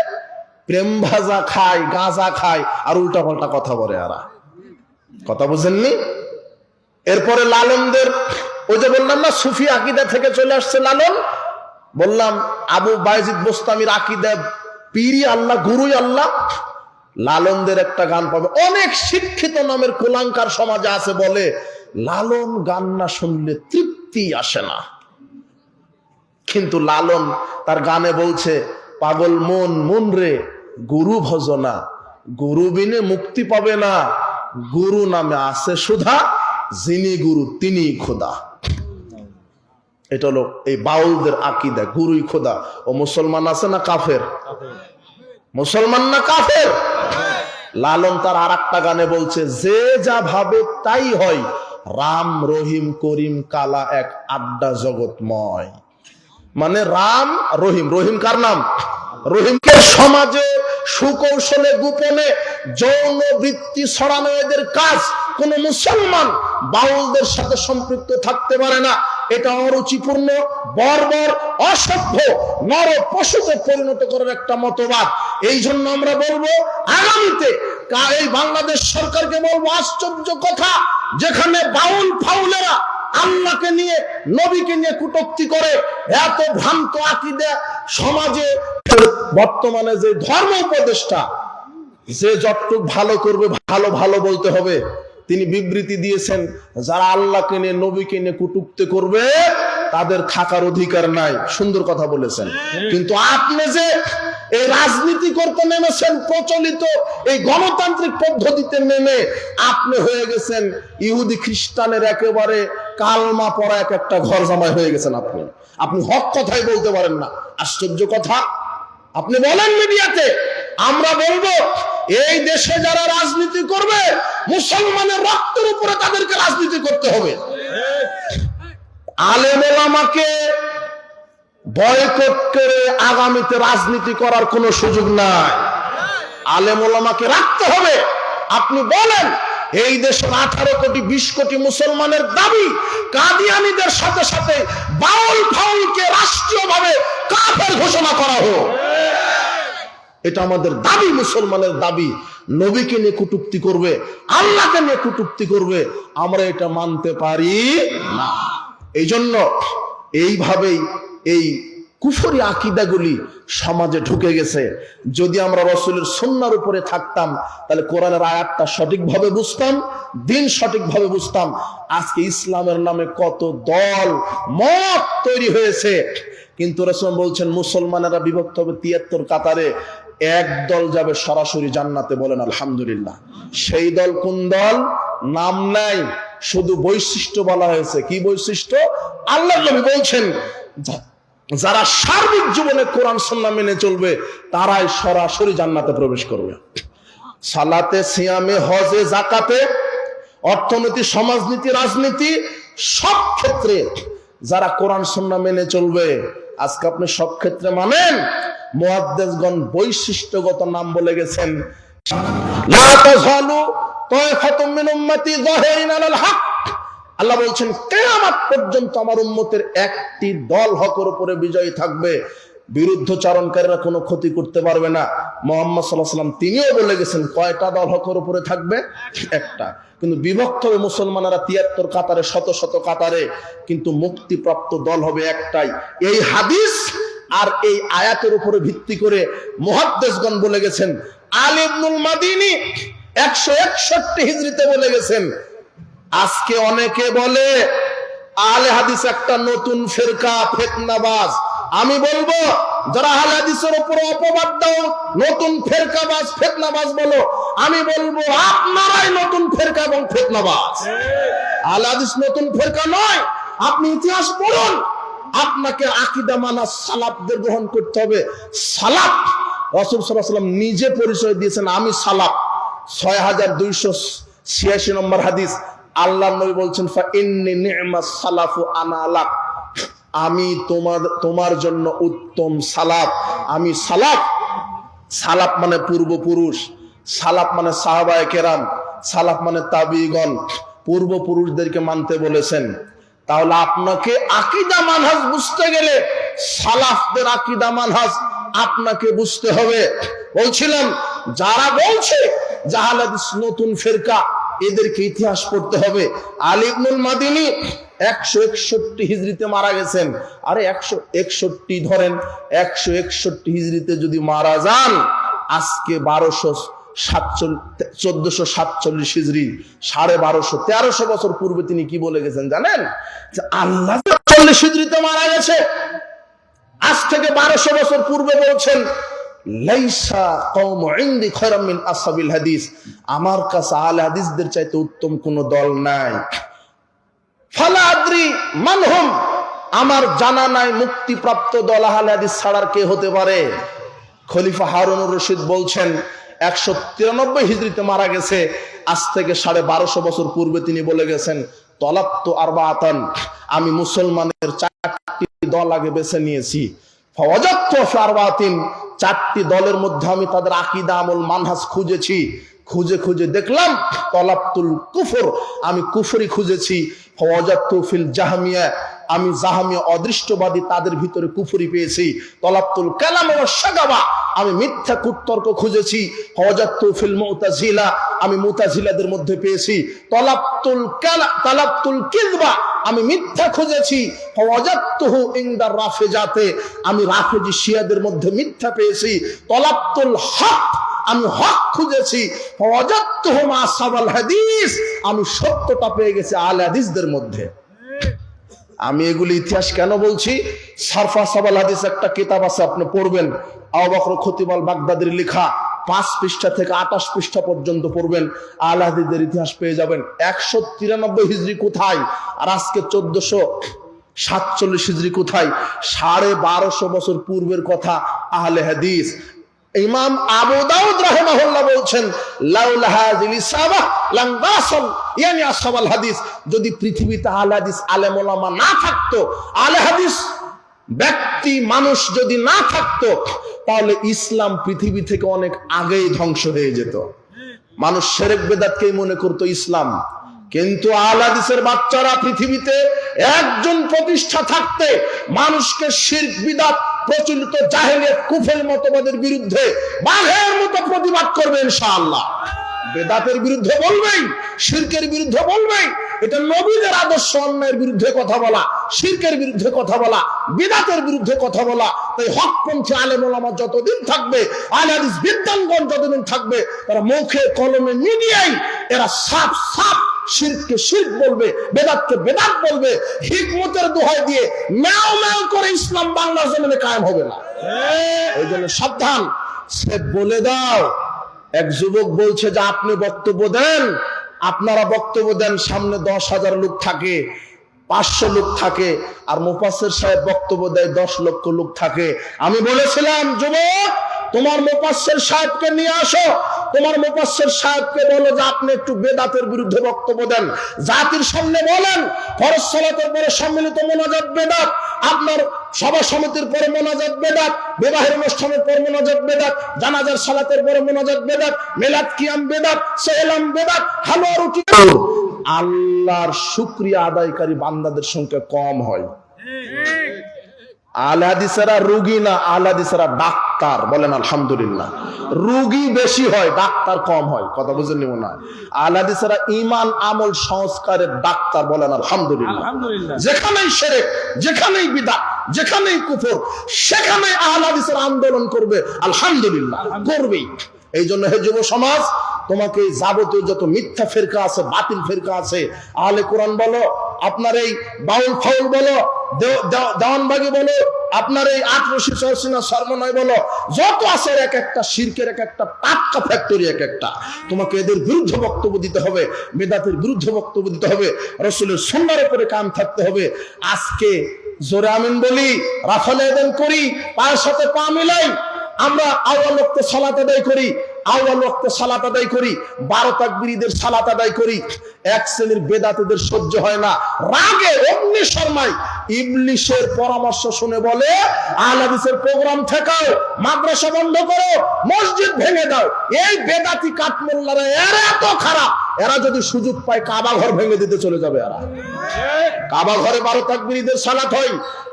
[SPEAKER 1] প্রেম ভাজা খায়, গাঁজা খায়, আর উল্টা পাল্টা কথা বলে এরা। কথা বুঝেননি? এরপরে লালনদের, ওই যে বললাম না সুফি আকীদা থেকে চলে আসছে লালন, বললাম আবু বায়জিদ বোস্তামির আকীদা পীরই আল্লাহ, গুরুই আল্লাহ। লালনদের একটা গান পাবে, অনেক শিক্ষিত নামের কুলাঙ্কার সমাজে আছে, বলে লালন গান না শুনলে তৃপ্তি আসে না। কিন্তু লালন তার গানে বলছে, পাগল মন রে গুরু ভজনা, গুরু বিনে মুক্তি পাবে না, গুরু নামে আছে সুধা, যিনি গুরু তিনি খোদা। এটা হলো এই বাউলদের আকীদা, গুরুই খোদা। ও মুসলমান আছে না কাফের? মুসলমান না কাফের? লালন তার আর একটা গানে বলছে, যে যা ভাবে তাই হয়, রাম রহিম করিম কালা এক আড্ডা জগৎময়। মানে রাম রহিম, রহিম কার নাম? রহিমকে সমাজে সুকৌশলে গোপনে যৌন বৃত্তি ছড়ানো এদের কাজ। কোন মুসলমান বাউলদের সাথে সম্পৃক্ত থাকতে পারে না। এটা অরুচিপূর্ণ, বর্বর, অসভ্য, নর পশুতে পরিণত করার একটা মতবাদ। এই জন্য আমরা বলবো আগামীতে এই বাংলাদেশ সরকারকে বলবো, আশ্চর্য কথা, যেখানে বাউল ফাউলেরা আল্লাহকে নিয়ে, নবীকে নিয়ে কটূক্তি করে, এত ভ্রান্ত আকীদা সমাজে। বর্তমানে যে ধর্ম উপদেষ্টা, যে যতটুকু ভালো করবে ভালো ভালো বলতে হবে, তিনি বিবৃতি দিয়েছেন, যারা আল্লাহকে নিয়ে, নবীকে নিয়ে কটূক্তি করবে তাদের থাকার অধিকার নাই। সুন্দর কথা বলেছেন। কিন্তু আপনি যে এই রাজনীতি করতে নেমেছেন, প্রচলিত এই গণতান্ত্রিক পদ্ধতিতে নেমে আপনি হয়ে গেছেন ইহুদি খ্রিস্টানের একেবারে কালমা পড়া এক একটা ঘর জামাই হয়ে গেছেন। আপনি হক কথাই বলতে পারেন না। আশ্চর্য কথা। আপনি বলেন মিডিয়াতে, আমরা বলবো এই দেশে যারা রাজনীতি করবে, মুসলমানের রক্তের উপরে তাদেরকে রাজনীতি করতে হবে। আলেম ওলামাকে বয়কট করে আগামীতে রাজনীতি করার কোনো সুযোগ নাই। আলেম ওলামাকে রাখতে হবে। আপনি বলেন এই দেশের 18 কোটি 20 কোটি মুসলমানের দাবি, কাদিয়ানীদের সাথে সাথে বাউল ফাউলকে রাষ্ট্রীয়ভাবে কাফের ঘোষণা করা হোক। এটা আমাদের দাবি, মুসলমানের দাবি। নবীকে নিয়ে কটূক্তি করবে, আল্লাহকে নিয়ে কটূক্তি করবে, আমরা এটা মানতে পারি না। এই জন্য এইভাবেই এই কুফরি আকীদাগুলি সমাজে ঢুকে গেছে। যদি আমরা রাসূলের সুন্নাহর উপরে থাকতাম, তাহলে কোরআনের আয়াতটা সঠিকভাবে বুঝতাম, দিন সঠিকভাবে বুঝতাম। আজকে ইসলামের নামে কত দল মত তৈরি হয়েছে, কিন্তু রাসূল বলছেন মুসলমানেরা বিভক্ত হবে 73 কাতারে, এক দল যাবে সরাসরি জান্নাতে। বলেন আলহামদুলিল্লাহ। সেই দল কোন দল? নাম নাই, শুধু বৈশিষ্ট্য বলা হয়েছে। কি বৈশিষ্ট্য? আল্লাহর নবী বলছেন, যারা সার্বিক জীবনে কোরআন সুন্নাহ মেনে চলবে তারাই সরাসরি জান্নাতে প্রবেশ করবে। সালাতে, সিয়ামে, হজে, যাকাতে, অর্থনীতি, সমাজনীতি, রাজনীতি, সব ক্ষেত্রে যারা কোরআন সুন্নাহ মেনে চলবে। আজকে আপনি সব ক্ষেত্রে মানেন? মুহাদ্দিসগণ বৈশিষ্ট্যগত নাম বলে গেছেন, লা তাযালু তায়ফাতুম মিন উম্মতি যাহিরিন আলাল হক। আল্লাহ বলছেন কিয়ামত পর্যন্ত আমার উম্মতের একটি দল হকের উপরে বিজয়ী থাকবে, বিরুদ্ধচারণকারীরা কোনো ক্ষতি করতে পারবে না। মুহাম্মদ সাল্লাল্লাহু আলাইহি ওয়াসাল্লাম তিনিও বলে গেছেন কয়টা দল হকের উপরে থাকবে? একটা। কিন্তু বিভক্ত হবে মুসলমানেরা 73 কাতারে, শত শত কাতারে, কিন্তু মুক্তিপ্রাপ্ত দল হবে একটাই। এই হাদিস আর এই আয়াতের উপরে ভিত্তি করে মুহাদ্দিসগণ বলে গেছেন। আলী ইবনুল মাদিনী 161 হিজরিতে বলে গেছেন। আজকে অনেকে বলে আহলে হাদিস একটা নতুন ফিরকা, ফিতনাবাজ। আমি বলবো যারা আহলে হাদিসের উপর অপবাদ দাও নতুন ফিরকাবাজ, ফিতনাবাজ বলো, আমি বলবো আপনারাই নতুন ফিরকা এবং ফিতনাবাজ। আহলে হাদিস নতুন ফিরকা নয়। আপনি ইতিহাস পড়ুন, আপনাকে আকীদা মানা সালাফদের গ্রহণ করতে হবে। সালাফ রাসূল সাল্লাল্লাহু আলাইহি ওয়াসাল্লাম নিজে পরিচয় দিয়েছেন, আমি সালাফ। 6286 নম্বর হাদিস, আল্লাহর নবী বলছেন ফা ইন্নী নি'মাস সালাফু আনা লাক, আমি তোমার জন্য উত্তম সালাফ, আমি সালাফ। সালাফ মানে পূর্বপুরুষ, সালাফ মানে সাহাবায়ে কেরাম, সালাফ মানে তাবিঈগণ, পূর্বপুরুষদেরকে মানতে বলেছেন। তাহলে আপনাকে আকীদা মানহাজ বুঝতে গেলে সালাফদের আকীদা মানহাজ আপনাকে বুঝতে হবে। বলছিলাম যারা বলছে যে আহলে হাদিস নতুন ফিরকা, এদেরকে ইতিহাস পড়তে হবে। আলী ইবনুল মাদিনী 161 হিজরিতে মারা গেছেন। আরে 161 ধরেন, 161 হিজরিতে যদি মারা যান, আজকে 1447 হিজরি, 1250 1300 বছর পূর্বে তিনি কি বলে গেছেন জানেন? যে আল্লাহ 40 হিজরিতে মারা গেছে, আজ থেকে 1200 বছর পূর্বে বলছেন লাইসা কওমু ইনদি খায়রাম মিন আসহাবিল হাদিস, আমার কাছে আহলে হাদিসদের চাইতে উত্তম কোন দল নাই। ফালা আদ্রি মানহুম, আমার জানা নাই মুক্তিপ্রাপ্ত দল আহলে হাদিস ছাড়ার কে হতে পারে। খলিফা হারুনুর রশিদ বলছেন 193 হিজরিতে মারা গেছে, আজ থেকে 1250 বছর পূর্বে তিনি বলে গেছেন তলাক্তু আরবাআতান, আমি মুসলমানের 4টি দল আগে বেছে নিয়েছি। ফাওয়াজাতু ফি আরবাআতিন, 4টি দলের মধ্যে আমি তাদের আকীদা আমল মানহাজ খুঁজেছি, খুঁজে খুঁজে দেখলাম তলাবতুল কুফর, আমি কুফরি খুঁজেছি। ফাওয়াজাতু ফিল জাহমিয়া, আমি জাহমিয়া অদৃষ্টবাদী তাদের ভিতরে কুফরি পেয়েছি। তলাবতুল কালাম ওয়া শাগাবা, আমি মিথ্যা কুতর্ক খুঁজেছি। ফাওয়াজাতু ফিল মুতাজিলা, আমি মুতাজিলাদের মধ্যে পেয়েছি। তালাবতুল কিযবা, আমি মিথ্যা খুঁজেছি। ফাওয়াজাতুহু ইনদা রাফিজাতে, আমি রাফিজি শিয়াদের মধ্যে মিথ্যা পেয়েছি। তলাবতুল হক, আমি হক খুঁজেছি। ফাওয়াজাতুহু মা আসহাবিল হাদিস, আমি সত্যটা পেয়ে গেছি আহলে হাদিসদের মধ্যে। আমি এগুলি ইতিহাস কেন বলছি? সারফা সাবাল হাদিস একটা কিতাব আছে, আপনি পড়বেন, আবু বকর খতিব আল বাগদাদির লেখা, 5 পৃষ্ঠা থেকে 28 পৃষ্ঠা পর্যন্ত পড়বেন, আহলে হাদিসদের ইতিহাস পেয়ে যাবেন। 193 হিজরি কোথায় আর আজকে 1447 হিজরি কোথায়? 1250 বছর পূর্বের কথা আহলে হাদিস। ইমাম আবু দাউদ রাহিমাহুল্লাহ বলছেন লাউলা হাযিল ইসাবা লাম বাসাল ইয়ানি আসহাবুল হাদিস, যদি পৃথিবীতে আহলে হাদিস আলেম ওলামা না থাকতো, আহলে হাদিস ব্যক্তি মানুষ যদি না থাকতো, তাহলে ইসলাম পৃথিবী থেকে অনেক আগেই ধ্বংস হয়ে যেত। মানুষ শিরক বিদআতকেই মনে করতো ইসলাম, কিন্তু আহলে হাদিসের বাচ্চারা পৃথিবীতে একজন প্রতিষ্ঠা থাকতে মানুষকে শিরক বিদআত প্রচলিত জাহেলিয়াত কুফর মতবাদের বিরুদ্ধে বাঘের মতো প্রতিবাদ করবে ইনশাআল্লাহ। বেদাতের বিরুদ্ধে বলবেই, শিরকের বিরুদ্ধে বলবেই। এটা নবীদের আদর্শ অন্যায়ের বিরুদ্ধে কথা বলা, শিরকের বিরুদ্ধে কথা বলা, বিদআতের বিরুদ্ধে কথা বলা। তাই হকপন্থী আলেম ওলামা যতদিন থাকবে, আহলে হাদিস বিদ্বানগণ যতদিন থাকবে, তারা মুখে কলমে মিডিয়ায় এরা সাফ সাফ শিরককে শিরক বলবে, বেদাতকে বেদাত বলবে। হিকমতের দোহাই দিয়ে ম্যাও ম্যাও করে ইসলাম বাংলার জমিনে কায়েম হবে না। এই জন্য সাবধান। সে বলে দাও, এক যুবক বলছে যে আপনি বক্তব্য দেন, আপনারা বক্তব্য দেন, সামনে 10,000 লোক থাকে, 500 লোক থাকে, আর মুফাসসির সাহেব বক্তব্য দেয় 10 লক্ষ লোক থাকে। আমি বলেছিলাম যুবক, তোমার মুফাসসির সাহেবকে নিয়ে আসো, তোমার মুফাসসির সাহেবকে বলো যে আপনি একটু বেদাতের বিরুদ্ধে বক্তব্য দেন, জাতির সামনে বলেন ফরজ সালাতের পরে সম্মিলিত মোনাজাত বেদাত, আপনার সভা সমিতির পরে মোনাজাত বেদাত, বিবাহের অনুষ্ঠানের পর মোনাজাত বেদাত, জানাজার সালাতের পরে মোনাজাত বেদাত, মিলাদ কিয়াম বেদাত, সেলাম বেদাত, হালুয়া রুটি। আল্লাহর শুকরিয়া আদায়কারী বান্দাদের সংখ্যা কম হয়। আহলে হাদিসেরা রোগী না, আহলে হাদিসেরা ডাক্তার। বলেন আলহামদুলিল্লাহ। রোগী বেশি হয়, ডাক্তার কম হয়। কথা বুঝেননি মনে হয়? আহলে হাদিসেরা ঈমান আমল সংস্কারের ডাক্তার। বলেন আলহামদুলিল্লাহ। যেখানেই শিরক, যেখানেই বিদআত, যেখানেই কুফর, সেখানেই আহলে হাদিসের আন্দোলন করবে। আলহামদুলিল্লাহ, করবেই। এই জন্য হে যুব সমাজ, তোমাকে যাবতীয় যত মিথ্যা ফিরকা আছে, বাতিল ফিরকা আছে, আহলে কোরআন বলো, আপনার এই বাউল ফাউল বলো, দেওয়ানবাগি বলো, আপনার এই আটরশি চরসিনা সর্বনয় বলো, যত আছে এক একটা শিরকের এক একটা টাটকা ফ্যাক্টরি, এক একটা। তোমাকে এদের বিরুদ্ধে বক্তব্য দিতে হবে, বেদাতের বিরুদ্ধে বক্তব্য দিতে হবে, রাসূলের সুন্নাহর উপরে কায়েম থাকতে হবে। আজকে জোরে আমিন বলি, রাফাল আযান করি, পায়ের সাথে পা মিলাই, আমরা আউয়াল ওয়াক্তে সালাত আদায় করি, আউয়াল ওয়াক্তে সালাত আদায় করি, 12 তাকবীরীদের সালাত আদায় করি। এক শ্রেণীর বেদাতীদের সহ্য হয় না, রাগে অগ্নি শর্মায় ইবলিশের পরামর্শ শুনে বলে, আহলে হাদিসের প্রোগ্রাম ঠেকাও, মাদ্রাসা বন্ধ করো, মসজিদ ভেঙে দাও। এই বেদাতি কাঠমোল্লারা এরা এত খারাপ, এরা যদি সুযোগ পায় কাবা ঘর ভেঙে দিতে চলে যাবে। এরা কাবা ঘরে 12 তাকবীরীদের সালাত হয়,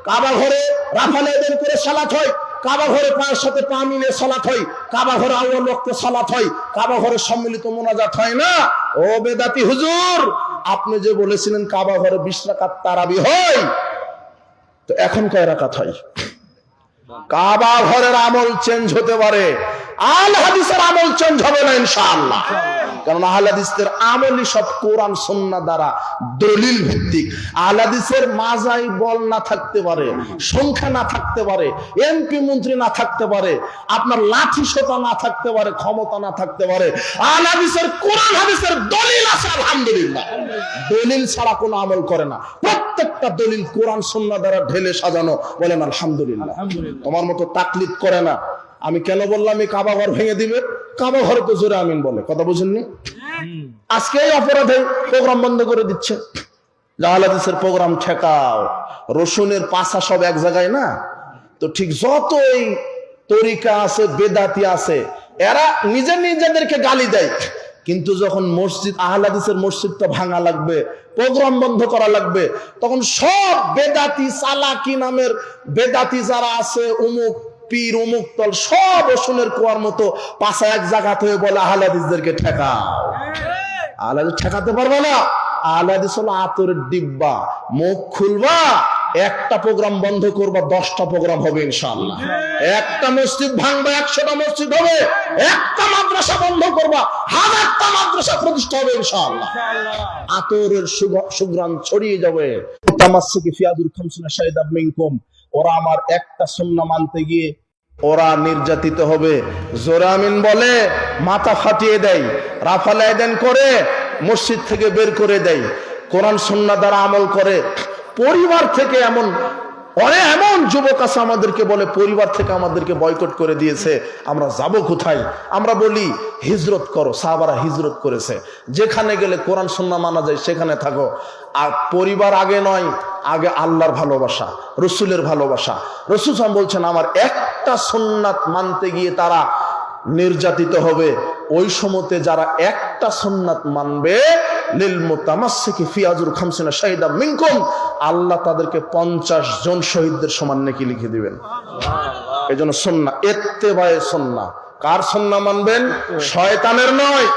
[SPEAKER 1] কাবা ঘরে রাফাল আযান করে সালাত হয়, কাবা ঘরে পায়ের সাথে পা মিলে সালাত হয়, কাবা ঘরে আউয়াল ওয়াক্তে সালাত হয়, কাবা ঘরে সম্মিলিত মোনাজাত হয় না। ও বেদাতি হুজুর, আপনি যে বলেছিলেন কাবা ঘরে 20 রাকাত তারাবি হয়, তো এখন কয় রাকাত হয়? কাবা ঘরের আমল চেঞ্জ হতে পারে, আহলে হাদিসের আমল চেঞ্জ হবে না ইনশাআল্লাহ। কারণ আহলে হাদিসের আমলই সব কোরআন সুন্নাহ দ্বারা দলিল ভিত্তিক। আহলে হাদিসের মাজাই বল না থাকতে পারে, সংখ্যা না থাকতে পারে, এমপি মন্ত্রী না থাকতে পারে, আপনার লাঠি সোটা না থাকতে পারে, ক্ষমতা না থাকতে পারে, আহলে হাদিসের কোরআন হাদিসের দলিল আছে। আলহামদুলিল্লাহ। দলিল ছাড়া কোনো আমল করে না, প্রত্যেকটা দলিল কোরআন সুন্নাহ দ্বারা ঢেলে সাজানো। বলেন আলহামদুলিল্লাহ। তোমার মতো তাকলিদ করে না। আমি কেন বললাম এই কাবা ঘর ভেঙে দিবে? কাবা ঘরে তো জোরে আমিন বলে। কথা বুঝেননি? আজকে এই অপরাধে প্রোগ্রাম বন্ধ করে দিচ্ছে। আহলে হাদিসের প্রোগ্রাম ঠেকাও। রসুনের পাছা সব এক জায়গায় না, তো ঠিক যতই তরিকা আছে, বেদাতি আছে, এরা নিজেদেরকে গালি দেয়। কিন্তু যখন মসজিদ, আহলে হাদিসের মসজিদটা ভাঙা লাগবে, প্রোগ্রাম বন্ধ করা লাগবে, তখন সব বেদাতি চালাকি নামের বেদাতি যারা আছে, অমুক পীর অমুক তল, সব রসুনের কুয়ার মতো পাশা এক জায়গা হয়ে বলে আহলে হাদিসদেরকে ঠেকাও। আহলে হাদিস ঠেকাতে পারবে না। আহলে হাদিস হলো আতরের ডিব্বা, মুখ খুলবা, একটা প্রোগ্রাম বন্ধ করবা, 10টা প্রোগ্রাম হবে ইনশাআল্লাহ। একটা মসজিদ ভাঙবা, 100টা মসজিদ হবে। একটা মাদ্রাসা বন্ধ করবা, 1000টা মাদ্রাসা প্রতিষ্ঠা হবে ইনশাআল্লাহ। আতরের সুঘ্রাণ ছড়িয়ে যাবে। তামাসসুকি ফিয়াদুল খামসিনা শাহিদা মিনকুম, ওরা আমার একটা সুন্নাহ মানতে গিয়ে ওরা নির্যাতিত হবে। জোরে আমিন বলে মাথা ফাটিয়ে দেয়, রাফাল আযান করে মসজিদ থেকে বের করে দেয়, কোরআন সুন্নাহ দ্বারা আমল করে। পরিবার থেকে এমন যুবক আছে আমাদেরকে বলে, পরিবার থেকে আমাদেরকে বয়কট করে দিয়েছে, আমরা যাব কোথায়? আমরা বলি হিজরত করো। সাহাবারা হিজরত করেছে। যেখানে গেলে কোরআন সুন্নাহ মানা যায় সেখানে থাকো। আর পরিবার আগে নয়, আগে আল্লাহর ভালোবাসা, রসুলের ভালোবাসা। রসুল সাল্লাল্লাহু আলাইহি ওয়াসাল্লাম বলছেন, আমার একটা সুন্নাত মানতে গিয়ে তারা নির্যাতিত হবে। ওই সময়তে যারা একটা সুন্নাত মানবে, লিল মুতামাসসিকি ফি আজরি 50 শাহিদা মিনকুম, আল্লাহ তাদেরকে 50 জন শহীদদের সমান নেকি লিখে দিবেন। এজন্য সুন্নাহ, ইত্তেবায়ে সুন্নাহ। কার সুন্নাহ মানবেন? শয়তানের নয়,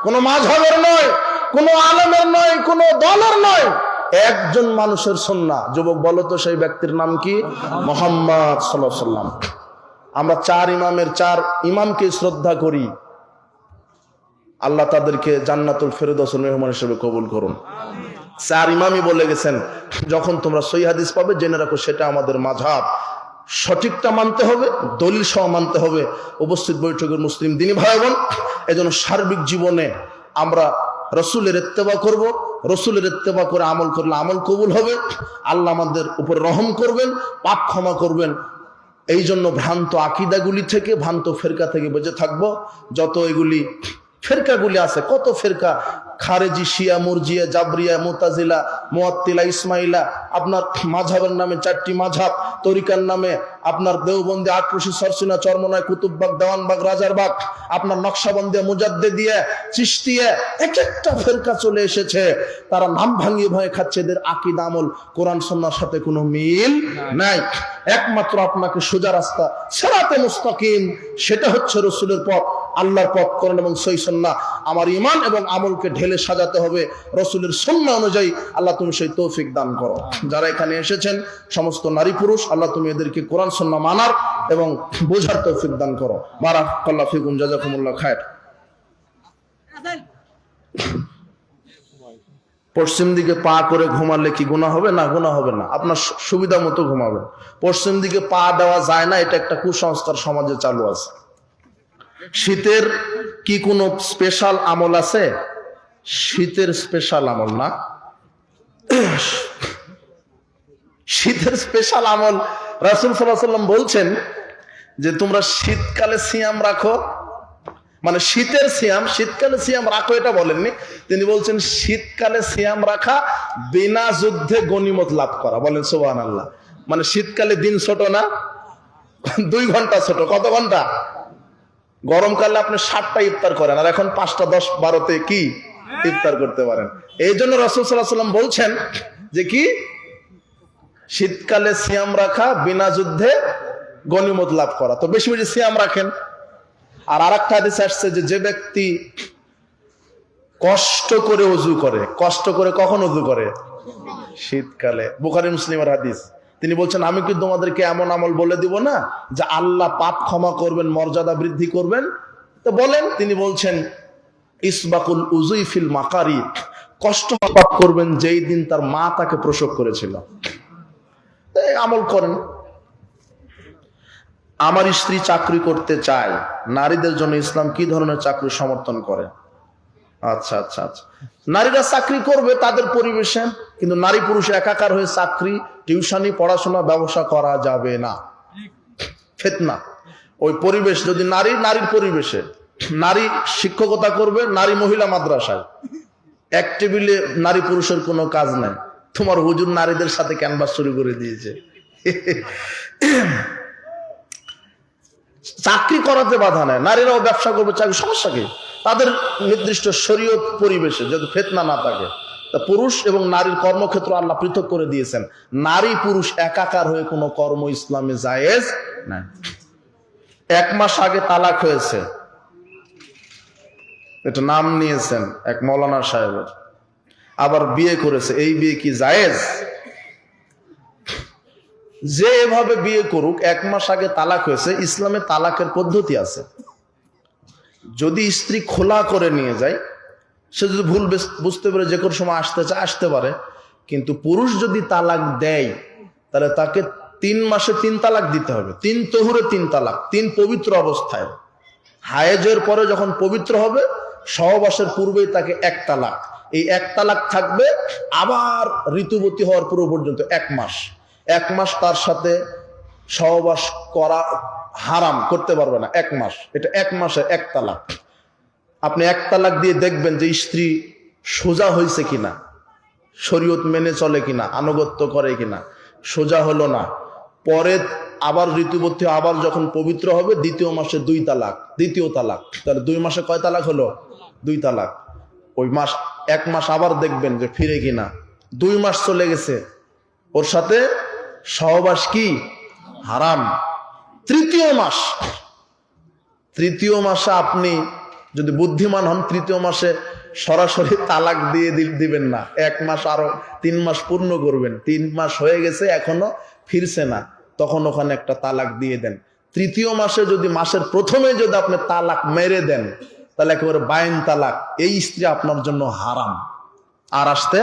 [SPEAKER 1] কোন মাযহাবের নয়, কোন আলেমের নয়, কোন দলের নয়, একজন মানুষের সুন্নাহ। যুবক বলো তো সেই ব্যক্তির নাম কি? মুহাম্মদ সাল্লাল্লাহু আলাইহি ওয়াসাল্লাম। আমরা 4 ইমামকে শ্রদ্ধা করি। আল্লাহ তাদেরকে জান্নাতুল ফেরদৌসের মেহমান হিসেবে কবুল করুন। 4 ইমামই বলে গেছেন, যখন তোমরা সহিহ হাদিস পাবে জেনে রাখো সেটা আমাদের মাযহাব। সঠিকটা মানতে হবে, দলিল সহ মানতে হবে। উপস্থিত বৈঠকের মুসলিম দিনী ভাই বোন, এজন্য সার্বিক জীবনে আমরা রসুলের ইত্তেবা করব। রসুলের ইত্তেবা করে আমল করলে আমল কবুল হবে। আল্লাহ আমাদের উপর রহম করবেন, পাপ ক্ষমা করবেন। এই জন্য ভ্রান্ত আকীদাগুলি থেকে, ভ্রান্ত ফেরকা থেকে বেঁচে থাকবো। যত এগুলি ফেরকাগুলি আছে, কত ফেরকা, খারেজি, শিয়া, মুরজিয়া, জাবরিয়া, মুতাজিলা, মুআত্তিলা, ইসমাইলা, আপনার মাঝহাবের নামে 4টি মাঝহাব, তরিকার নামে আপনার দেওবন্দি, আটরশি, সরসিনা, চরমনায়, কুতুববাগ, দেওয়ানবাগ, রাজারবাগ, আপনার নকশাবন্দিয়া, মুজাদ্দেদিয়া, চিশতিয়া, এক একটা ফেরকা চলে এসেছে। তারা নাম ভাঙিয়ে ভয়ে খাচ্ছে, এদের আকীদা আমল কোরআন সুন্নাহর সাথে কোনো মিল নাই। একমাত্র আপনাকে সোজা রাস্তা, সিরাতে মুস্তাকিম, সেটা হচ্ছে রাসূলের পথ, আল্লাহর পথ, কোরআন এবং সহিহ সুন্নাহ। আমার ঈমান এবং আমলকে ঢেলে সাজাতে হবে রাসূলের সুন্নাহ অনুযায়ী। আল্লাহ তুমি সেই তৌফিক দান করো। যারা এখানে এসেছেন সমস্ত নারী পুরুষ, আল্লাহ তুমি এদেরকে কোরআন সুন্নাহ মানার এবং বোঝার তৌফিক দান করো। বারাকাল্লাহু ফিকুম, জাযাকুমুল্লাহ খায়র। পশ্চিম দিকে পা করে ঘুমালে কি গুনাহ হবে? না, গুনাহ হবে না, আপনার সুবিধা মতো ঘুমাবেন। পশ্চিম দিকে পা দেওয়া যায় না, এটা একটা কুসংস্কার সমাজে চালু আছে। শীতের কি কোনো স্পেশাল আমল আছে? শীতের স্পেশাল আমল না, শীতের স্পেশাল আমল রাসূল সাল্লাল্লাহু আলাইহি ওয়াসাল্লাম বলছেন যে তোমরা শীতকালে সিয়াম রাখো, মানে শীতের সিয়াম, শীতকালে সিয়াম রাখো এটা বলেননি, তিনি বলছেন শীতকালে সিয়াম রাখা বিনা যুদ্ধে গনিমত লাভ করা। বলেন সুবহানাল্লাহ। মানে শীতকালে দিন ছোট না, 2 ঘন্টা ছোট। কত ঘন্টা? গরমকালে আপনি 7টা ইফতার করেন, আর এখন 5টা 10 12তে কি ইফতার করতে পারেন। এই জন্য রাসূল সাল্লাল্লাহু আলাইহি ওয়াসাল্লাম বলছেন যে কি, শীতকালে সিয়াম রাখা বিনা যুদ্ধে গনিমত লাভ করা। তো বেশি বেশি সিয়াম রাখেন। আর আরেকটা হাদিসে আসছে যে যে ব্যক্তি কষ্ট করে ওযু করে, কষ্ট করে কখন ওযু করে? শীতকালে। বুখারী মুসলিমের হাদিস। তিনি বলছেন আমি কি তোমাদেরকে এমন আমল বলে দিব না যে আল্লাহ পাপ ক্ষমা করবেন, মর্যাদা বৃদ্ধি করবেন? তো বলেন। তিনি বলছেন ইসবাকুল উযুই ফিল মাকারি, কষ্ট পাপ করবেন যেই দিন তার মা তাকে প্রসব করেছিল। এই আমল করেন। আমার স্ত্রী চাকরি করতে চায়, নারীদের জন্য ইসলাম কি ধরনের চাকরি সমর্থন করে? আচ্ছা আচ্ছা আচ্ছা, নারীরা চাকরি করবে তাদের পরিবেশে, কিন্তু নারী পুরুষ একাকার হয়ে চাকরি, টিউশনি, পড়াশোনা, ব্যবসা করা যাবে না। ফিতনা। ওই পরিবেশ যদি নারীর পরিবেশে, নারী শিক্ষকতা করবে, নারী মহিলা মাদ্রাসায়, এক টেবিলে নারী পুরুষের কোনো কাজ নাই। তোমার হুজুর নারীদের সাথে ক্যানভাস শুরু করে দিয়েছে। চাকরি করাতে বাধা নেই, নারীরাও ব্যবসা করবে, চাকরি, সমস্যা কি? তাদের নির্দিষ্ট শরীয়ত পরিবেশে যদি ফিতনা না থাকে। তা পুরুষ এবং নারীর কর্মক্ষেত্র আল্লাহ পৃথক করে দিয়েছেন। নারী পুরুষ একাকার হয়ে কোনো কর্ম ইসলামে জায়েজ না। 1 মাস আগে তালাক হয়েছে, এটা নাম নিয়েছেন এক মৌলানা সাহেবের, আবার বিয়ে করেছে, এই বিয়ে কি জায়েজ? যে এভাবে বিয়ে করুক, 1 মাস আগে তালাক হয়েছে, ইসলামে তালাকের পদ্ধতি আছে। যদি স্ত্রী খোলা করে নিয়ে যায়, সে যদি ভুল বুঝতে পারে যে কোনো সময় আসতে চায় আসতে পারে, কিন্তু পুরুষ যদি তালাক দেয় তাহলে তাকে 3 মাসে 3 তালাক দিতে হবে। 3 তহুরে 3 তালাক, 3 পবিত্র অবস্থায়। হায়েজের পরে যখন পবিত্র হবে, সহবাসের পূর্বেই তাকে 1 তালাক। এই 1 তালাক থাকবে আবার ঋতুবতী হওয়ার পূর্ব পর্যন্ত 1 মাস। 1 মাস তার সাথে সহবাস করা হারাম, করতে পারবে না 1 মাস। এটা 1 মাসে 1 তালাক। আপনি 1 তালাক দিয়ে দেখবেন যে স্ত্রী সোজা হয়েছে কিনা, শরীয়ত মেনে চলে কিনা, আনুগত্য করে কিনা। সোজা হলো না, পরে আবার ঋতুবতী, আবার যখন পবিত্র হবে 2য় মাসে 2 তালাক, 2য় তালাক। তাহলে 2 মাসে কয় তালাক হলো? 2 তালাক। ওই মাস 1 মাস আবার দেখবেন যে ফিরে কিনা। 2 মাস চলে গেছে, ওর সাথে সহবাস কি হারাম। 3য় মাস, 3য় মাসে আপনি যদি বুদ্ধিমান হন, 3য় মাসে সরাসরি তালাক দিয়ে দিবেন না। 1 মাস আরো 3 মাস পূর্ণ করবেন। 3 মাস হয়ে গেছে, এখনো ফিরছে না, তখন ওখানে একটা তালাক দিয়ে দেন। 3য় মাসে যদি মাসের প্রথমে যদি আপনি তালাক মেরে দেন, তাহলে একেবারে বাইন তালাক। এই স্ত্রী আপনার জন্য হারাম, আর আসতে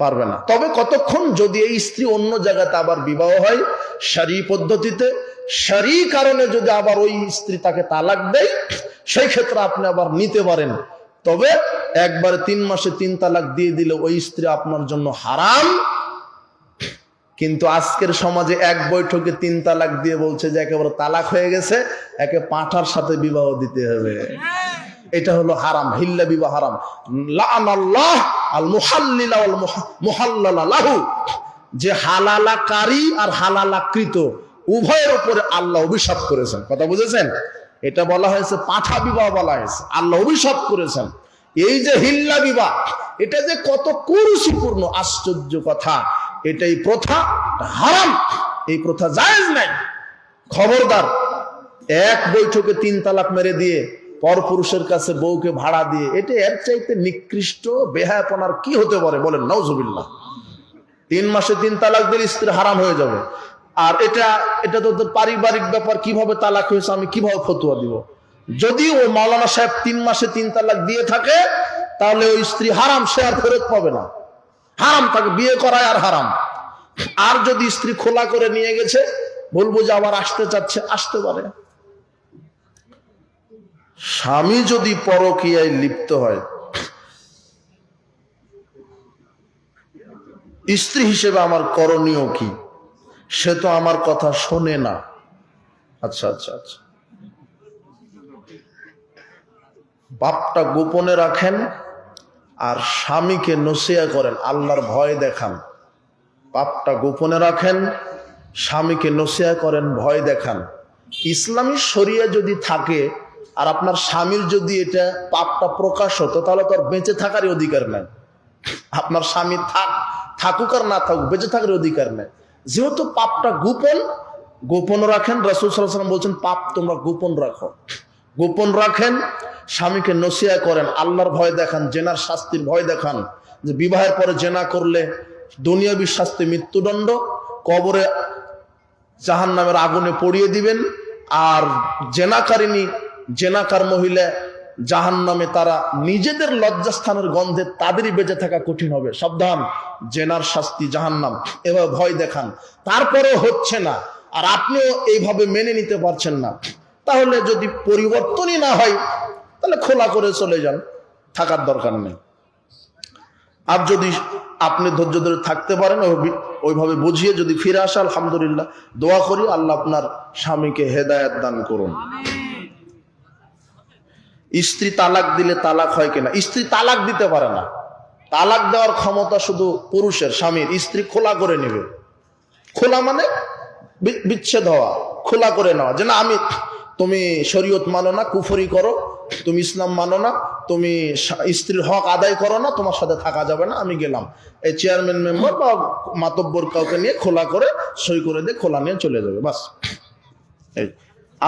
[SPEAKER 1] পারবে না। তবে কতক্ষণ, যদি এই স্ত্রী অন্য জায়গাতে আবার বিবাহ হয় শরঈ পদ্ধতিতে, শরঈ কারণে যদি আবার ওই স্ত্রী তাকে তালাক দেয়, সেই ক্ষেত্রে আপনি আবার নিতে পারেন। তবে একবারে 3 মাসে 3 তালাক দিয়ে দিলে ওই স্ত্রী আপনার জন্য হারাম। কিন্তু আজকের সমাজে এক বৈঠকে 3 তালাক দিয়ে বলছে যে একেবারে তালাক হয়ে গেছে, একে পাঁঠার সাথে বিবাহ দিতে হবে। এটা হলো হারাম, হিল্লা বিবাহ হারাম। লাআনাল্লাহ আল মুহাল্লিলা ওয়াল মুহাল্লালা লাহু, যে হালালাকারী আর হালালাকৃত উভয়ের উপরে আল্লাহ অভিশাপ করেছেন। কথা বুঝেছেন? এটা বলা হয়েছে পাঠা বিবাহ বলা হয়েছে, আল্লাহ অভিশাপ করেছেন। এই যে হিল্লা বিবাহ, এটা যে কত কুরুচিপূর্ণ, আশ্চর্য কথা। এটাই প্রথা হারাম, এই প্রথা জায়েজ নাই। খবরদার, এক বৈঠকে 3 তালাক মেরে দিয়ে পরপুরুষের কাছে বউকে ভাড়া দিয়ে, এটা এর চাইতে নিকৃষ্ট বেহায়াপনার কি হতে পারে বলেন? নাউজুবিল্লাহ। 3 মাসে 3 তালাক দিলে স্ত্রী হারাম হয়ে যাবে। আর এটা তো পারিবারিক ব্যাপার, কিভাবে তালাক হয়েছে আমি কিভাবে ফতোয়া দিব? যদি ও মাওলানা সাহেব 3 মাসে 3 তালাক দিয়ে থাকে, তাহলে ওই স্ত্রী হারাম, সে আর ফেরত পাবে না, হারাম, তাকে বিয়ে করায় আর হারাম। আর যদি স্ত্রী খোলা করে নিয়ে গেছে, বলবো যে আবার আসতে চাচ্ছে, আসতে পারে। স্বামী যদি পরকীয়ায় লিপ্ত হয়, স্ত্রী হিসেবে আমার করণীয় কি? সে তো আমার কথা শোনে না। আচ্ছা আচ্ছা আচ্ছা, বাপটা গোপনে রাখেন আর স্বামীকে নসিহত করেন, আল্লাহর ভয় দেখান। পাপটা গোপনে রাখেন, স্বামীকে নসিহত করেন, ভয় দেখান। ইসলামী শরিয়া যদি থাকে আর আপনার স্বামীর যদি এটা পাপটা প্রকাশ হতো, তাহলে তো আর বেঁচে থাকারই অধিকার নাই। আপনার স্বামী থাকুক আর না থাকুক, বেঁচে থাকার অধিকার নেই। যেহেতু পাপটা গোপন রাখেন, রাসূল সাল্লাল্লাহু আলাইহি ওয়াসাল্লাম বলছেন পাপ তোমরা গোপন রাখো। গোপন রাখেন, স্বামীকে নসিহত করেন, আল্লাহর ভয় দেখান, জেনার শাস্তির ভয় দেখান, যে বিবাহের পরে জেনা করলে দুনিয়াবী শাস্তি মৃত্যুদণ্ড, কবরে জাহান্নামের আগুনে পড়িয়ে দিবেন। আর জেনাকার মহিলা জাহান্নামে, তারা নিজেদের লজ্জাস্থানের গন্ধে তাদেরই বেঁচে থাকা কঠিন হবে। সাবধান, জেনার শাস্তি জাহান্নাম। এভাবে ভয় দেখান, তারপরেও হচ্ছে না আর আপনিও এইভাবে মেনে নিতে পারছেন না, তাহলে যদি পরিবর্তনই না হয়, তাহলে খোলা করে চলে যান, থাকার দরকার নেই। আর যদি আপনি ধৈর্য ধরে থাকতে পারেন, ওইভাবে বুঝিয়ে যদি ফিরে আসে, আলহামদুলিল্লাহ। দোয়া করি আল্লাহ আপনার স্বামীকে হেদায়েত দান করুন। স্ত্রী তালাক দিলে তালাক হয় কিনা? স্ত্রী তালাক দিতে পারে না। তালাক দেওয়ার ক্ষমতা শুধু পুরুষের, স্বামীর। স্ত্রী খোলা করে নেবে। খোলা মানে বিচ্ছেদ হওয়া, খোলা করে নেওয়া, যে না তুমি শরীয়ত মানো না, কুফরি করো, তুমি ইসলাম মানো না, তুমি স্ত্রীর হক আদায় করো না, তোমার সাথে থাকা যাবে না, আমি গেলাম। এই চেয়ারম্যান মেম্বার বা মাতব্বর কাউকে নিয়ে খোলা করে সই করে দিয়ে খোলা নিয়ে চলে যাবে, বাস। এই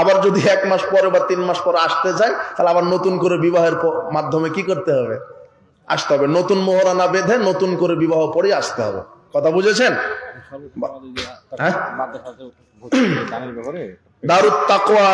[SPEAKER 1] আবার যদি 1 মাস পরে বা 3 মাস পরে আসতে চায়, তাহলে আবার নতুন করে বিবাহের মাধ্যমে কি করতে হবে? আসতে হবে। নতুন মোহরানা বেঁধে নতুন করে বিবাহ পরে আসতে হবে। কথা বুঝেছেন? হ্যাঁ, দারুত তাকওয়া